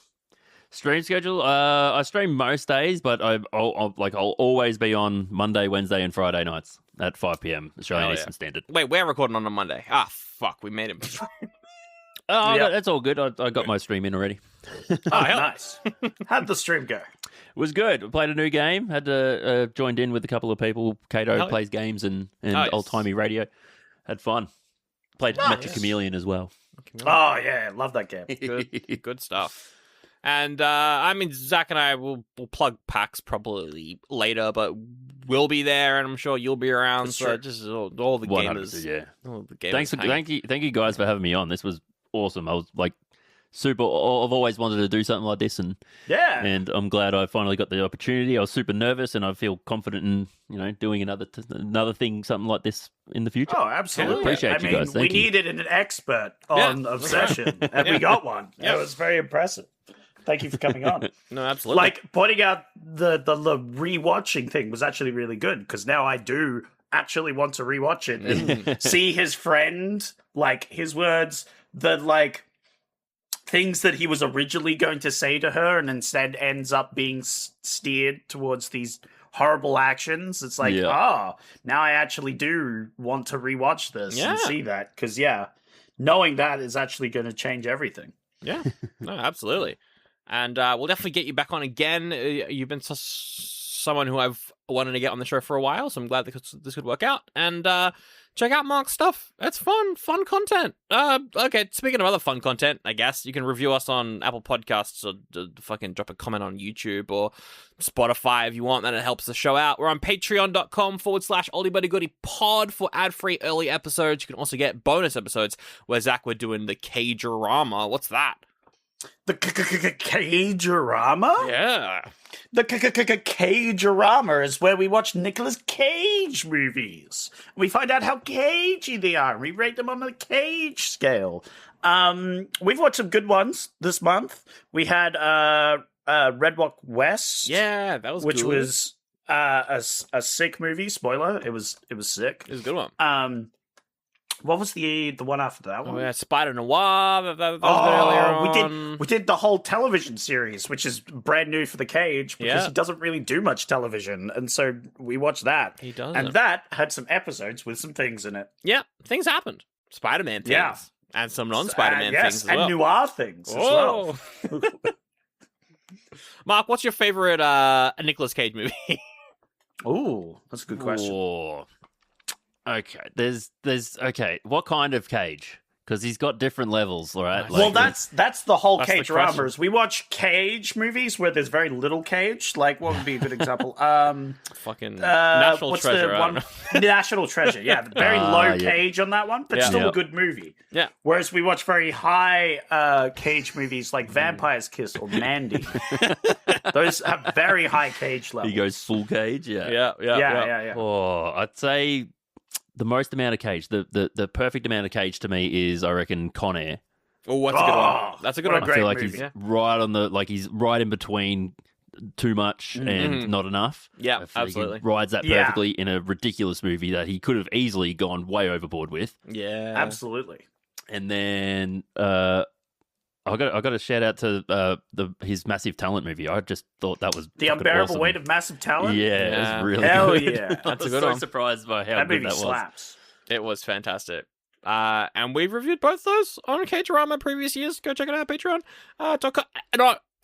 Speaker 6: Stream schedule? I stream most days, but I'll always be on Monday, Wednesday, and Friday nights at 5 p.m. Australian Eastern Standard.
Speaker 5: Wait, we're recording on a Monday. Ah, fuck, we made it.
Speaker 6: That's all good. I got my stream in already.
Speaker 4: Oh, nice. How'd the stream go?
Speaker 6: It was good. We played a new game. Had joined in with a couple of people. Kato plays games and old-timey radio. Had fun. Played Metric Chameleon as well.
Speaker 4: Oh, yeah. Love that game.
Speaker 5: Good stuff. And, I mean, Zach and I will plug PAX probably later, but we'll be there, and I'm sure you'll be around.
Speaker 4: That's
Speaker 5: so
Speaker 4: true.
Speaker 5: just all the gamers.
Speaker 6: Yeah.
Speaker 5: All the gamers
Speaker 6: Thank you guys for having me on. This was awesome. I was like super. I've always wanted to do something like this, and I'm glad I finally got the opportunity. I was super nervous, and I feel confident in doing another thing, something like this in the future.
Speaker 4: Oh, absolutely!
Speaker 6: I appreciate you guys. Thank
Speaker 4: we
Speaker 6: you.
Speaker 4: needed an expert on Obsession, and we got one. It was very impressive. Thank you for coming on.
Speaker 5: No, absolutely.
Speaker 4: Like pointing out the rewatching thing was actually really good because now I do actually want to rewatch it and see his friend, like his words, things that he was originally going to say to her and instead ends up being steered towards these horrible actions. It's like, now I actually do want to rewatch this and see that because, knowing that is actually going to change everything. Yeah,
Speaker 5: no, absolutely. And we'll definitely get you back on again. You've been someone who I've wanted to get on the show for a while, so I'm glad this could work out. And check out Mark's stuff. It's fun content. Okay, speaking of other fun content, I guess you can review us on Apple Podcasts or fucking drop a comment on YouTube or Spotify if you want. That it helps the show out. We're on patreon.com/oldiebuddygoodypod for ad-free early episodes. You can also get bonus episodes where Zach would doing the Cage-orama. What's that?
Speaker 4: The Cage-orama?
Speaker 5: Yeah.
Speaker 4: The Cage-orama is where we watch Nicolas Cage movies. We find out how cagey they are. We rate them on the Cage scale. We've watched some good ones this month. We had Red Walk West.
Speaker 5: Yeah, that was
Speaker 4: which
Speaker 5: good.
Speaker 4: was a sick movie. Spoiler, it was sick.
Speaker 5: It was a good one.
Speaker 4: What was the one after that one?
Speaker 5: Oh, yeah, Spider Noir. That was earlier on.
Speaker 4: We did the whole television series, which is brand new for the Cage because he doesn't really do much television, and so we watched that.
Speaker 5: He doesn't.
Speaker 4: And that had some episodes with some things in it.
Speaker 5: Yeah, things happened. Spider-Man things.
Speaker 4: Yeah.
Speaker 5: And some non-Spider-Man things as well.
Speaker 4: And noir things as well.
Speaker 5: Mark, what's your favorite Nicolas Cage movie?
Speaker 4: Ooh, that's a good question.
Speaker 6: Ooh. Okay, there's okay. What kind of Cage? Because he's got different levels, all right?
Speaker 4: Well, that's the whole
Speaker 5: That's the
Speaker 4: Cage
Speaker 5: question.
Speaker 4: dramas. We watch Cage movies where there's very little Cage. Like, what would be a good example?
Speaker 5: Fucking National
Speaker 4: what's
Speaker 5: Treasure.
Speaker 4: the
Speaker 5: I don't
Speaker 4: one?
Speaker 5: know.
Speaker 4: National Treasure. Yeah, very low
Speaker 6: yeah.
Speaker 4: Cage on that one, but
Speaker 5: Yeah.
Speaker 4: still
Speaker 6: Yep.
Speaker 4: a good movie.
Speaker 5: Yeah.
Speaker 4: Whereas we watch very high Cage movies like Vampire's Kiss or Mandy. Those have very high Cage levels.
Speaker 6: he goes full Cage.
Speaker 5: Yeah.
Speaker 4: Yeah.
Speaker 6: Oh, I'd say the most amount of Cage, the perfect amount of Cage to me is, I reckon, Con Air.
Speaker 5: Oh, that's a good one. That's a good
Speaker 4: what
Speaker 5: one.
Speaker 4: a
Speaker 6: I feel
Speaker 4: great
Speaker 6: like
Speaker 4: movie.
Speaker 6: he's right on the he's right in between too much and not enough.
Speaker 5: Yeah,
Speaker 6: I feel
Speaker 5: absolutely.
Speaker 6: He rides that
Speaker 4: Yeah.
Speaker 6: perfectly in a ridiculous movie that he could have easily gone way overboard with.
Speaker 5: Yeah.
Speaker 4: Absolutely.
Speaker 6: And then I got to shout out to his Massive Talent movie. I just thought that was
Speaker 4: The
Speaker 6: fucking
Speaker 4: Unbearable
Speaker 6: awesome.
Speaker 4: Weight of Massive Talent?
Speaker 6: Yeah, it
Speaker 5: Yeah.
Speaker 6: was really
Speaker 4: Hell
Speaker 6: good.
Speaker 4: yeah.
Speaker 6: I
Speaker 5: That's a
Speaker 6: was
Speaker 5: good
Speaker 6: so
Speaker 5: one.
Speaker 6: surprised by how
Speaker 4: That
Speaker 6: good
Speaker 4: movie
Speaker 6: that was.
Speaker 4: slaps.
Speaker 5: It was fantastic. And we've reviewed both those on Cage-orama previous years. Go check it out, Patreon.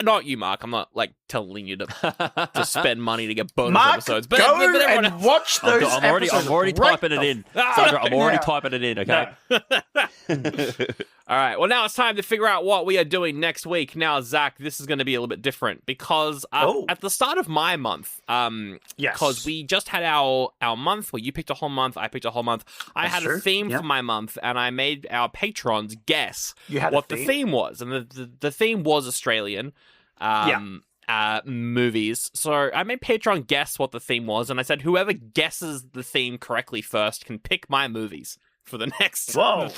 Speaker 5: Not you, Mark. I'm not like telling you to spend money to get bonus
Speaker 4: Mark,
Speaker 5: episodes.
Speaker 4: go
Speaker 5: everyone
Speaker 4: and watch those
Speaker 6: I'm already
Speaker 4: episodes.
Speaker 6: typing it in. Sandra, I'm already
Speaker 4: Yeah.
Speaker 6: typing it in, okay?
Speaker 5: All right. Well, now it's time to figure out what we are doing next week. Now, Zach, this is going to be a little bit different because at the start of my month,
Speaker 4: Yes.
Speaker 5: because we just had our month where you picked a whole month, I picked a whole month. I
Speaker 4: That's
Speaker 5: had
Speaker 4: true.
Speaker 5: a theme
Speaker 4: Yeah.
Speaker 5: for my month, and I made our patrons guess
Speaker 4: You had a
Speaker 5: what the
Speaker 4: theme?
Speaker 5: theme was, and the theme was Australian. Movies. So I made Patreon guess what the theme was, and I said whoever guesses the theme correctly first can pick my movies for the next
Speaker 4: Whoa.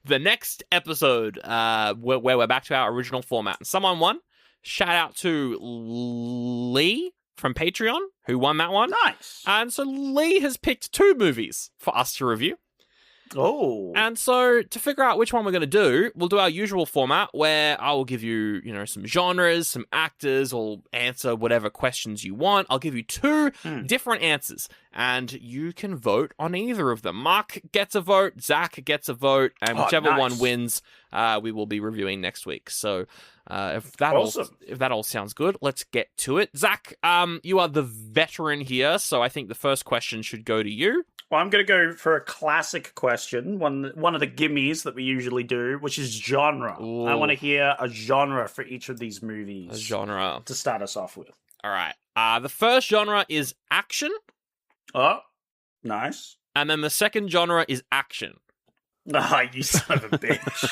Speaker 5: the next episode where we're back to our original format. And someone won. Shout out to Lee from Patreon who won that one.
Speaker 4: Nice.
Speaker 5: And so Lee has picked 2 movies for us to review.
Speaker 4: Oh.
Speaker 5: And so to figure out which one we're going to do, we'll do our usual format where I will give you, some genres, some actors, or answer whatever questions you want. I'll give you 2 different answers, and you can vote on either of them. Mark gets a vote, Zach gets a vote, and whichever
Speaker 4: nice.
Speaker 5: one wins, we will be reviewing next week. So if that all sounds good, let's get to it. Zach, you are the veteran here, so I think the first question should go to you.
Speaker 4: Well, I'm going to go for a classic question, one of the gimmies that we usually do, which is genre.
Speaker 5: Ooh.
Speaker 4: I want to hear a genre for each of these movies.
Speaker 5: A genre.
Speaker 4: To start us off with.
Speaker 5: All right. The first genre is action,
Speaker 4: Oh, nice.
Speaker 5: and then the second genre is action.
Speaker 4: Ah, you son of a bitch.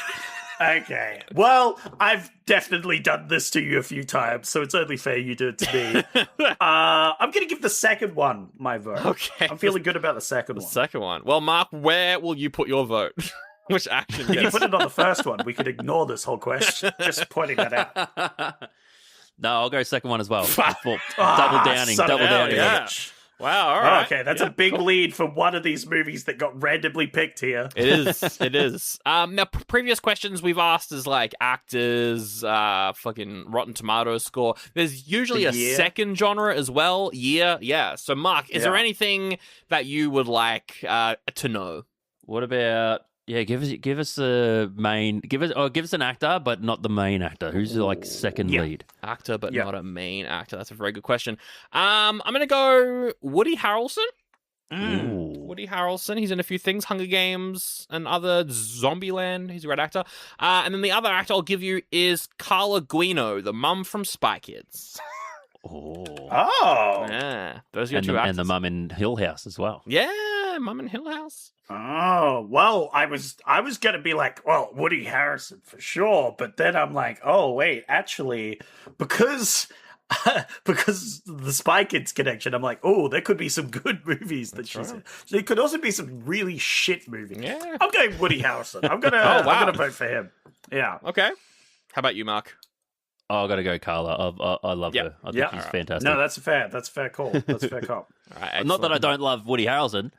Speaker 4: Okay. Well, I've definitely done this to you a few times, so it's only fair you do it to me. I'm going to give the second one my vote.
Speaker 5: Okay.
Speaker 4: I'm feeling good about the second
Speaker 5: The
Speaker 4: one.
Speaker 5: second one. Well, Mark, where will you put your vote? Which action
Speaker 4: You
Speaker 5: gets...
Speaker 4: put it on the first one. We could ignore this whole question. Just pointing that out.
Speaker 6: No, I'll go second one as well. Double
Speaker 4: Ah,
Speaker 6: downing.
Speaker 4: son of
Speaker 6: Double
Speaker 4: a
Speaker 6: downing.
Speaker 5: yeah.
Speaker 4: bitch.
Speaker 5: Wow, all right.
Speaker 4: Okay, that's a big lead for one of these movies that got randomly picked here.
Speaker 5: It is. It is. Now, previous questions we've asked is like actors, fucking Rotten Tomatoes score. There's usually a
Speaker 4: Year.
Speaker 5: second genre as well. Year. Yeah. So, Mark, is there
Speaker 4: Yeah.
Speaker 5: anything that you would like to know?
Speaker 6: What about Yeah, give us a main. Give us an actor, but not the main actor. Who's the like second lead
Speaker 5: actor, but not a main actor? That's a very good question. I'm gonna go Woody Harrelson. Woody Harrelson. He's in a few things, Hunger Games and other Zombieland. He's a great actor. And then the other actor I'll give you is Carla Guino, the mum from Spy Kids. Yeah, those are your two actors.
Speaker 6: And the mum in Hill House as well.
Speaker 5: Yeah, mum in Hill House.
Speaker 4: Oh, well, I was going to be like, well, Woody Harrelson for sure. But then I'm like, oh, wait, actually, because the Spy Kids connection, I'm like, oh, there could be some good movies that she's in. There could also be some really shit movies.
Speaker 5: Yeah.
Speaker 4: I'm going Woody Harrelson. I'm gonna vote for him. Yeah.
Speaker 5: Okay. How about you, Mark?
Speaker 6: Oh, I got to go Carla. I love her. I think she's fantastic.
Speaker 4: No, that's a fair call. That's a fair call.
Speaker 5: All right,
Speaker 6: not that I don't love Woody Harrelson.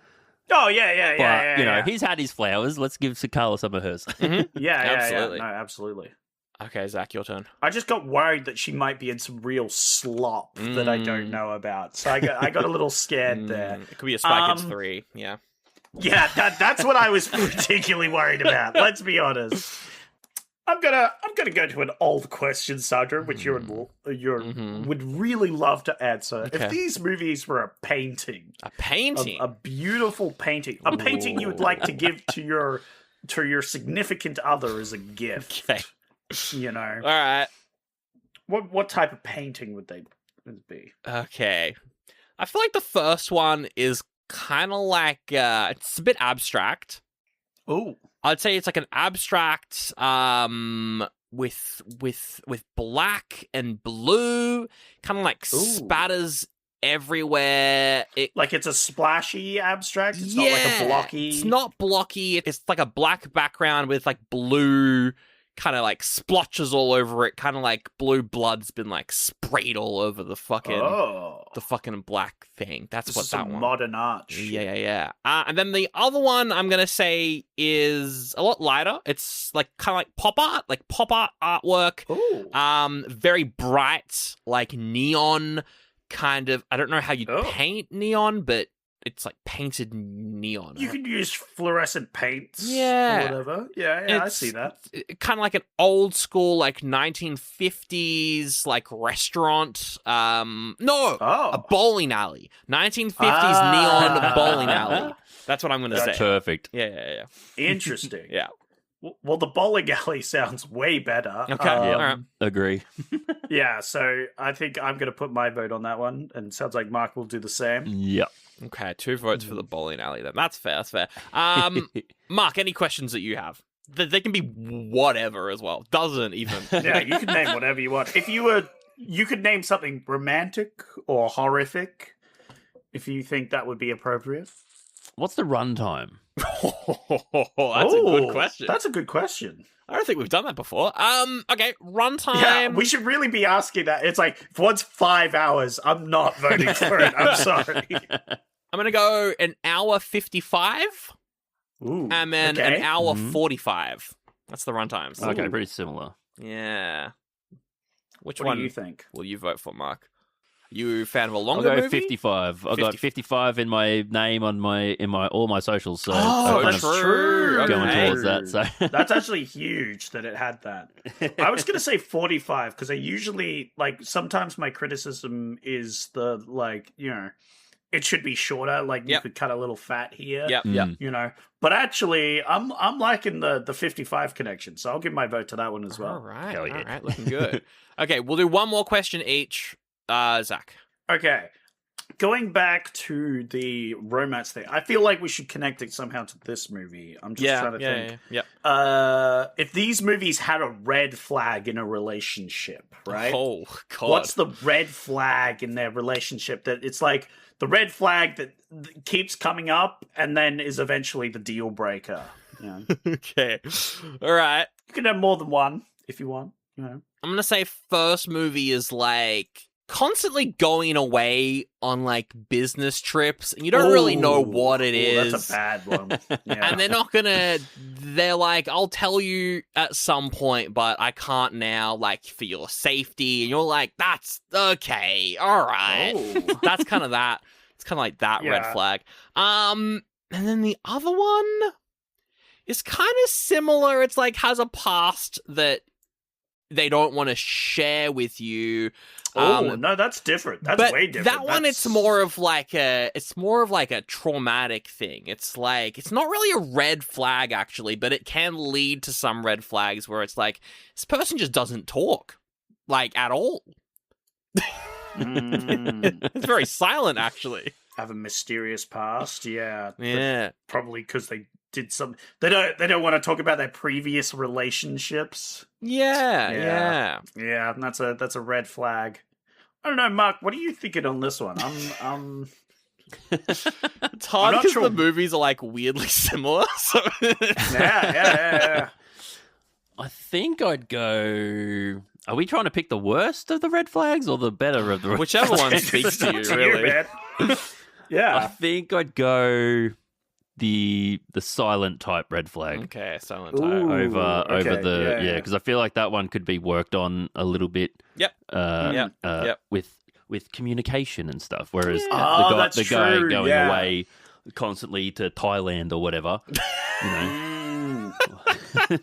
Speaker 4: Oh, yeah.
Speaker 6: But, you know, he's had his flowers. Let's give Carla some of hers.
Speaker 5: Mm-hmm.
Speaker 4: Absolutely. No, absolutely.
Speaker 5: Okay, Zach, your turn.
Speaker 4: I just got worried that she might be in some real slop that I don't know about. So I got a little scared there.
Speaker 5: It could be a Spy Kids 3, yeah.
Speaker 4: Yeah, that's what I was particularly worried about. Let's be honest. I'm gonna go to an old question, Sandra, which you would really love to answer. Okay. If these movies were a painting, a beautiful painting, a painting you would like to give to your significant other as a gift, you know.
Speaker 5: All right.
Speaker 4: What type of painting would they be?
Speaker 5: Okay, I feel like the first one is kind of like it's a bit abstract.
Speaker 4: Oh.
Speaker 5: I'd say it's like an abstract with black and blue, kind of like spatters everywhere.
Speaker 4: Like it's a splashy abstract? It's not like a blocky?
Speaker 5: It's not blocky. It's like a black background with like blue kind of like splotches all over it, kind of like blue blood's been like sprayed all over the fucking black thing. That's what that one.
Speaker 4: Modern art.
Speaker 5: Yeah. And then the other one I'm gonna say is a lot lighter. It's like kind of like pop art artwork.
Speaker 4: Ooh.
Speaker 5: Very bright, like neon kind of. I don't know how you paint neon, but it's like painted neon.
Speaker 4: You could use fluorescent paints or whatever. Yeah, I see that.
Speaker 5: Kind of like an old school, like 1950s, like restaurant. A bowling alley. 1950s neon bowling alley. That's what I'm going to say.
Speaker 6: Perfect.
Speaker 5: Yeah.
Speaker 4: Interesting.
Speaker 5: Yeah.
Speaker 4: Well, the bowling alley sounds way better.
Speaker 5: Okay, all right.
Speaker 6: Agree.
Speaker 4: Yeah, so I think I'm going to put my vote on that one, and sounds like Mark will do the same.
Speaker 6: Yep.
Speaker 5: Okay, 2 votes for the bowling alley then. That's fair. Mark, any questions that you have? They can be whatever as well. Doesn't even.
Speaker 4: Yeah, you can name whatever you want. If you could name something romantic or horrific, if you think that would be appropriate.
Speaker 6: What's the runtime?
Speaker 5: That's a good question.
Speaker 4: That's a good question.
Speaker 5: I don't think we've done that before. Okay, runtime.
Speaker 4: Yeah, we should really be asking that. It's like, if one's 5 hours, I'm not voting for it. I'm sorry.
Speaker 5: I'm going to go an hour 55.
Speaker 4: Ooh,
Speaker 5: and then an hour 45. That's the runtimes.
Speaker 6: Okay, pretty similar.
Speaker 5: Yeah. Which
Speaker 4: what
Speaker 5: one
Speaker 4: do you think?
Speaker 5: Will you vote for, Mark? You a fan of a longer
Speaker 6: I'll go
Speaker 5: movie?
Speaker 6: 55. I've got 55 in my name on all my socials. So
Speaker 4: that's true.
Speaker 6: Going towards that. So
Speaker 4: that's actually huge that it had that. I was going to say 45 because I usually sometimes my criticism is it should be shorter. Like you could cut a little fat here.
Speaker 5: Yep.
Speaker 4: But actually, I'm liking the 55 connection, so I'll give my vote to that one as well.
Speaker 5: All right, looking good. Okay, we'll do one more question each. Zach.
Speaker 4: Okay. Going back to the romance thing, I feel like we should connect it somehow to this movie. I'm just trying to think.
Speaker 5: Yeah.
Speaker 4: If these movies had a red flag in a relationship, right?
Speaker 5: Oh, God.
Speaker 4: What's the red flag in their relationship that it's like the red flag that keeps coming up and then is eventually the deal breaker? Yeah.
Speaker 5: Okay. All right.
Speaker 4: You can have more than one if you want.
Speaker 5: I'm going to say first movie is like constantly going away on like business trips and you don't really know what it is.
Speaker 4: That's a bad one. Yeah.
Speaker 5: And they're like, I'll tell you at some point, but I can't now, like, for your safety. And you're like, that's okay. All right. That's kind of that. It's kind of like that red flag. And then the other one, is kind of similar. It's like has a past that they don't want to share with you.
Speaker 4: No, that's different. That's way different.
Speaker 5: That one, it's more of like a traumatic thing. It's like, it's not really a red flag actually, but it can lead to some red flags where it's like, this person just doesn't talk, like, at all. It's very silent, actually.
Speaker 4: Have a mysterious past, yeah.
Speaker 5: Yeah.
Speaker 4: Probably because they did some. They don't want to talk about their previous relationships.
Speaker 5: Yeah.
Speaker 4: And that's a red flag. I don't know, Mark. What are you thinking on this one?
Speaker 5: It's hard because the movies are like weirdly similar. So
Speaker 4: yeah.
Speaker 6: I think I'd go. Are we trying to pick the worst of the red flags or the better of the red
Speaker 5: Whichever one speaks to you, really.
Speaker 4: Yeah.
Speaker 6: I think I'd go the silent type red flag.
Speaker 5: Okay, silent type.
Speaker 6: Over the because I feel like that one could be worked on a little bit.
Speaker 5: Yep.
Speaker 6: With communication and stuff. Whereas
Speaker 4: the
Speaker 6: guy going away constantly to Thailand or whatever, you know.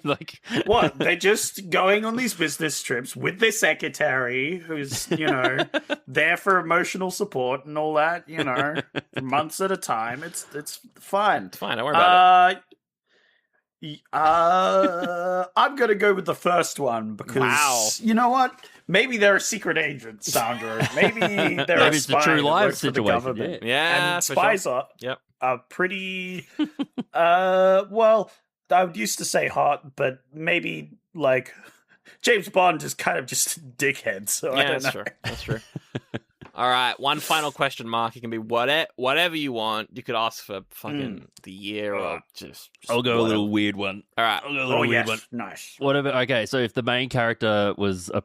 Speaker 4: Like what? They're just going on these business trips with their secretary, who's there for emotional support and all that. For months at a time. It's fine.
Speaker 5: It's fine. Don't worry about
Speaker 4: it. I'm gonna go with the first one because you know what? Maybe they're a secret agent, Sandra. Maybe they're a spy.
Speaker 6: It's a true life
Speaker 5: situation. Yeah,
Speaker 4: and spies
Speaker 5: sure.
Speaker 4: are pretty. Well, I would used to say hot, but maybe like James Bond is kind of just a dickhead. So I don't know.
Speaker 5: That's true. All right, one final question, Mark. It can be whatever you want. You could ask for fucking the year or just
Speaker 6: I'll go
Speaker 5: whatever.
Speaker 6: a little weird one.
Speaker 5: All right.
Speaker 6: I'll go a little weird one.
Speaker 4: Nice.
Speaker 6: Whatever. Okay, so if the main character was a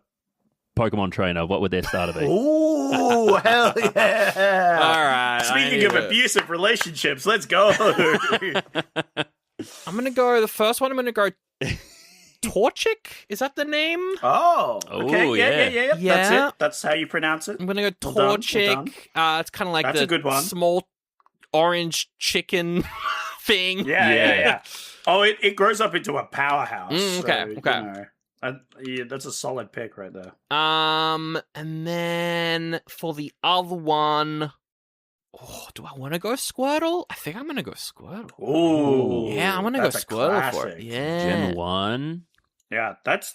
Speaker 6: Pokemon trainer, what would their starter be?
Speaker 4: Ooh, hell yeah!
Speaker 5: All right.
Speaker 4: Speaking of abusive relationships, let's go.
Speaker 5: I'm gonna go the first one. I'm gonna go Torchic. Is that the name?
Speaker 4: Oh, okay. Yeah.
Speaker 5: Yeah.
Speaker 4: That's it. That's how you pronounce it.
Speaker 5: I'm gonna go
Speaker 4: Well
Speaker 5: Torchic.
Speaker 4: done.
Speaker 5: It's kind of like
Speaker 4: That's a good one.
Speaker 5: small orange chicken thing.
Speaker 4: Yeah. Oh, it grows up into a powerhouse.
Speaker 5: Okay.
Speaker 4: That's a solid pick right there.
Speaker 5: And then for the other one, do I want to go Squirtle? I think I'm going to go Squirtle.
Speaker 4: Ooh.
Speaker 5: Yeah, I'm going to go Squirtle for it. Yeah.
Speaker 6: Gen 1.
Speaker 4: Yeah, that.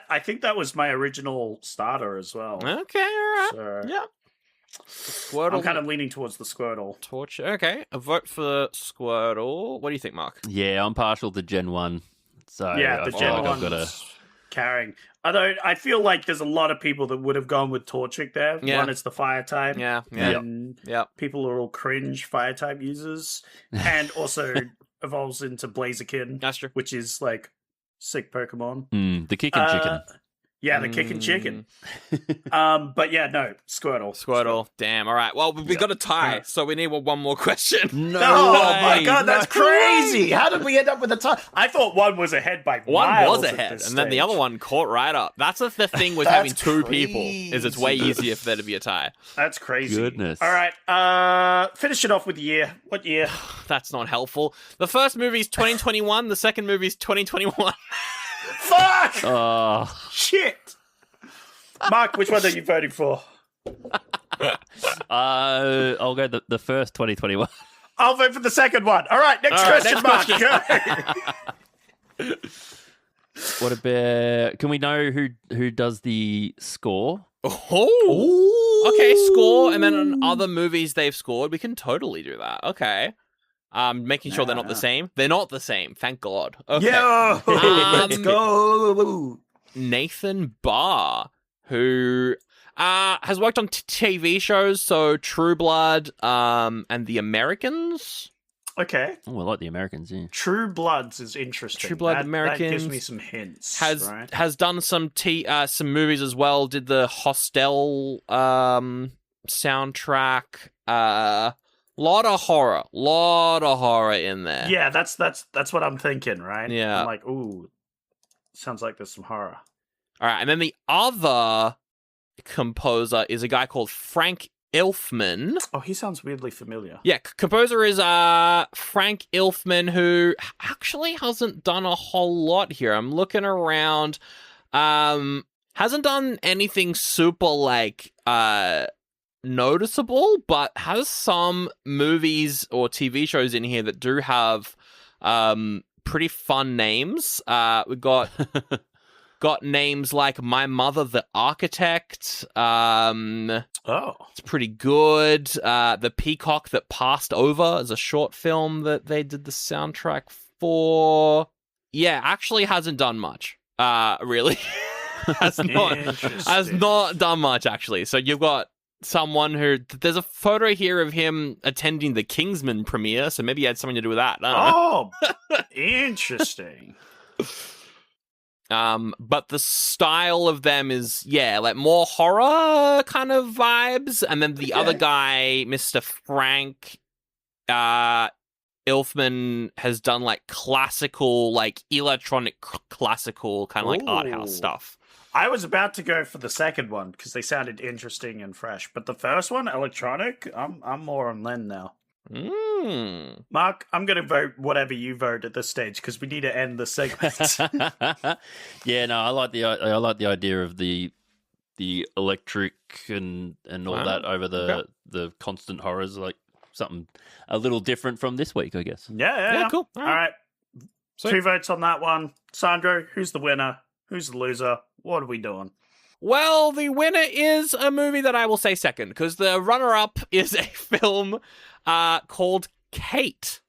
Speaker 4: I think that was my original starter as well.
Speaker 5: Okay, all right.
Speaker 4: So,
Speaker 5: yeah. Squirtle.
Speaker 4: I'm kind of leaning towards the Squirtle.
Speaker 5: Torch. Okay, a vote for Squirtle. What do you think, Mark?
Speaker 6: Yeah, I'm partial to Gen 1. So
Speaker 4: yeah, the Gen 1's carrying. Although I feel like there's a lot of people that would have gone with Torchic there.
Speaker 5: Yeah.
Speaker 4: One, it's the fire type.
Speaker 5: Yeah.
Speaker 4: And people are all cringe fire type users. And also evolves into Blaziken.
Speaker 5: That's true.
Speaker 4: Which is like sick Pokemon.
Speaker 6: The kicking chicken.
Speaker 4: Yeah, the kicking chicken. But yeah, no, Squirtle.
Speaker 5: Damn. All right. Well, we got a tie, so we need one more question.
Speaker 6: No
Speaker 4: Oh my god, that's crazy! How did we end up with a tie? I thought one was ahead by
Speaker 5: one
Speaker 4: miles
Speaker 5: was
Speaker 4: at
Speaker 5: ahead,
Speaker 4: this
Speaker 5: and then the
Speaker 4: stage.
Speaker 5: other one caught right up. That's the thing with having two people is it's way easier for there to be a tie.
Speaker 4: That's crazy.
Speaker 6: Goodness.
Speaker 4: All right, finish it off with the year. What year?
Speaker 5: That's not helpful. The first movie is 2021. The second movie is 2021.
Speaker 4: Fuck!
Speaker 6: Oh.
Speaker 4: Shit! Mark, which one are you voting for?
Speaker 6: I'll go the first 2021.
Speaker 4: I'll vote for the second one. All right, next question, Mark. Go.
Speaker 6: What about? Can we know who does the score?
Speaker 5: Oh, okay, score, and then on other movies they've scored, we can totally do that. Okay, making sure they're not the same. They're not the same, thank God. Okay.
Speaker 4: Yo, let's go.
Speaker 5: Nathan Barr, who has worked on TV shows, so True Blood, and The Americans.
Speaker 4: Okay.
Speaker 6: Oh, I like The Americans, yeah.
Speaker 4: True Bloods is interesting.
Speaker 5: True Blood,
Speaker 4: Americans. That
Speaker 5: Americans.
Speaker 4: gives me some hints.
Speaker 5: Has done some movies as well. Did the Hostel soundtrack. Lot of horror in there.
Speaker 4: Yeah, that's what I'm thinking, right?
Speaker 5: Yeah.
Speaker 4: I'm like, ooh, sounds like there's some horror.
Speaker 5: All right, and then the other composer is a guy called Frank Ilfman.
Speaker 4: Oh, he sounds weirdly familiar.
Speaker 5: Yeah, composer is Frank Ilfman, who actually hasn't done a whole lot here. I'm looking around. Hasn't done anything super, like, noticeable, but has some movies or TV shows in here that do have pretty fun names. We've got names like My Mother the Architect. It's pretty good. The Peacock That Passed Over is a short film that they did the soundtrack for. Yeah, actually hasn't done much. Really. has not done much, actually. So you've got someone who... There's a photo here of him attending the Kingsman premiere, so maybe he had something to do with that.
Speaker 4: Interesting.
Speaker 5: But the style of them is, like more horror kind of vibes. And then the other guy, Mr. Frank Ilfman, has done like classical, like electronic classical kind of like art house stuff.
Speaker 4: I was about to go for the second one because they sounded interesting and fresh, but the first one, electronic, I'm more on Len now. Mark, I'm going to vote whatever you vote at this stage because we need to end the segment.
Speaker 6: Yeah, no, I like the idea of the electric and all that over the constant horrors, like something a little different from this week, I guess.
Speaker 4: Yeah,
Speaker 5: cool.
Speaker 4: All right. 2 votes on that one. Sandro, who's the winner? Who's the loser? What are we doing?
Speaker 5: Well, the winner is a movie that I will say second, because the runner-up is a film called Kate.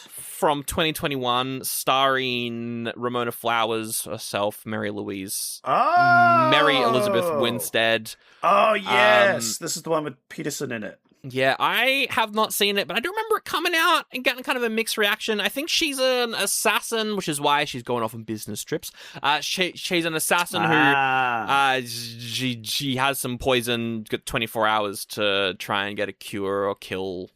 Speaker 5: From 2021, starring Ramona Flowers herself, Mary Louise, Mary Elizabeth Winstead.
Speaker 4: Oh, yes. This is the one with Peterson in it.
Speaker 5: Yeah, I have not seen it, but I do remember it coming out and getting kind of a mixed reaction. I think she's an assassin, which is why she's going off on business trips. She's an assassin who she has some poison, got 24 hours to try and get a cure or kill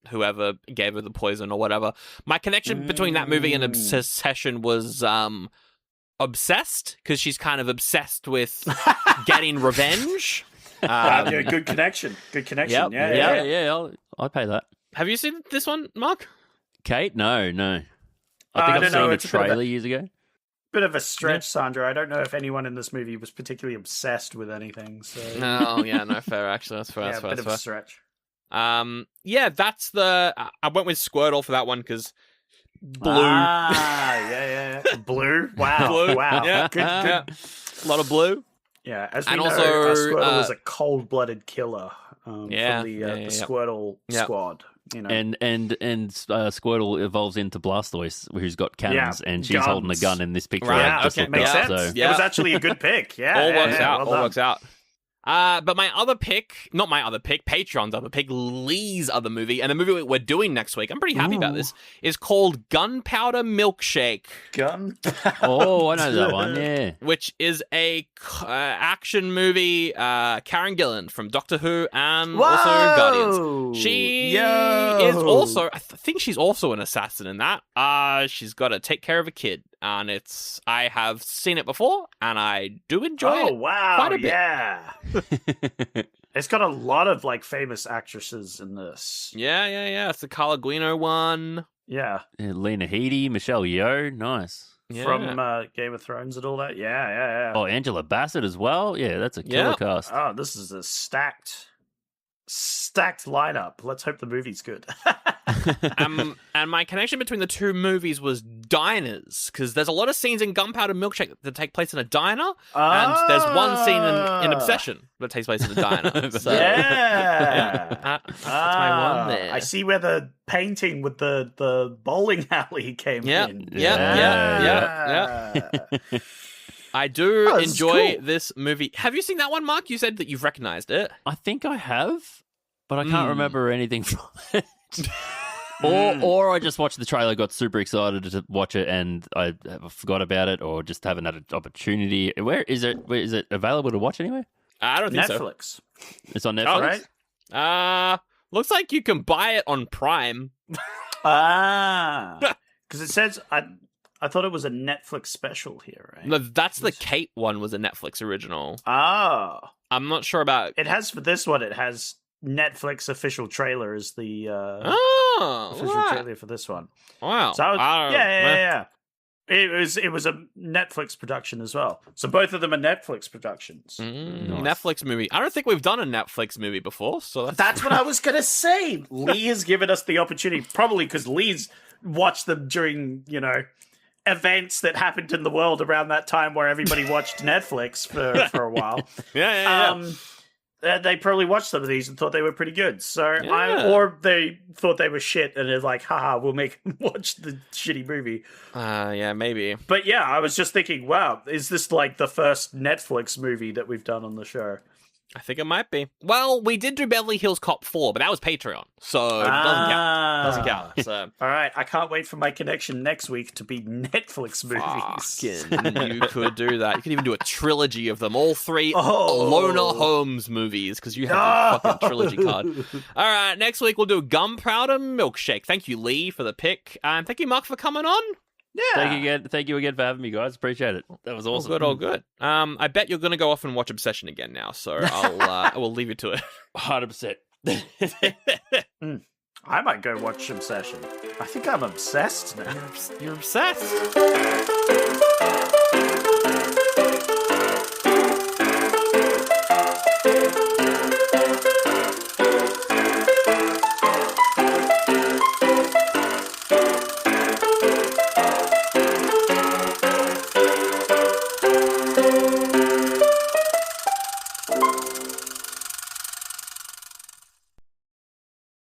Speaker 5: whoever gave her the poison or whatever. My connection between that movie and Obsession was obsessed, because she's kind of obsessed with getting revenge.
Speaker 4: Good connection.
Speaker 6: Yep. Yeah. I'll pay that.
Speaker 5: Have you seen this one, Mark?
Speaker 6: Kate? No. I think I've seen the trailer years ago.
Speaker 4: Bit of a stretch, Sandra. I don't know if anyone in this movie was particularly obsessed with anything. So.
Speaker 5: No, fair. Actually, that's fair.
Speaker 4: Yeah, bit of a stretch.
Speaker 5: That's the. I went with Squirtle for that one because blue.
Speaker 4: Yeah. Blue. Wow.
Speaker 5: Blue.
Speaker 4: Wow.
Speaker 5: Yeah.
Speaker 4: Good.
Speaker 5: A lot of blue.
Speaker 4: Yeah, as we
Speaker 5: and
Speaker 4: know,
Speaker 5: also,
Speaker 4: Squirtle was a cold-blooded killer from the Squirtle squad. You know,
Speaker 6: and Squirtle evolves into Blastoise, who's got cannons, and she's holding a gun in this picture.
Speaker 5: Right,
Speaker 4: okay, makes sense. So. It was actually a good pick. Yeah,
Speaker 5: all works out. But my other pick, not my other pick, Patreon's other pick, Lee's other movie, and the movie we're doing next week, I'm pretty happy about this, is called Gunpowder Milkshake.
Speaker 6: Oh, I know that one, yeah.
Speaker 5: Which is a action movie, Karen Gillan from Doctor Who and also Guardians. She is also, I think she's also an assassin in that. She's got to take care of a kid. And I have seen it before, and I do enjoy it quite a bit.
Speaker 4: Yeah. It's got a lot of like famous actresses in this.
Speaker 5: Yeah. It's the Carla Guino one.
Speaker 4: Yeah.
Speaker 6: Lena Headey, Michelle Yeoh, nice.
Speaker 5: Yeah.
Speaker 4: From Game of Thrones and all that. Yeah.
Speaker 6: Oh, Angela Bassett as well. Yeah, that's a killer cast.
Speaker 4: Oh, this is a stacked lineup. Let's hope the movie's good.
Speaker 5: And my connection between the two movies was diners, because there's a lot of scenes in Gunpowder Milkshake that take place in a diner, and there's one scene in Obsession that takes place in a diner. So, that's my one there.
Speaker 4: I see where the painting with the bowling alley came in.
Speaker 5: Yeah. I do enjoy this movie. Have you seen that one, Mark? You said that you've recognized it.
Speaker 6: I think I have, but I can't remember anything from it. Or I just watched the trailer, got super excited to watch it, and I forgot about it, or just haven't had an opportunity. Where is it? Is it available to watch anywhere?
Speaker 5: I don't think
Speaker 4: Netflix.
Speaker 5: So.
Speaker 6: It's on Netflix?
Speaker 4: Oh, right?
Speaker 5: Looks like you can buy it on Prime.
Speaker 4: Because it says I thought it was a Netflix special here, right?
Speaker 5: No, that's the Kate one was a Netflix original.
Speaker 4: Oh.
Speaker 5: I'm not sure about...
Speaker 4: It has, for this one, it has Netflix official trailer as the official trailer for this one.
Speaker 5: Wow.
Speaker 4: So yeah. It was a Netflix production as well. So both of them are Netflix productions.
Speaker 5: Nice. Netflix movie. I don't think we've done a Netflix movie before, so
Speaker 4: that's what I was gonna say. Lee has given us the opportunity, probably because Lee's watched them during, events that happened in the world around that time where everybody watched Netflix for a while.
Speaker 5: Yeah.
Speaker 4: They probably watched some of these and thought they were pretty good. So or they thought they were shit and they're like, haha, we'll make them watch the shitty movie.
Speaker 5: Yeah, maybe.
Speaker 4: But yeah, I was just thinking, wow, is this like the first Netflix movie that we've done on the show?
Speaker 5: I think it might be. Well, we did do Beverly Hills Cop 4, but that was Patreon, so it doesn't count. So.
Speaker 4: All right, I can't wait for my connection next week to be Netflix movies.
Speaker 5: Fucking, you could do that. You could even do a trilogy of them, all three Lona Holmes movies, because you have the fucking trilogy card. All right, next week we'll do Gunpowder Milkshake. Thank you, Lee, for the pick, and thank you, Mark, for coming on.
Speaker 4: Yeah.
Speaker 6: Thank you again for having me, guys. Appreciate it. That was awesome.
Speaker 5: All good. I bet you're going to go off and watch Obsession again now, so I will leave you to it.
Speaker 6: 100%.
Speaker 4: I might go watch Obsession. I think I'm obsessed now.
Speaker 5: You're obsessed.